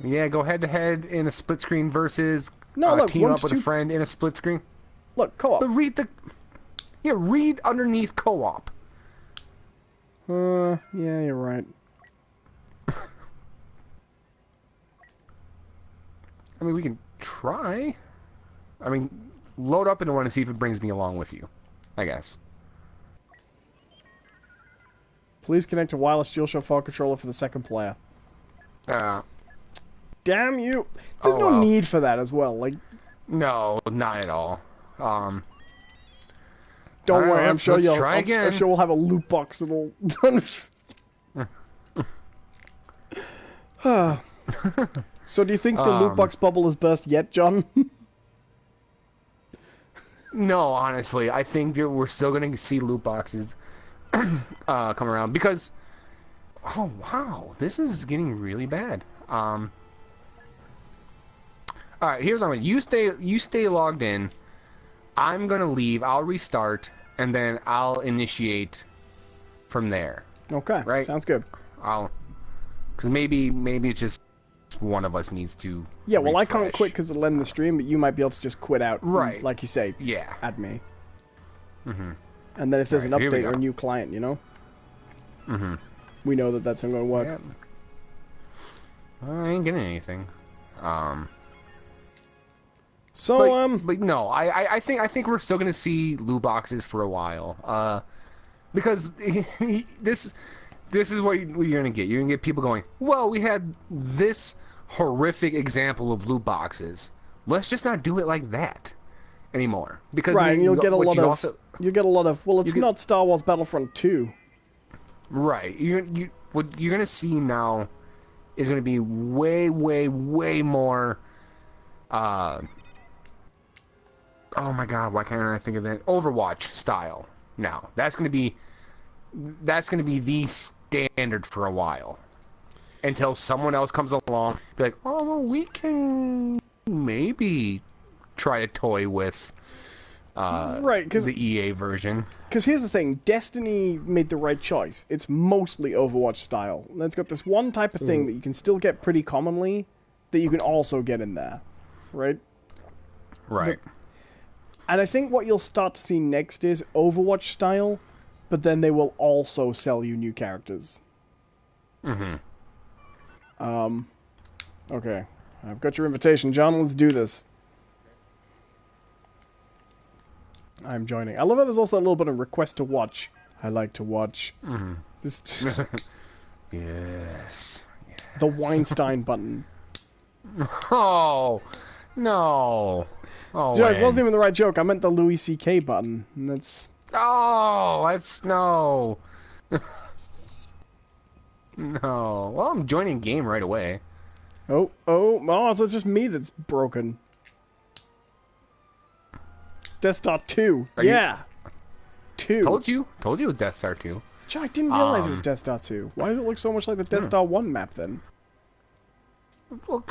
Yeah, go head to head in a split screen versus No, look, team up once with a friend in a split screen. Look, co-op. But read underneath co-op. Yeah, you're right. I mean, we can try. I mean, load up into one and see if it brings me along with you, I guess. Please connect to wireless DualShock 4 controller for the second player. Damn you! There's no need for that as well. Like, no, not at all. don't Alright, worry. I'm let's sure try again. I'm sure we'll have a loot box that'll. So, do you think the loot box bubble has burst yet, John? No, honestly, I think we're still going to see loot boxes come around because, oh wow, this is getting really bad. All right, here's what I'm gonna. You stay logged in. I'm gonna leave. I'll restart, and then I'll initiate from there. Okay, right? Sounds good. Because maybe it's just one of us needs to. Yeah, well, refresh. I can't quit because it'll end the stream, but you might be able to just quit out, right? Like you say, yeah, add me. Mm-hmm. And then if there's an so here we update or a go. new client, you know, Mm-hmm. we know that that's not going to work. Yeah. I ain't getting anything. So, but no, I think we're still gonna see loot boxes for a while. Because this is what you're gonna get. You're gonna get people going, well, we had this horrific example of loot boxes. Let's just not do it like that anymore. Because right, and you'll get a lot of. Also, you get a lot of. Well, it's not Star Wars Battlefront 2. Right. What you're gonna see now is gonna be way more. Oh my God! Why can't I think of that? Overwatch style. Now that's gonna be the standard for a while, until someone else comes along, be like, oh, well, we can maybe try to toy with right, the EA version. Because here's the thing, Destiny made the right choice. It's mostly Overwatch style. And it's got this one type of thing that you can still get pretty commonly that you can also get in there, right? Right. And I think what you'll start to see next is Overwatch style, but then they will also sell you new characters. Mm-hmm. Okay. I've got your invitation, John. Let's do this. I'm joining. I love how there's also a little bit of request to watch. I like to watch. Mm-hmm. This Yes. the Weinstein button. Oh, no. Oh, Joe, it wasn't even the right joke. I meant the Louis C.K. button. And that's... Oh, that's... No. No. Well, I'm joining game right away. Oh, so it's just me that's broken. Death Star 2. Yeah. 2. Told you it was Death Star 2. Joe, I didn't realize it was Death Star 2. Why does it look so much like the Death Star 1 map, then? Well,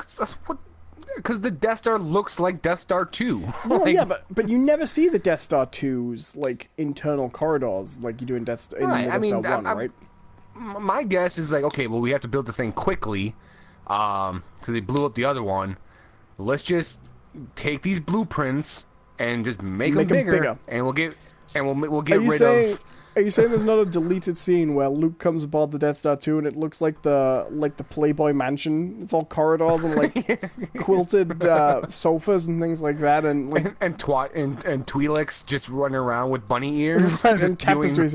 because the Death Star looks like Death Star 2. Well, yeah, but you never see the Death Star 2's, like, internal corridors like you do in Death Star 1, right? My guess is like, okay, well, we have to build this thing quickly, so they blew up the other one. Let's just take these blueprints and just make them bigger, and we'll get rid of. Are you saying there's not a deleted scene where Luke comes aboard the Death Star 2 and it looks like the Playboy Mansion? It's all corridors and like quilted sofas and things like that, and like and Twi'leks just running around with bunny ears, and tapestries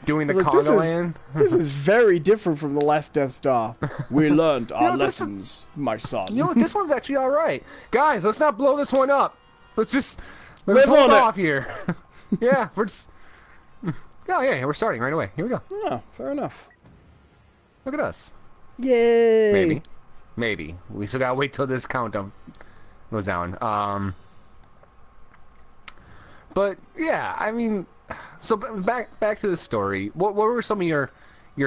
doing the like, Congo land. This is very different from the last Death Star. We learned our lessons, my son. You know what? This one's actually all right, guys. Let's not blow this one up. Let's Live hold on it. off here. Yeah, we're just. Yeah, we're starting right away. Here we go. Oh, fair enough. Look at us. Yay! Maybe. We still gotta wait till this countdown goes down. But yeah, I mean, so back to the story. What were some of your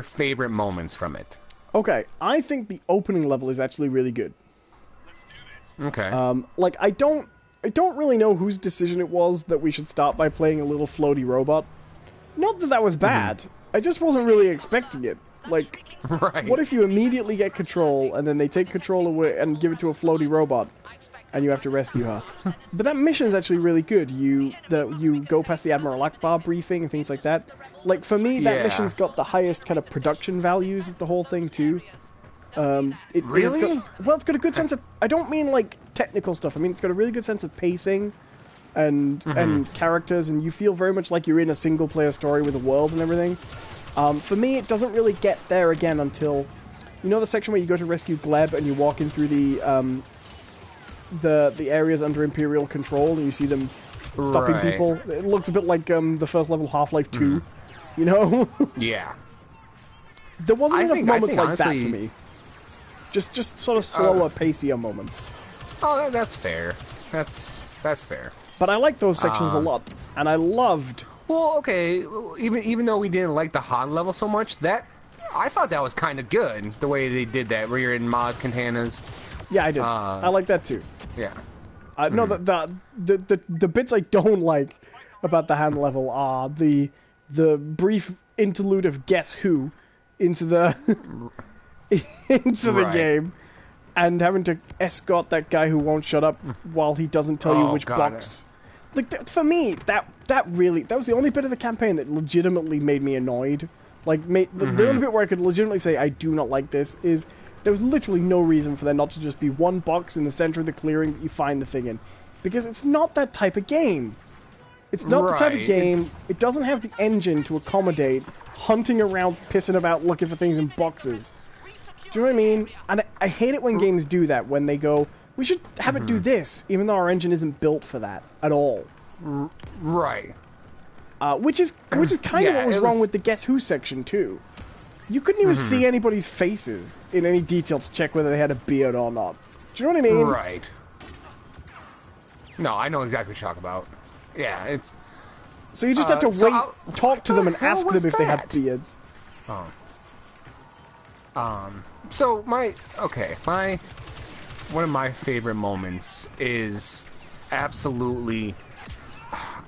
favorite moments from it? Okay, I think the opening level is actually really good. Okay. Like I don't really know whose decision it was that we should start by playing a little floaty robot. Not that was bad. I just wasn't really expecting it. Like, right. What if you immediately get control, and then they take control away and give it to a floaty robot, and you have to rescue her? But that mission is actually really good. You go past the Admiral Akbar briefing and things like that. Like, for me, that mission's got the highest kind of production values of the whole thing, too. Really? It's got a good sense of... I don't mean, like, technical stuff. I mean, it's got a really good sense of pacing and characters, and you feel very much like you're in a single-player story with a world and everything. For me, it doesn't really get there again until... You know the section where you go to rescue Gleb and you walk in through the areas under Imperial control and you see them stopping people? It looks a bit like the first level Half-Life 2, you know? Yeah. There wasn't enough moments like honestly, that for me. Just sort of slower, pacier moments. Oh, that's fair. That's fair. But I like those sections a lot, and I loved... Well, okay, even though we didn't like the Han level so much, that I thought that was kind of good, the way they did that, where you're in Maz Cantanas. Yeah, I did. I like that too. Yeah. No, the bits I don't like about the hand level are the brief interlude of Guess Who into the the game, and having to escort that guy who won't shut up while he doesn't tell you which box. Like for me, that was the only bit of the campaign that legitimately made me annoyed. Like, the only bit where I could legitimately say I do not like this is there was literally no reason for there not to just be one box in the center of the clearing that you find the thing in, because it's not that type of game. It's not the type of game. It doesn't have the engine to accommodate hunting around, pissing about, looking for things in boxes. Do you know what I mean? And I hate it when games do that, when they go, we should have it do this, even though our engine isn't built for that at all. Right. Which is kind of what was wrong with the Guess Who section, too. You couldn't even see anybody's faces in any detail to check whether they had a beard or not. Do you know what I mean? Right. No, I know exactly what you're talking about. Yeah, it's... So you just had to wait, talk to them, and ask them if they had beards. Oh. So one of my favorite moments is absolutely...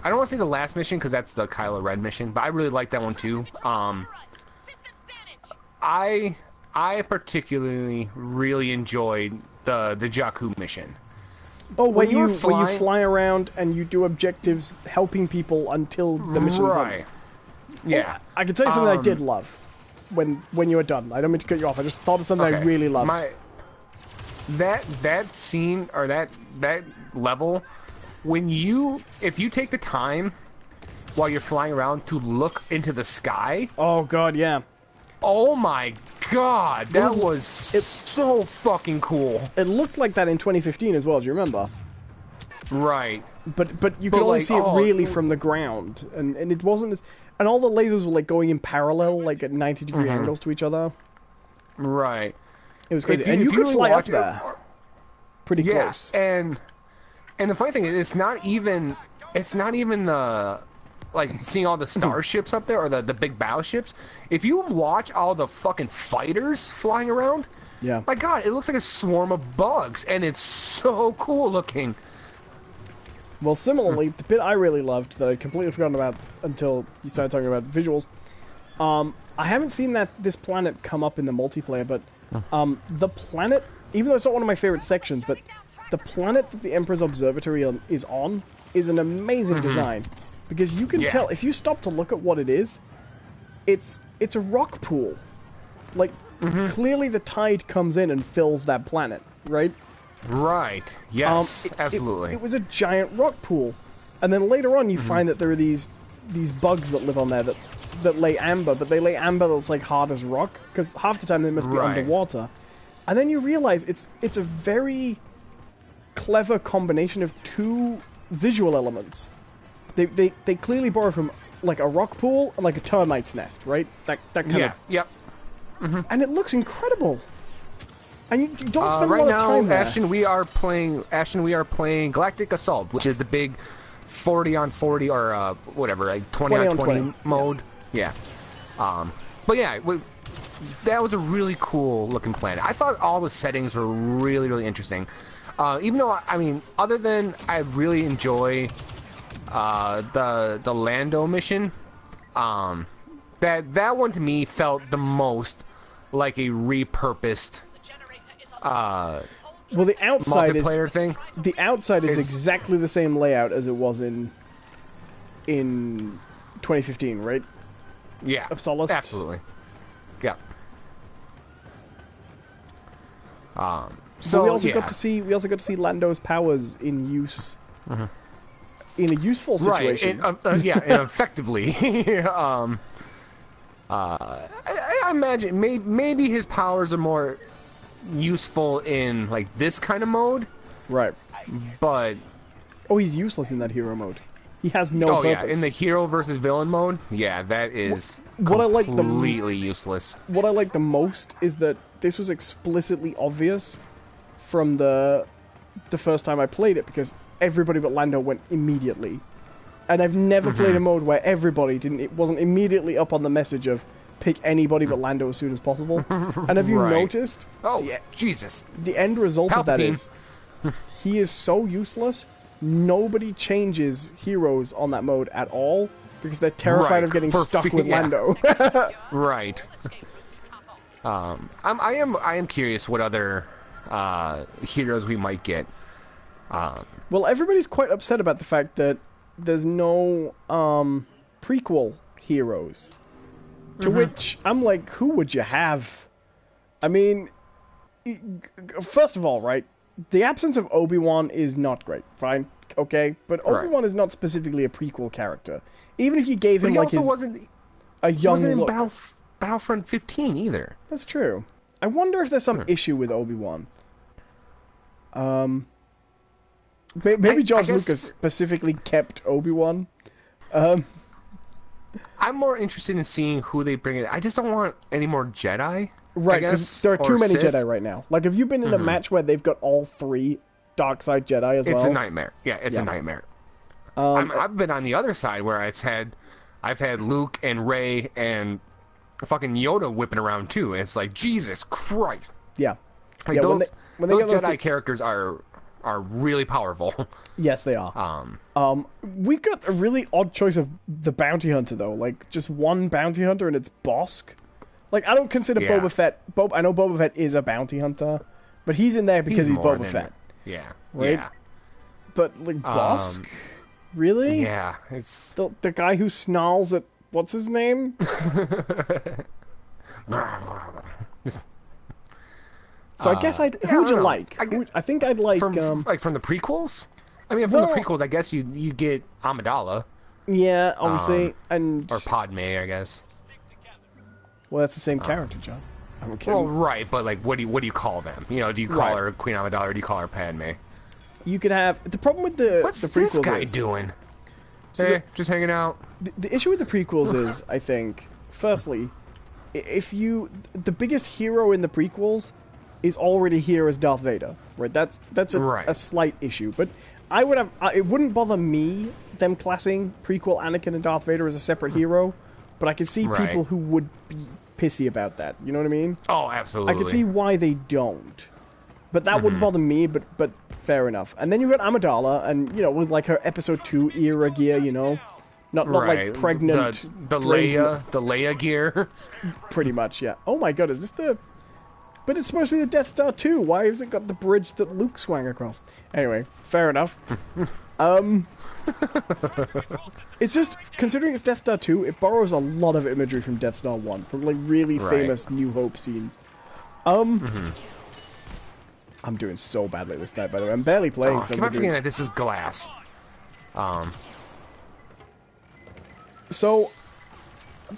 I don't want to say the last mission, because that's the Kylo Ren mission, but I really like that one too. I particularly really enjoyed the Jakku mission. Oh, where you fly around and you do objectives helping people until the mission's right. on. Yeah. Oh, I can tell you something I did love when you were done. I don't mean to cut you off. I just thought of something I really loved. That scene, or that level, if you take the time while you're flying around to look into the sky. Oh god, yeah. Oh my god, that was so fucking cool. It looked like that in 2015 as well, do you remember? Right. But you could only see it really from the ground, and it wasn't as... And all the lasers were like going in parallel, like at 90-degree angles to each other. Right. It was crazy. And you could fly up there pretty close. And the funny thing is, it's not even the... like, seeing all the starships up there, or the big battleships. If you watch all the fucking fighters flying around, my god, it looks like a swarm of bugs, and it's so cool looking. Well, similarly, the bit I really loved, that I'd completely forgotten about until you started talking about visuals, I haven't seen this planet come up in the multiplayer, but the planet, even though it's not one of my favorite sections, but the planet that the Emperor's Observatory is on is an amazing design. Because you can tell, if you stop to look at what it is, it's a rock pool. Like, clearly the tide comes in and fills that planet, right? Right. Yes, absolutely. It was a giant rock pool. And then later on you find that there are these bugs that live on there that lay amber, but they lay amber that's like hard as rock, because half the time they must be underwater. And then you realize it's a very clever combination of two visual elements. They clearly borrow from like a rock pool and like a termite's nest, right? That kind of... Yep. And it looks incredible. And you don't spend a lot of time there. Ashton, we are playing Galactic Assault, which is the big 40-on-40 or whatever, like 20-on-20 mode. Yeah. But yeah, that was a really cool looking planet. I thought all the settings were really, really interesting. Even though, I mean, other than I really enjoy the Lando mission, that one to me felt the most like a repurposed well, the outside multiplayer thing. The outside is exactly the same layout as it was in 2015, right? Yeah, of Solace. Absolutely. Yeah. So we also got to see Lando's powers in use. In a useful situation. Right, and effectively. I imagine maybe his powers are more useful in like this kind of mode. Right. But he's useless in that hero mode. He has no purpose. Yeah, in the hero versus villain mode, that is completely useless. What I like the most is that this was explicitly obvious from the first time I played it, because everybody but Lando went immediately. And I've never played a mode where everybody wasn't immediately up on the message of, pick anybody but Lando as soon as possible. And have you noticed? Oh, Jesus. The end result of that Palpatine. is he is so useless. Nobody changes heroes on that mode at all because they're terrified of getting stuck with Lando. Right. I am curious what other heroes we might get. Well, everybody's quite upset about the fact that there's no prequel heroes. To which I'm like, who would you have? I mean, first of all, right, the absence of Obi-Wan is not great. Fine, okay, but Obi-Wan is not specifically a prequel character. Even if you gave him like a young look. He wasn't in Battlefront 15 either. That's true. I wonder if there's some issue with Obi-Wan. Maybe George Lucas specifically kept Obi-Wan. I'm more interested in seeing who they bring in. I just don't want any more Jedi. Right, because there are too many Jedi right now. Like, have you been in a match where they've got all 3 dark side Jedi as well? It's a nightmare. Yeah, it's a nightmare. I've been on the other side where I've had Luke and Rey and fucking Yoda whipping around too, and it's like, Jesus Christ. Yeah. Like, yeah, those when they Jedi characters are really powerful. Yes, they are. We got a really odd choice of the bounty hunter though. Like, just one bounty hunter, and it's Bosk. Like, I don't consider Boba Fett. I know Boba Fett is a bounty hunter, but he's in there because he's Boba Fett. Yeah. Right. Yeah. But like Bosk, really? Yeah. It's the guy who snarls at what's his name? So I guess who'd you like? I think I'd like from the prequels. I mean, from the prequels, I guess you get Amidala. Yeah, obviously, or Padme, I guess. Well, that's the same character, John. I'm kidding. Well, right, but like, what do you call them? You know, do you call her Queen Amidala or do you call her Padme? You could have the problem with the What's prequels this guy doing? So just hanging out. The issue with the prequels is, I think, firstly, the biggest hero in the prequels is already here as Darth Vader, right? That's a slight issue, but it wouldn't bother me them classing prequel Anakin and Darth Vader as a separate hero, but I can see people who would be pissy about that. You know what I mean? Oh, absolutely. I can see why they don't, but that wouldn't bother me. But fair enough. And then you've got Amidala, and with like her Episode 2 era gear, not like pregnant. The Leia gear. Pretty much, yeah. Oh my god, is this the? But it's supposed to be the Death Star 2. Why has it got the bridge that Luke swung across? Anyway, fair enough. It's just, considering it's Death Star 2, it borrows a lot of imagery from Death Star 1, from like really famous New Hope scenes. I'm doing so badly this time, by the way. I'm barely playing. I keep forgetting that this is glass. So,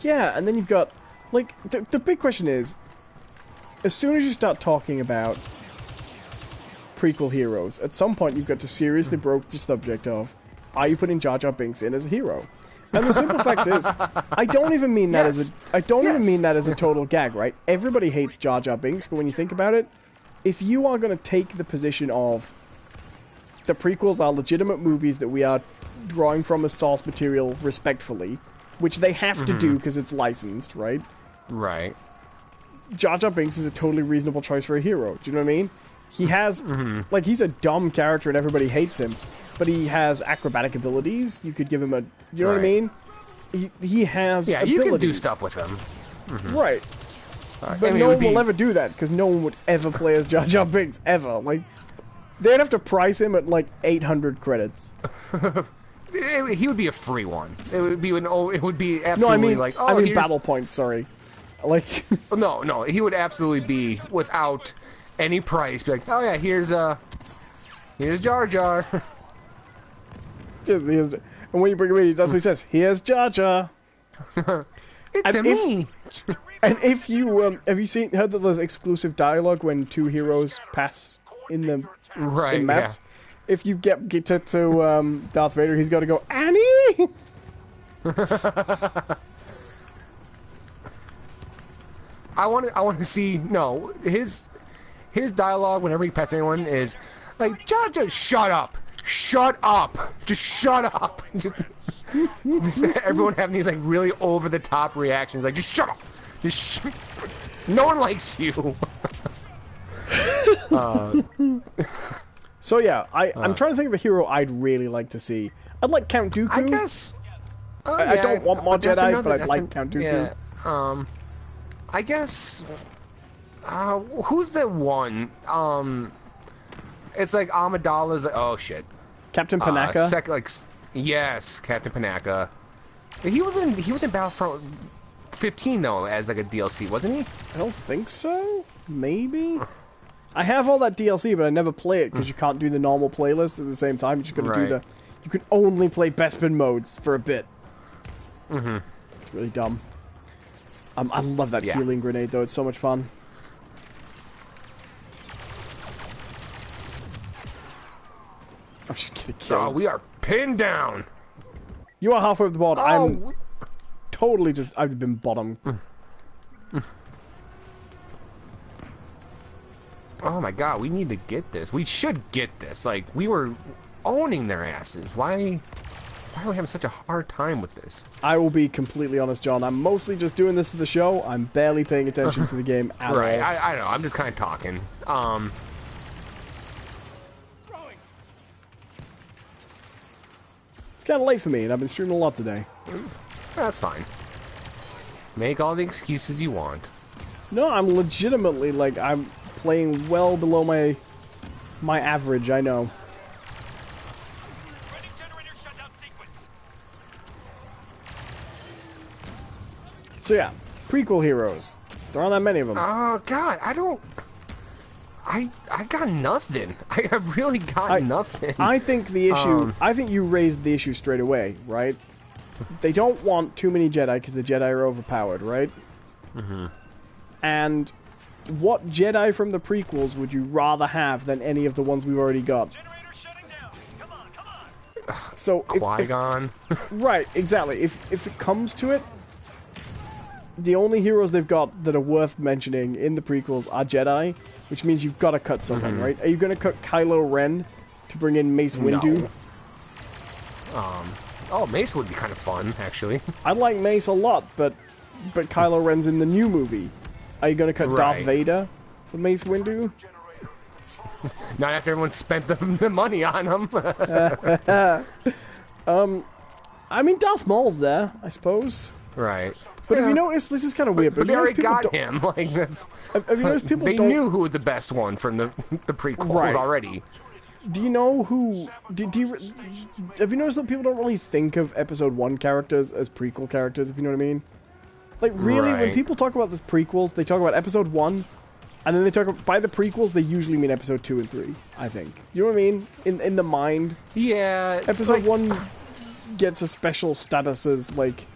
yeah, and then you've got, like, the big question is, as soon as you start talking about prequel heroes, at some point you've got to seriously broach the subject of, are you putting Jar Jar Binks in as a hero? And the simple fact is, I don't even mean that as a total gag, right? Everybody hates Jar Jar Binks, but when you think about it, if you are going to take the position of the prequels are legitimate movies that we are drawing from as source material respectfully, which they have to do because it's licensed, right? Right. Jar Jar Binks is a totally reasonable choice for a hero. Do you know what I mean? He has, like, he's a dumb character and everybody hates him, but he has acrobatic abilities. You could give him you know what I mean? He has abilities. You can do stuff with him. Right. But no one will ever do that, because no one would ever play as Jar Jar Binks, ever. Like, they'd have to price him at, like, 800 credits. He would be a free one. It would be absolutely no, I mean, like, I mean battle points, sorry. Like... No, he would absolutely be, without any price, be like, oh yeah, here's Jar Jar. And when you bring him in, that's what he says. Here's Jar Jar. It's me. And if you have you heard that there's exclusive dialogue when two heroes pass in the maps? Yeah. If you get to Darth Vader, he's got to go, Annie. I want to see his dialogue whenever he pets anyone is like, Jar Jar, shut up, just shut up. Just everyone having these like really over the top reactions, like just shut up, No one likes you. So yeah, I'm trying to think of a hero I'd really like to see. I'd like Count Dooku. I guess. I don't want more Jedi, but I'd like Count Dooku. Yeah. I guess. Who's the one? It's like Amidala's. Oh shit. Captain Panaka. Yes, Captain Panaka. He was in Battlefront 15 though, as like a DLC, wasn't he? I don't think so. Maybe. I have all that DLC, but I never play it because you can't do the normal playlist at the same time. You're just gonna do the. You can only play Bespin modes for a bit. It's really dumb. I love that healing grenade though. It's so much fun. I'm just getting killed. Oh, we are pinned down. You are halfway up the board. I'm totally just. I've been bottom. Oh my god, we need to get this. We should get this. Like, we were owning their asses. Why are we having such a hard time with this? I will be completely honest, John. I'm mostly just doing this for the show. I'm barely paying attention to the game at all. Right, I know. I'm just kind of talking. It's kind of late for me, and I've been streaming a lot today. That's fine. Make all the excuses you want. No, I'm legitimately, like, I'm playing well below my average, I know. So yeah, prequel heroes. There aren't that many of them. Oh god, I got nothing. I have really got nothing. I think the issue. I think you raised the issue straight away, right? They don't want too many Jedi because the Jedi are overpowered, right? And what Jedi from the prequels would you rather have than any of the ones we've already got? So Qui-Gon. Right, exactly. If it comes to it, the only heroes they've got that are worth mentioning in the prequels are Jedi, which means you've got to cut someone, right? Are you going to cut Kylo Ren to bring in Mace Windu? No. Oh, Mace would be kind of fun, actually. I like Mace a lot, but Kylo Ren's in the new movie. Are you going to cut Darth Vader for Mace Windu? Not after everyone spent the money on him. I mean, Darth Maul's there, I suppose. Right. But have you noticed, this is kind of weird, but they already got him. Like this. Have you noticed people They knew who was the best one from the prequels already. Do you know who... have you noticed that people don't really think of Episode 1 characters as prequel characters, if you know what I mean? Like, really, when people talk about this prequels, they talk about Episode 1, and then they talk about... By the prequels, they usually mean Episode 2 and 3, I think. You know what I mean? In the mind. Yeah. Episode 1 gets a special status as, like,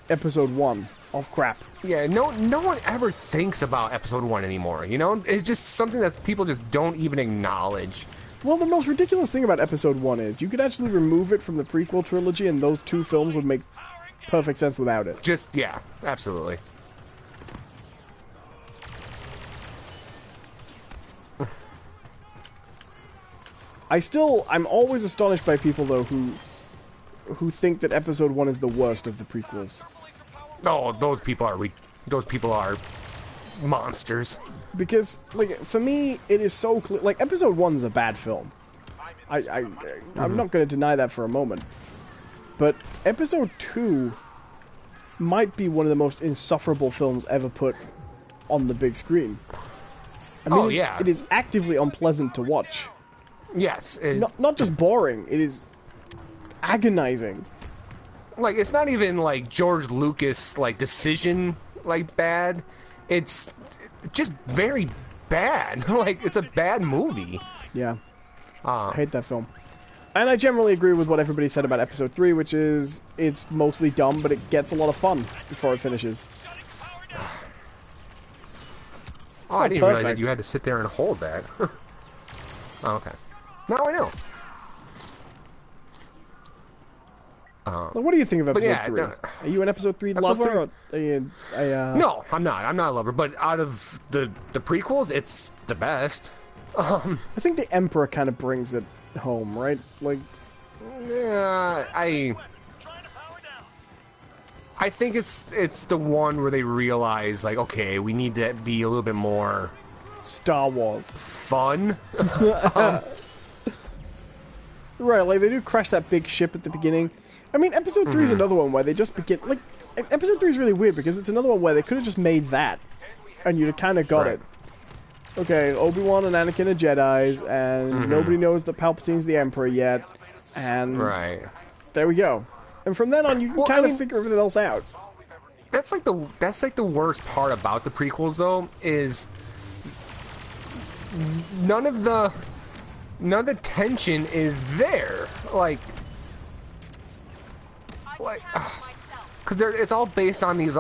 Episode 1 of crap. Yeah, no one ever thinks about Episode 1 anymore, you know? It's just something that people just don't even acknowledge. Well, the most ridiculous thing about Episode 1 is you could actually remove it from the prequel trilogy and those two films would make perfect sense without it. Just, yeah, absolutely. I'm always astonished by people, though, who think that Episode 1 is the worst of the prequels. Oh, those people are monsters. Because, like, for me, it is so clear. Like, Episode 1 is a bad film. I'm not going to deny that for a moment. But Episode 2 might be one of the most insufferable films ever put on the big screen. I mean, it is actively unpleasant to watch. Yes. Not just boring, it is agonizing. Like, it's not even, like, George Lucas, like, decision, like, bad. It's just very bad. Like, it's a bad movie. Yeah. I hate that film. And I generally agree with what everybody said about Episode 3, which is, it's mostly dumb, but it gets a lot of fun before it finishes. Oh, I didn't realize that you had to sit there and hold that. Oh, okay. Now I know. Well, what do you think of Episode 3? Are you an Episode 3 lover? Or are you, No, I'm not. I'm not a lover. But out of the prequels, it's the best. I think the Emperor kind of brings it home, right? Like, yeah, I I think it's the one where they realize, like, okay, we need to be a little bit more Star Wars. fun. Right, like they do crash that big ship at the beginning. I mean, episode 3 is another one where they just begin, like, episode 3 is really weird because it's another one where they could have just made that, and you'd have kind of got it. Okay, Obi-Wan and Anakin are Jedis, and nobody knows that Palpatine's the Emperor yet, and there we go. And from then on, you can kind of figure everything else out. That's like the worst part about the prequels, though, is none of the tension is there. Like, because it's all based on these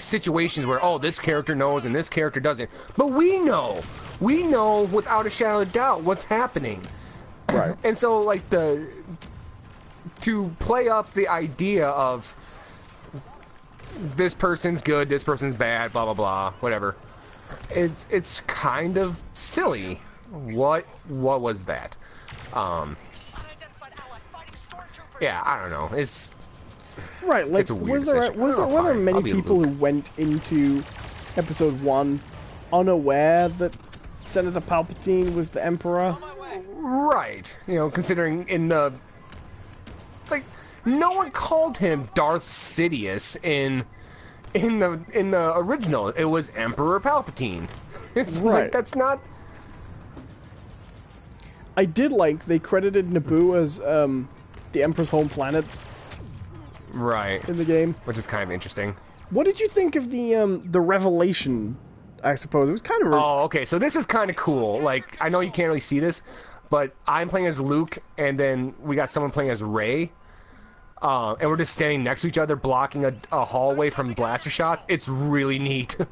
situations where, oh, this character knows and this character doesn't. But we know without a shadow of doubt what's happening. Right. And so, like, to play up the idea of this person's good, this person's bad, blah blah blah, whatever. It's kind of silly. What was that? Yeah, I don't know. It's right. Like, it's a weird were there many people who went into episode 1 unaware that Senator Palpatine was the Emperor? Right. You know, considering no one called him Darth Sidious in the original. It was Emperor Palpatine. It's right. Like, that's not. I did like they credited Naboo as the Emperor's home planet. Right. In the game, which is kind of interesting. What did you think of the revelation? I suppose it was kind of. Oh, okay. So this is kind of cool. Like, I know you can't really see this, but I'm playing as Luke, and then we got someone playing as Rey. And we're just standing next to each other, blocking a hallway from blaster shots. It's really neat. See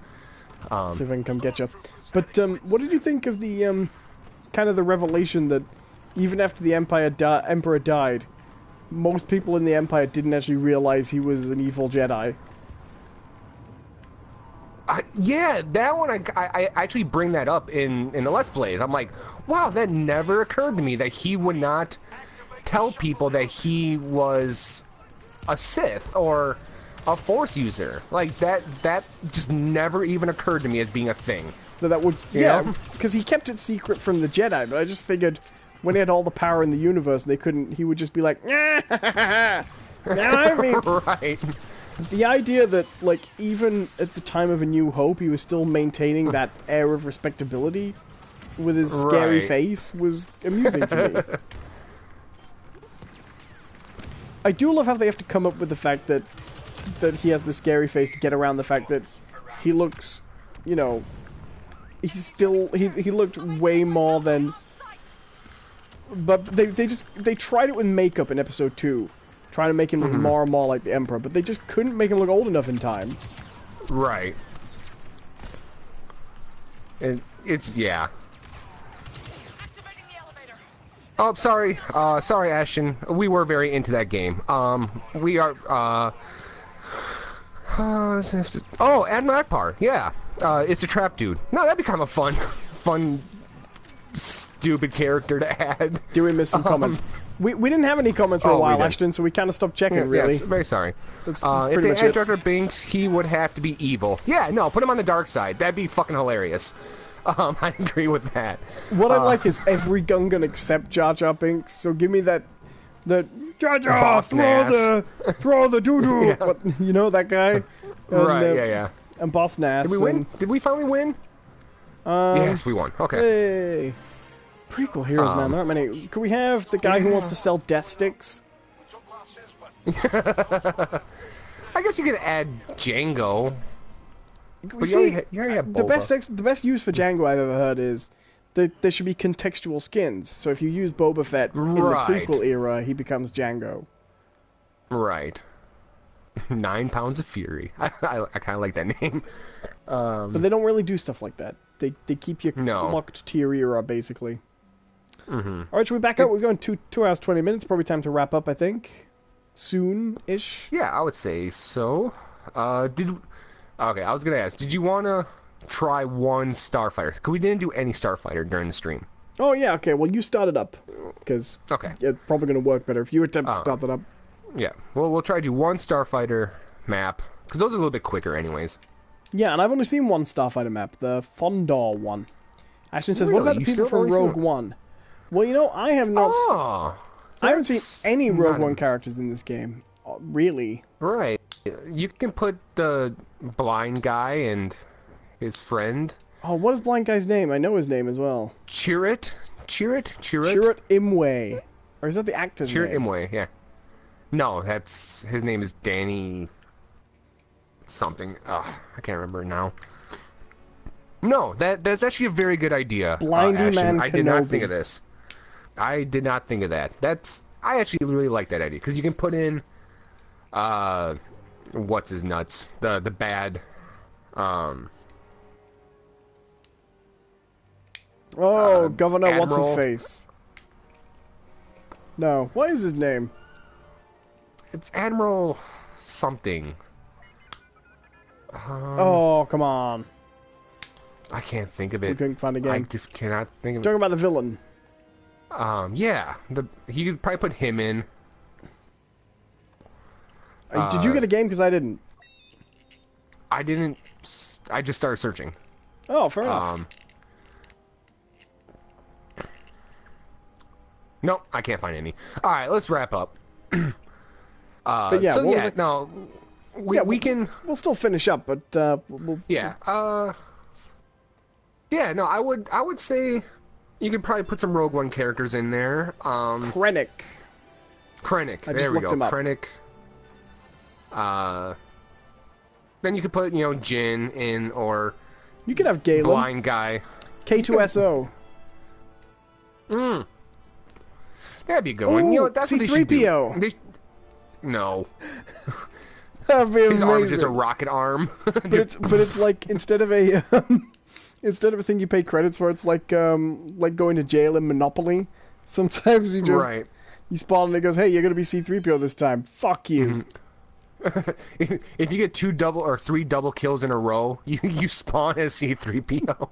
if I can come get you. But what did you think of the kind of the revelation that even after the Emperor died, most people in the Empire didn't actually realize he was an evil Jedi? Yeah, that one I actually bring that up in the Let's Plays. I'm like, wow, that never occurred to me that he would not tell people that he was a Sith or a Force user. Like, that just never even occurred to me as being a thing. That would, yeah, because he kept it secret from the Jedi, but I just figured when he had all the power in the universe, he would just be like, now I mean, right. The idea that, like, even at the time of A New Hope, he was still maintaining that air of respectability with his scary face was amusing to me. I do love how they have to come up with the fact that he has the scary face to get around the fact that he looks, you know, he looked way more than. But they tried it with makeup in episode 2, trying to make him look more and more like the Emperor, but they just couldn't make him look old enough in time. Right. It's yeah. Oh, sorry. Sorry, Ashton. We were very into that game. We are, oh, Admiral Akbar. Yeah. It's a trap dude. No, that'd be kind of a fun, stupid character to add. Do we miss some comments? We didn't have any comments for a while, Ashton, so we kind of stopped checking, really. Yes, very sorry. That's if they had Jar Jar Binks, he would have to be evil. Yeah, no, put him on the dark side. That'd be fucking hilarious. I agree with that. What I like is every Gungan except Jar Jar Binks. So give me that Jar Jar, throw the doo doo. Yeah. You know that guy, right? Yeah. And Boss Nass. Did we win? Did we finally win? Yes, we won. Okay. Hey, prequel heroes, man. There aren't many. Could we have the guy who wants to sell death sticks? I guess you could add Django. But see, you already have Boba. The best use for Django I've ever heard is that there should be contextual skins. So if you use Boba Fett in the prequel era, he becomes Django. Right. 9 Pounds of Fury. I kind of like that name. But they don't really do stuff like that. They keep you locked to your era, basically. All right, should we back up? We're going 2 hours, 20 minutes. Probably time to wrap up, I think. Soon-ish. Yeah, I would say so. Okay, I was going to ask, did you want to try one Starfighter? Because we didn't do any Starfighter during the stream. Oh, yeah, okay. Well, you start it up. Because it's probably going to work better if you attempt to start that up. Yeah, we'll try to do one Starfighter map, because those are a little bit quicker anyways. Yeah, and I've only seen one Starfighter map, the Fondor one. Ashton says, Really? what about the You people still from only seen Rogue One? Well, you know, I have not... I haven't seen any Rogue One characters in this game. Really. Right. You can put the blind guy and his friend. Oh, what is blind guy's name? I know his name as well. Chirrut Imwe. Or is that the actor's name? Chirrut Imwe, yeah. No, his name is Danny something. I can't remember now. No, that's actually a very good idea. Blindy Man I did not think of this. I did not think of that. I actually really like that idea because you can put in what's his nuts? The bad Governor Admiral. what's his face? No, what is his name? It's Admiral something. Oh, come on. I can't think of it. We couldn't find a game. I just cannot think of it. Talking about the villain. Yeah. You could probably put him in. Did you get a game? Because I didn't. I didn't. I just started searching. Oh, fair enough. Nope, I can't find any. All right, let's wrap up. But yeah, we can. We'll still finish up, but Yeah. Yeah. No, I would say you could probably put some Rogue One characters in there. Krennic. There we go. Krennic. Then you could put Jin in, or You could have Galen. blind guy. K2SO. That'd be a good one. That's what they should do. C-3PO. No. That'd be amazing. His arm is just a rocket arm. But it's like instead of a thing you pay credits for, it's like going to jail in Monopoly. Sometimes you just you spawn and it goes, hey, you're gonna be C-3PO this time. Fuck you. If you get 2 double or 3 double kills in a row, you spawn as C-3PO.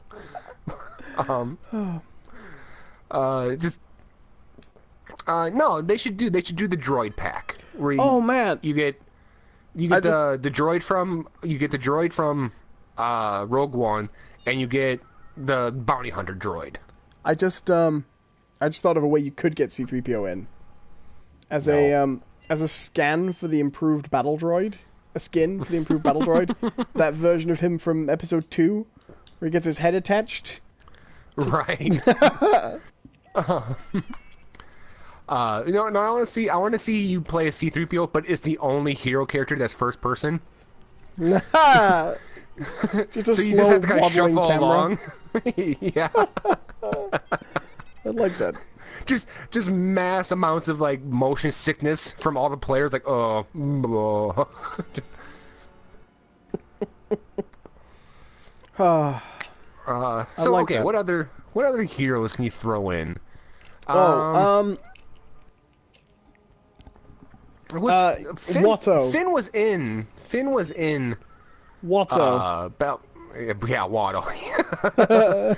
No, they should do the droid pack. Where you get the droid from Rogue One, and you get the bounty hunter droid. I just thought of a way you could get C-3PO in as a scan for the improved battle droid, a skin for the improved battle droid. That version of him from Episode 2, where he gets his head attached. Right. I want to see you play a C-3PO, but it's the only hero character that's first person. Just so you just have to kind of shuffle camera. along. Yeah. I like that. Just mass amounts of like motion sickness from all the players. Like, just. So like okay, that. what other heroes can you throw in? Watto. Finn was in. Watto. Watto.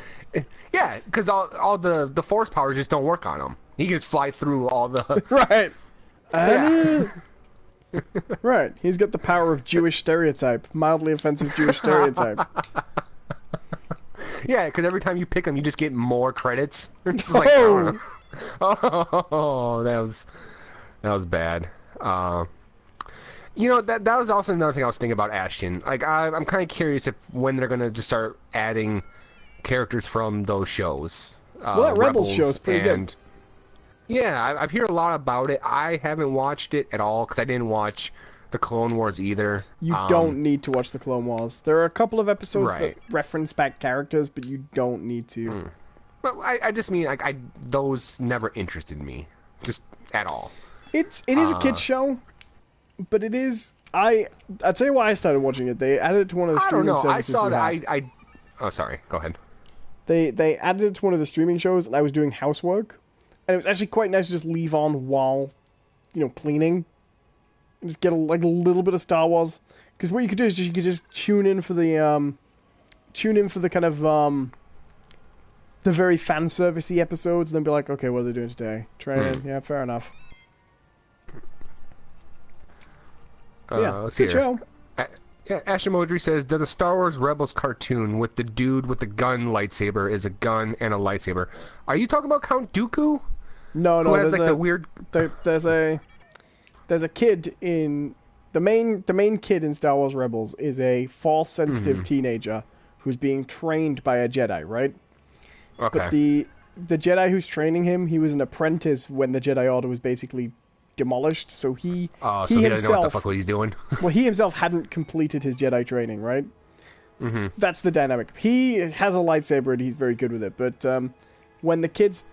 Yeah, because all the force powers just don't work on him. He can just fly through all the. Right. Yeah. Right. He's got the power of Jewish stereotype, mildly offensive Jewish stereotype. Yeah, because every time you pick him, you just get more credits. It's just like, oh, that was bad. That was also another thing I was thinking about Ashton. Like, I'm kind of curious when they're gonna just start adding characters from those shows. That Rebels show is pretty good. Yeah, I've heard a lot about it. I haven't watched it at all because I didn't watch the Clone Wars either. You don't need to watch the Clone Wars. There are a couple of episodes that reference back characters, but you don't need to. But I just mean like those never interested me, just at all. It is a kids show, but it is. I'll tell you why I started watching it. They added it to one of the streaming services. I saw that. Oh, sorry. Go ahead. They added it to one of the streaming shows, and I was doing housework, and it was actually quite nice to just leave on while, cleaning, and just get a little bit of Star Wars. Because what you could do is you could just tune in for the kind of the very fan servicey episodes, and then be like, okay, what are they doing today? Training, yeah, fair enough. Yeah, Let's good see here. show. Yeah, Ash Modry says, does the Star Wars Rebels cartoon with the dude with the gun lightsaber is a gun and a lightsaber? Are you talking about Count Dooku? No, Who has there's like the weird... there's a kid in the main kid in Star Wars Rebels is a force sensitive teenager who's being trained by a Jedi, right? Okay. But the Jedi who's training him, he was an apprentice when the Jedi Order was basically demolished, so he so he doesn't know what the fuck he's doing. Well, he himself hadn't completed his Jedi training, right? Mm-hmm. That's the dynamic. He has a lightsaber and he's very good with it, but when the kid's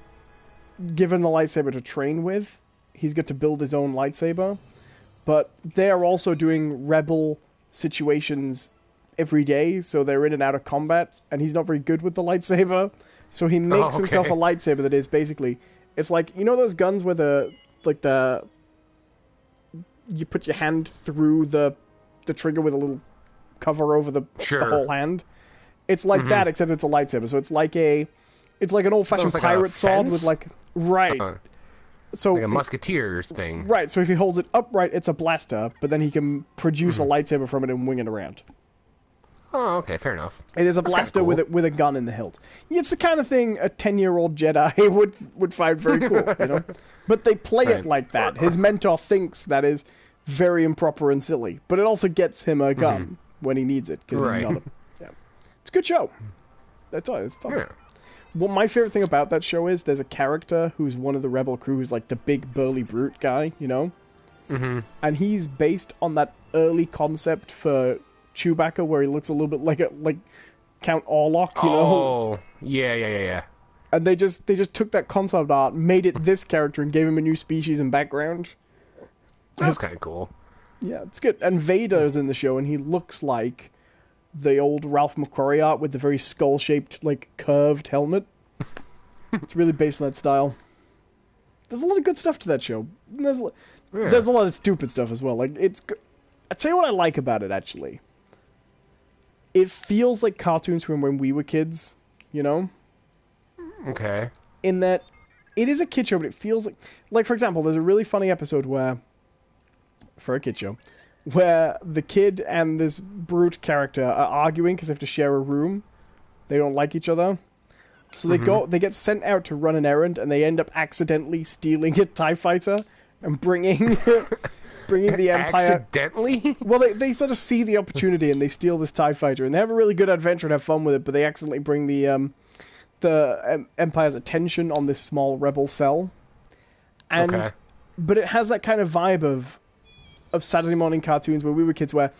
given the lightsaber to train with, he's got to build his own lightsaber. But they are also doing rebel situations every day, so they're in and out of combat, and he's not very good with the lightsaber, so he makes himself a lightsaber that is basically, it's like, you know those guns where you put your hand through the trigger with a little cover over the whole hand? It's like that, except it's a lightsaber. So it's like an old-fashioned pirate sword with like... Right. So like a musketeer's thing. Right, so if he holds it upright, it's a blaster, but then he can produce a lightsaber from it and wing it around. Oh, okay, fair enough. It is a blaster cool. with a gun in the hilt. It's the kind of thing a 10-year-old Jedi would find very cool, you know? But they play it like that. His mentor thinks that is very improper and silly, but it also gets him a gun when he needs it. He's not It's a good show. That's all. It's fun. Yeah. Well, my favorite thing about that show is there's a character who's one of the rebel crew who's like the big burly brute guy, you know? Mm-hmm. And he's based on that early concept for Chewbacca where he looks a little bit like Count Orlok, you know? Oh, yeah. And they just took that concept art, made it this character, and gave him a new species and background. That's kind of cool. Yeah, it's good. And Vader is in the show, and he looks like the old Ralph McQuarrie art with the very skull-shaped, like, curved helmet. It's really based on that style. There's a lot of good stuff to that show. There's a lot of stupid stuff as well. Like, I'll tell you what I like about it, actually. It feels like cartoons from when we were kids, you know? Okay. In that, it is a kid show, but it feels like, for example, there's a really funny episode for a kid show, where the kid and this brute character are arguing because they have to share a room. They don't like each other. So they get sent out to run an errand, and they end up accidentally stealing a TIE fighter and bringing the Empire... Accidentally? Well, they sort of see the opportunity, and they steal this TIE fighter, and they have a really good adventure and have fun with it, but they accidentally bring the Empire's attention on this small rebel cell. And but it has that kind of vibe of Saturday morning cartoons where we were kids, where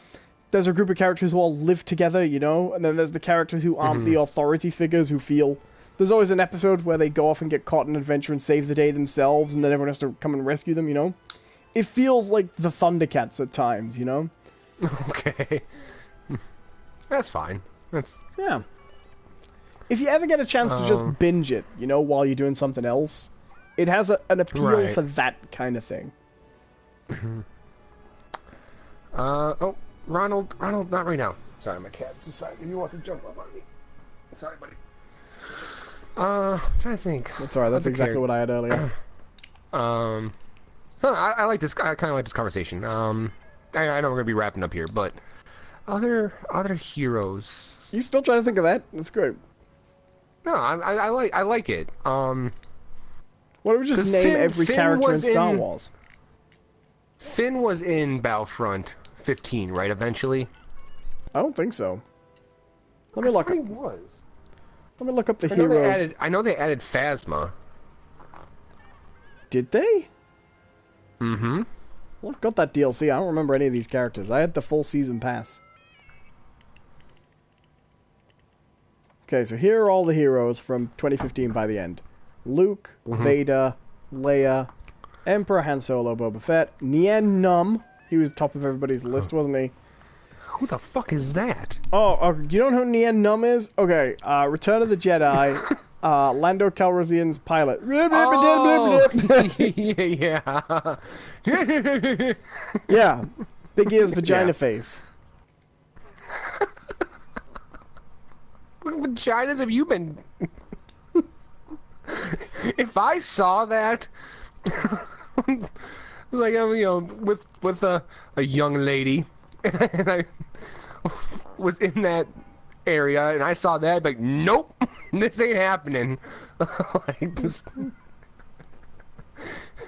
there's a group of characters who all live together, you know, and then there's the characters who aren't the authority figures, who feel... There's always an episode where they go off and get caught in an adventure and save the day themselves, and then everyone has to come and rescue them, you know? It feels like the Thundercats at times, you know? Okay. That's fine. Yeah. If you ever get a chance to just binge it, you know, while you're doing something else, it has an appeal for that kind of thing. Ronald, not right now. Sorry, my cat decided he wants to jump up on me. Sorry, buddy. I'm trying to think. That's alright, that's exactly what I had earlier. I like this. I kind of like this conversation. I know we're gonna be wrapping up here, but other heroes. You still trying to think of that? That's great. No, I like it. Why don't we just name every character in Star Wars? Finn was in Battlefront 15, right? Eventually. I don't think so. Let me look. He was. Let me look up the heroes. I know they added Phasma. Did they? Mm-hmm. Well, I've got that DLC. I don't remember any of these characters. I had the full season pass. Okay, so here are all the heroes from 2015 by the end. Luke, Vader, Leia, Emperor Han Solo, Boba Fett, Nien Nunb. He was top of everybody's list, wasn't he? Who the fuck is that? Oh, you don't know who Nien Nunb is? Okay, Return of the Jedi, Lando Calrissian's pilot. Yeah. Yeah, Big Ear's vagina face. What vaginas have you been... If I saw that... was like, with a young lady, and I was in that area, and I saw that, like, nope, this ain't happening. Like this.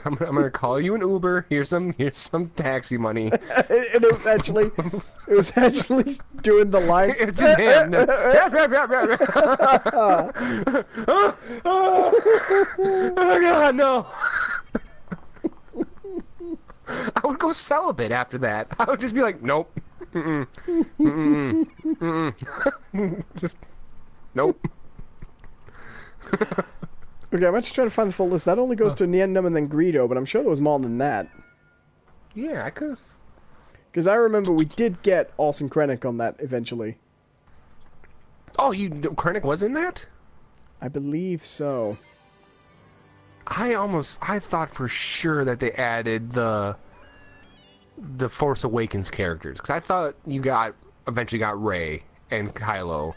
I'm gonna call you an Uber. Here's some taxi money. And it was actually doing the lines. It's just him. Oh God, no! I would go celibate after that. I would just be like, nope, just nope. Okay, I'm actually trying to find the full list. That only goes to Niendum and then Greedo, but I'm sure there was more than that. Yeah, because I remember we did get Orson Krennic on that eventually. Oh, Krennic was in that? I believe so. I thought for sure that they added the Force Awakens characters, because I thought you eventually got Rey and Kylo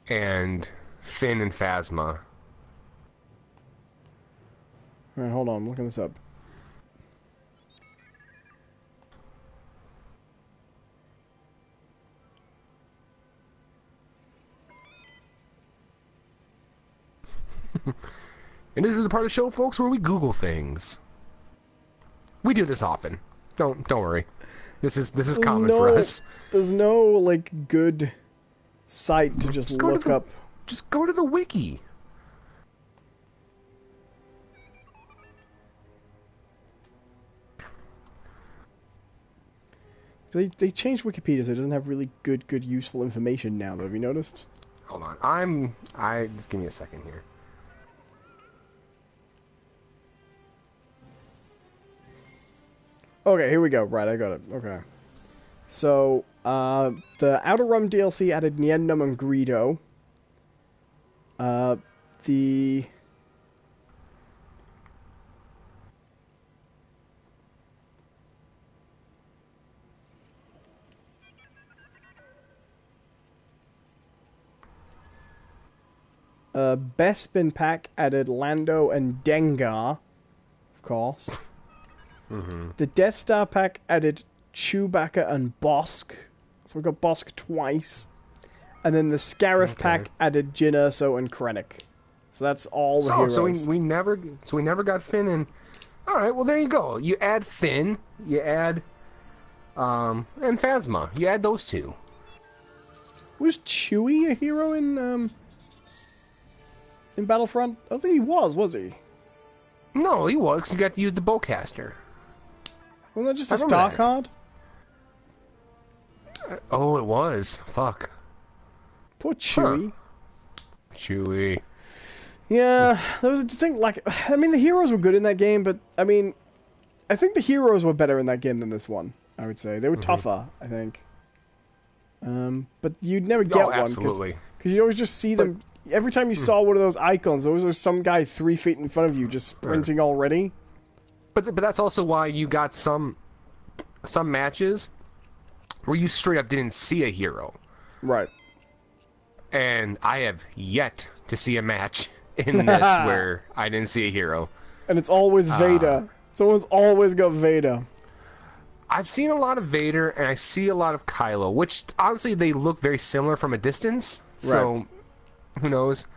and Finn and Phasma. Alright, hold on, I'm looking this up. And this is the part of the show, folks, where we Google things. We do this often. Don't worry. This is common for us. There's no like good site to just look up. Just go to the wiki. They changed Wikipedia so it doesn't have really good useful information now though, have you noticed? Hold on. Just give me a second here. Okay, here we go. Right, I got it. Okay. So, the Outer Rim DLC added Niendum and Greedo. The... Bespin Pack added Lando and Dengar, of course. Mm-hmm. The Death Star Pack added Chewbacca and Bosk. So we got Bosk twice. And then the Scarif Pack added Jyn Erso and Krennic. So that's all the heroes. So we never got Finn in. All right, well there you go. You add Finn, you add and Phasma. You add those two. Was Chewie a hero in Battlefront? I don't think he was he? No, he was, 'cause you got to use the bowcaster. Wasn't that just a star card? Oh, it was. Fuck. Poor Chewie. Huh. Chewie. Yeah, there was a distinct I mean, the heroes were good in that game, but, I mean, I think the heroes were better in that game than this one, I would say. They were tougher, I think. But you'd never get one, because you'd always just see them... Every time you saw one of those icons, there was some guy 3 feet in front of you just sprinting already. But that's also why you got some matches where you straight up didn't see a hero. Right. And I have yet to see a match in this where I didn't see a hero. And it's always Vader. Someone's always got Vader. I've seen a lot of Vader, and I see a lot of Kylo, which, honestly, they look very similar from a distance. So, who knows?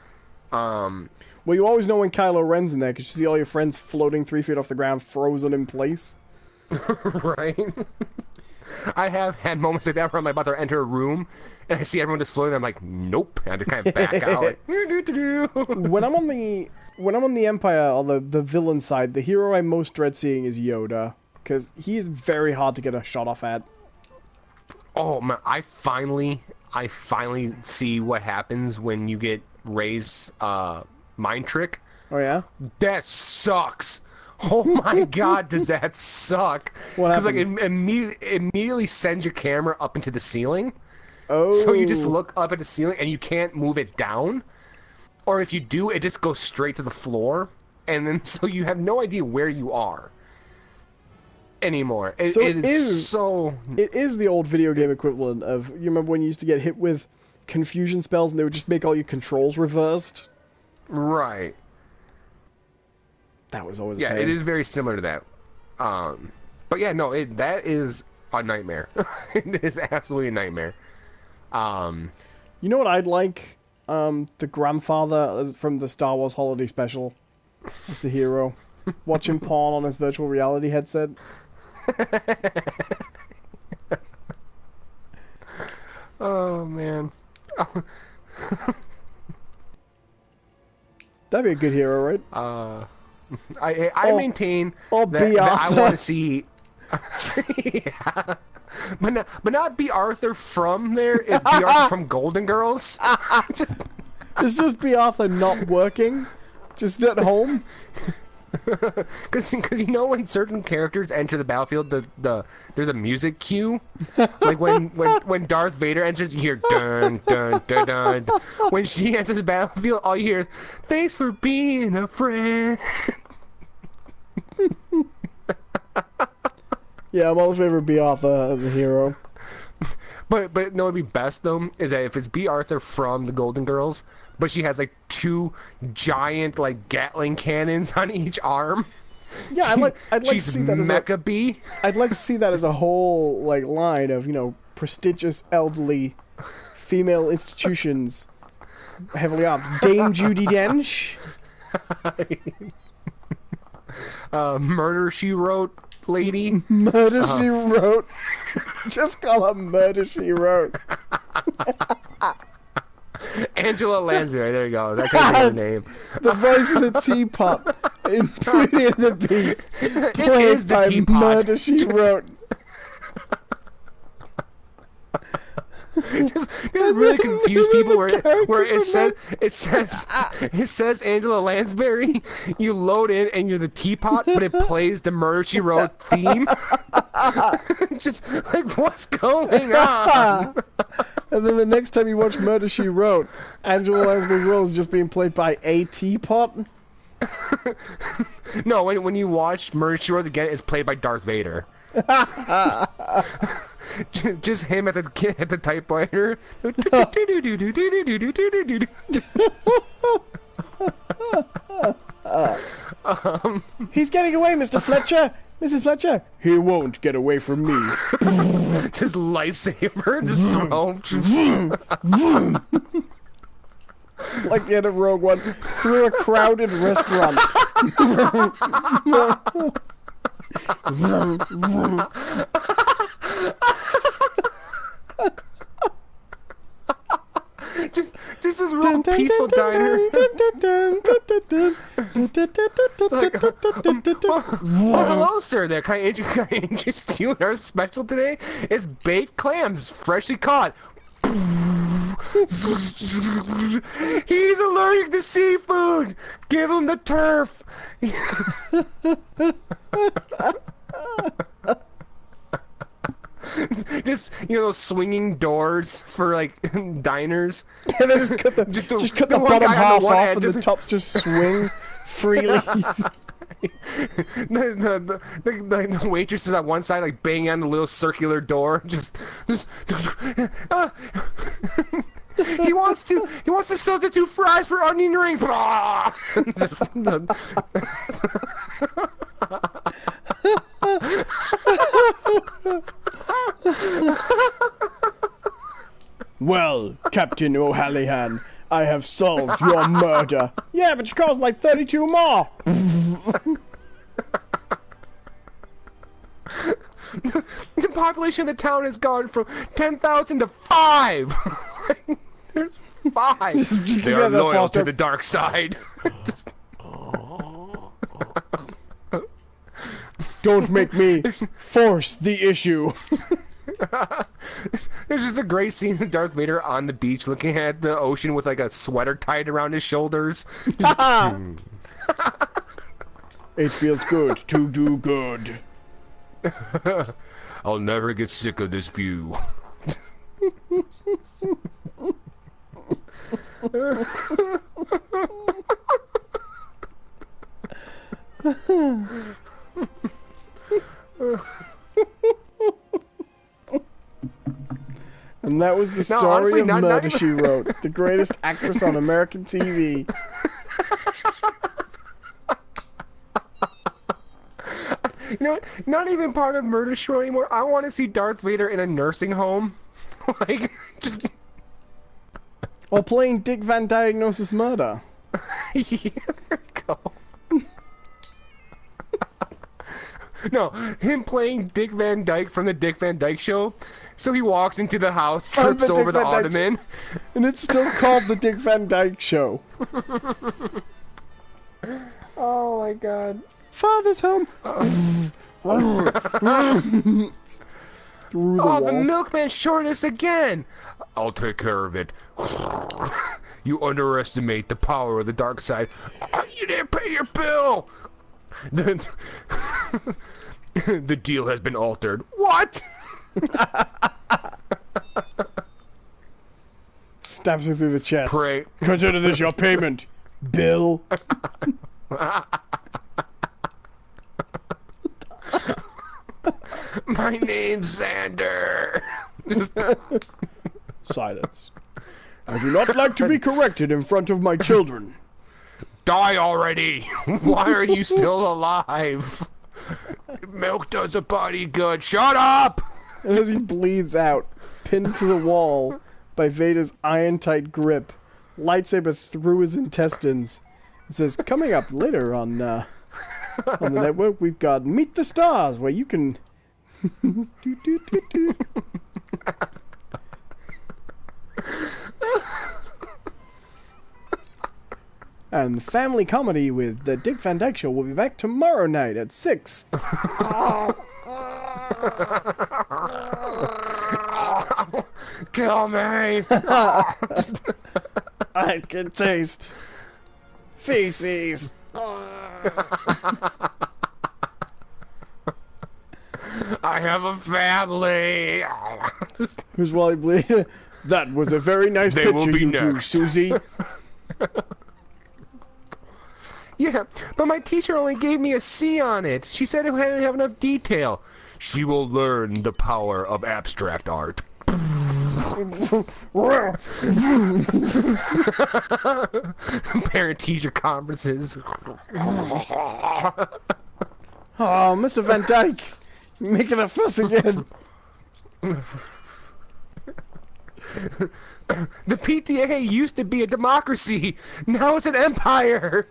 Well, you always know when Kylo Ren's in there, because you see all your friends floating 3 feet off the ground, frozen in place. Right? I have had moments like that where I'm about to enter a room, and I see everyone just floating, and I'm like, nope. And I just kind of back out. Like, when I'm on the Empire, or the villain side, the hero I most dread seeing is Yoda, because he is very hard to get a shot off at. Oh, man, I finally see what happens when you get Rey's mind trick. Oh, yeah? That sucks. Oh my god, does that suck? What happens? Because like, it immediately sends your camera up into the ceiling. Oh. So you just look up at the ceiling and you can't move it down. Or if you do, it just goes straight to the floor. And then so you have no idea where you are anymore. It is the old video game equivalent of, you remember when you used to get hit with confusion spells and they would just make all your controls reversed? Right. That was always a Yeah, pain. it is very similar to that. But yeah, no, that is a nightmare. It is absolutely a nightmare. You know what I'd like? The grandfather from the Star Wars Holiday Special as the hero. Watching porn on his virtual reality headset. Oh, man. That'd be a good hero, right? I maintain that B. I Arthur. want to see... Yeah. But not B. Arthur from there. It's B. Arthur from Golden Girls. Just... It's just B. Arthur not working. Just at home. Because you know when certain characters enter the battlefield, there's a music cue, like when Darth Vader enters, you hear dun dun dun dun. When she enters the battlefield, all you hear is "Thanks for being a friend." Yeah, I'm all in favor of B. Arthur as a hero. But no, it'd be best though is that if it's B. Arthur from the Golden Girls, but she has like 2 giant like Gatling cannons on each arm. Yeah, I'd like to She's see that as Mecha B. I'd like to see that as a whole like line of, you know, prestigious elderly female institutions heavily armed. Dame Judi Dench. Murder She Wrote lady. Murder She Wrote. Just call her Murder She Wrote. Angela Lansbury, there you go. That could be her name. The voice of the teapot in Beauty and the Beast. It Played is the by teapot. Murder She Wrote. just really confuse people where it says Angela Lansbury. You load in and you're the teapot, but it plays the Murder She Wrote theme. Just like, what's going on? And then the next time you watch Murder She Wrote, Angela Lansbury's role is just being played by a teapot. No, when you watch Murder She Wrote again, it's played by Darth Vader. Just him at the typewriter. He's getting away, Mr. Fletcher. Mrs. Fletcher. He won't get away from me. Just lightsaber, just throw. Like the end of Rogue One, through a crowded restaurant. just this real peaceful diner. Well, hello, sir. There, can I interest you in our special today? It's baked clams, freshly caught. He's allergic to seafood. Give him the turf. Just, you know, those swinging doors for like diners. And then just cut the bottom half off and the tops just swing freely. The waitress is on one side, like banging on the little circular door. Just he wants to substitute fries for onion rings. Just, Well, Captain O'Hallihan, I have solved your murder. Yeah, but you caused like 32 more. The population of the town has gone from 10,000 to 5. There's 5. They are loyal to the dark side. Don't make me force the issue. There's just a great scene of Darth Vader on the beach looking at the ocean with like a sweater tied around his shoulders. Just, It feels good to do good. I'll never get sick of this view. And that was the story honestly, of not Murder even... She Wrote, the greatest actress on American TV. know, not even part of Murder Show anymore. I want to see Darth Vader in a nursing home. Like, just... Or playing Dick Van Diagnosis Murder. Yeah, there you go. No, him playing Dick Van Dyke from the Dick Van Dyke Show. So he walks into the house, trips over the ottoman. And it's still called the Dick Van Dyke Show. Oh my god. Father's home. Through the wall. The milkman shorted us again. I'll take care of it. You underestimate the power of the dark side. You didn't pay your bill. The deal has been altered. What? Stabs him through the chest. Pray. Consider this your payment, Bill. My name's Xander. Silence. I do not like to be corrected in front of my children. Die already! Why are you still alive? Milk does a body good. Shut up! And as he bleeds out, pinned to the wall by Vader's iron-tight grip, lightsaber through his intestines, it says, coming up later on the network, we've got Meet the Stars, where you can... And family comedy with the Dick Van Dyke Show will be back tomorrow night at 6. Kill me! I can taste feces. I have a family. Who's Wally Bleed? That was a very nice They picture will be you drew, next. Susie. Yeah, but my teacher only gave me a C on it. She said it didn't have enough detail. She will learn the power of abstract art. Parent-teacher conferences. Oh, Mr. Van Dyke, making a fuss again. The PTA used to be a democracy. Now it's an empire.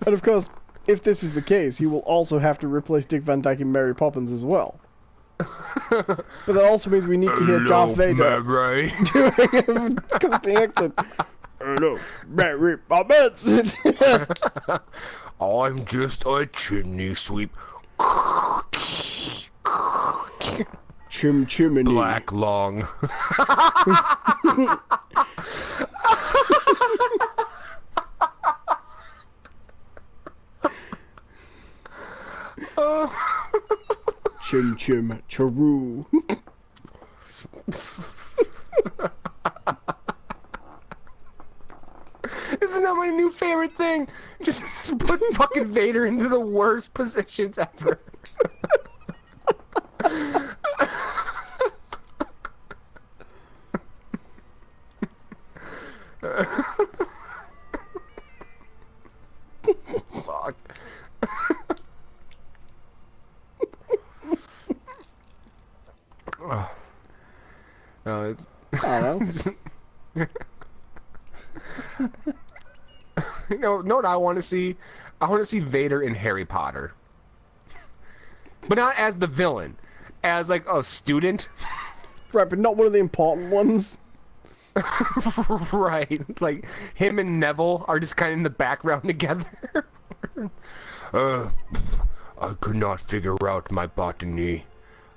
And of course, if this is the case, he will also have to replace Dick Van Dyke and Mary Poppins as well. But that also means we need to hear Darth Vader Mary. doing a company accent. Hello, Mary Poppins. I'm just a chimney sweep. Chim chimney. Black lung. Chim chim charoo. Isn't that my new favorite thing? Just put fucking Vader into the worst positions ever. Fuck. No, it's... I don't know. You know what I want to see? I want to see Vader in Harry Potter. But not as the villain. As, like, a student. Right, but not one of the important ones. Right. Like, him and Neville are just kind of in the background together. I could not figure out my botany.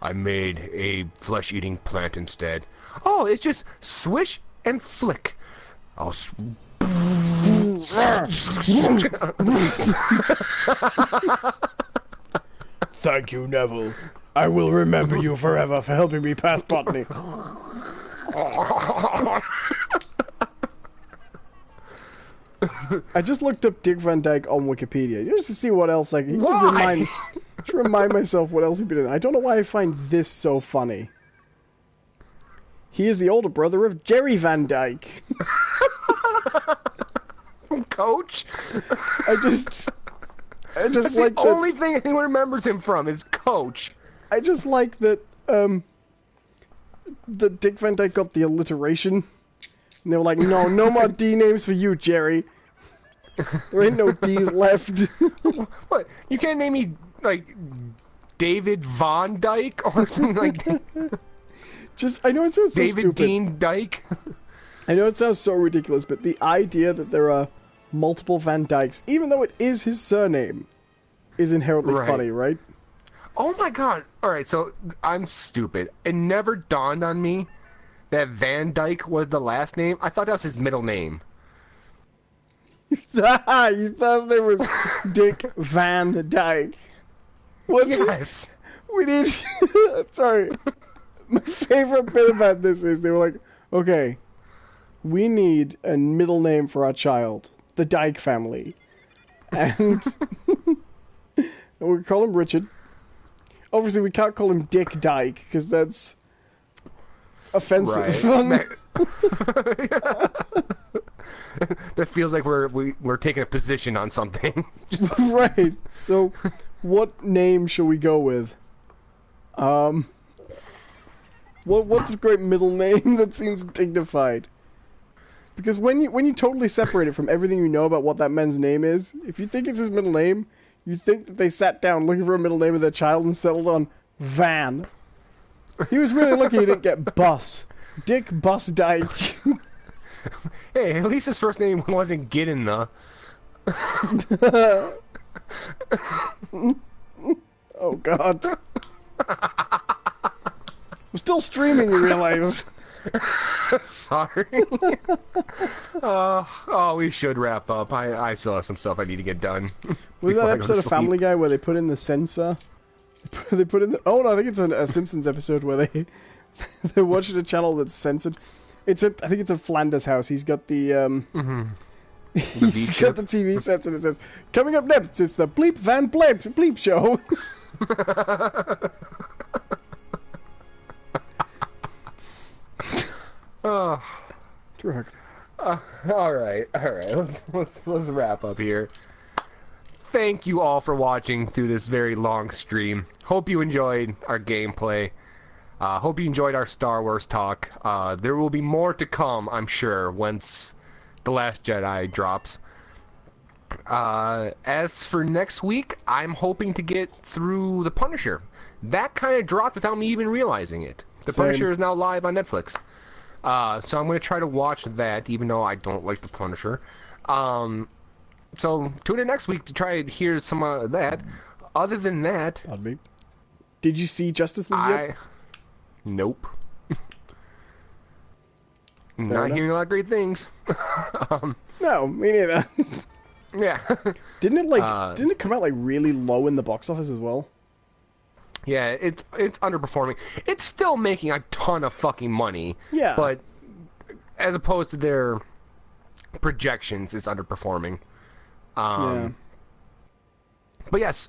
I made a flesh-eating plant instead. Oh, it's just swish and flick. I'll... Thank you, Neville. I will remember you forever for helping me pass botany. I just looked up Dick Van Dyke on Wikipedia just to see what else I can just remind myself what else he'd been in. I don't know why I find this so funny. He is the older brother of Jerry Van Dyke. Coach? I just... I just That's like the only thing anyone remembers him from is Coach. I just like that Dick Van Dyke got the alliteration. And they were like, no more D names for you, Jerry. There ain't no D's left. What? You can't name me, like, David Von Dyke or something like that? I know it sounds so David stupid. Dean Dyke? I know it sounds so ridiculous, but the idea that there are multiple Van Dykes, even though it is his surname, is inherently funny, right? Oh my god. Alright, so I'm stupid. It never dawned on me that Van Dyke was the last name. I thought that was his middle name. You thought his name was Dick Van Dyke. Yes. We need... Sorry. My favorite bit about this is they were like, okay, we need a middle name for our child. The Dyke family. And we call him Richard. Obviously, we can't call him Dick Dyke, because that's offensive. Right. That feels like we're taking a position on something. Right. So, what name shall we go with? What's a great middle name that seems dignified? Because when you totally separate it from everything you know about what that man's name is, if you think it's his middle name, you think that they sat down looking for a middle name of their child and settled on Van. He was really lucky he didn't get Bus. Dick Bus Dyke. Hey, at least his first name wasn't Gideon, though. Oh, God. I'm still streaming, you realize. Sorry. We should wrap up. I still have some stuff I need to get done. Was that episode of Family Guy where they put in the censor? They put in the... Oh, no, I think it's a Simpsons episode where they're watching a channel that's censored. I think it's a Flanders house. He's got the... He's got the TV sets and it says, coming up next, it's the Bleep Van Bleep Show. Drug. All right. Let's wrap up here. Thank you all for watching through this very long stream. Hope you enjoyed our gameplay. Hope you enjoyed our Star Wars talk. There will be more to come, I'm sure, once The Last Jedi drops. As for next week, I'm hoping to get through The Punisher. That kind of dropped without me even realizing it. The Punisher is now live on Netflix. So I'm going to try to watch that, even though I don't like The Punisher. So tune in next week to try to hear some of that. Other than that... Pardon me. Did you see Justice League yet? Nope. Not hearing a lot of great things. No, me neither. Yeah. Didn't it come out like really low in the box office as well? Yeah, it's underperforming. It's still making a ton of fucking money. Yeah. But as opposed to their projections, it's underperforming. Yeah. But yes,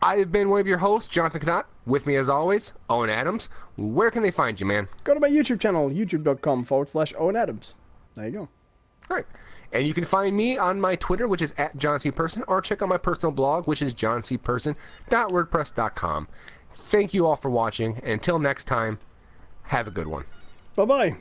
I've been one of your hosts, Jonathan Cadotte. With me as always, Owen Adams. Where can they find you, man? Go to my YouTube channel, youtube.com/Owen Adams. There you go. All right. And you can find me on my Twitter, which is @JohnCPerson, or check out my personal blog, which is johncperson.wordpress.com. Thank you all for watching. Until next time, have a good one. Bye-bye.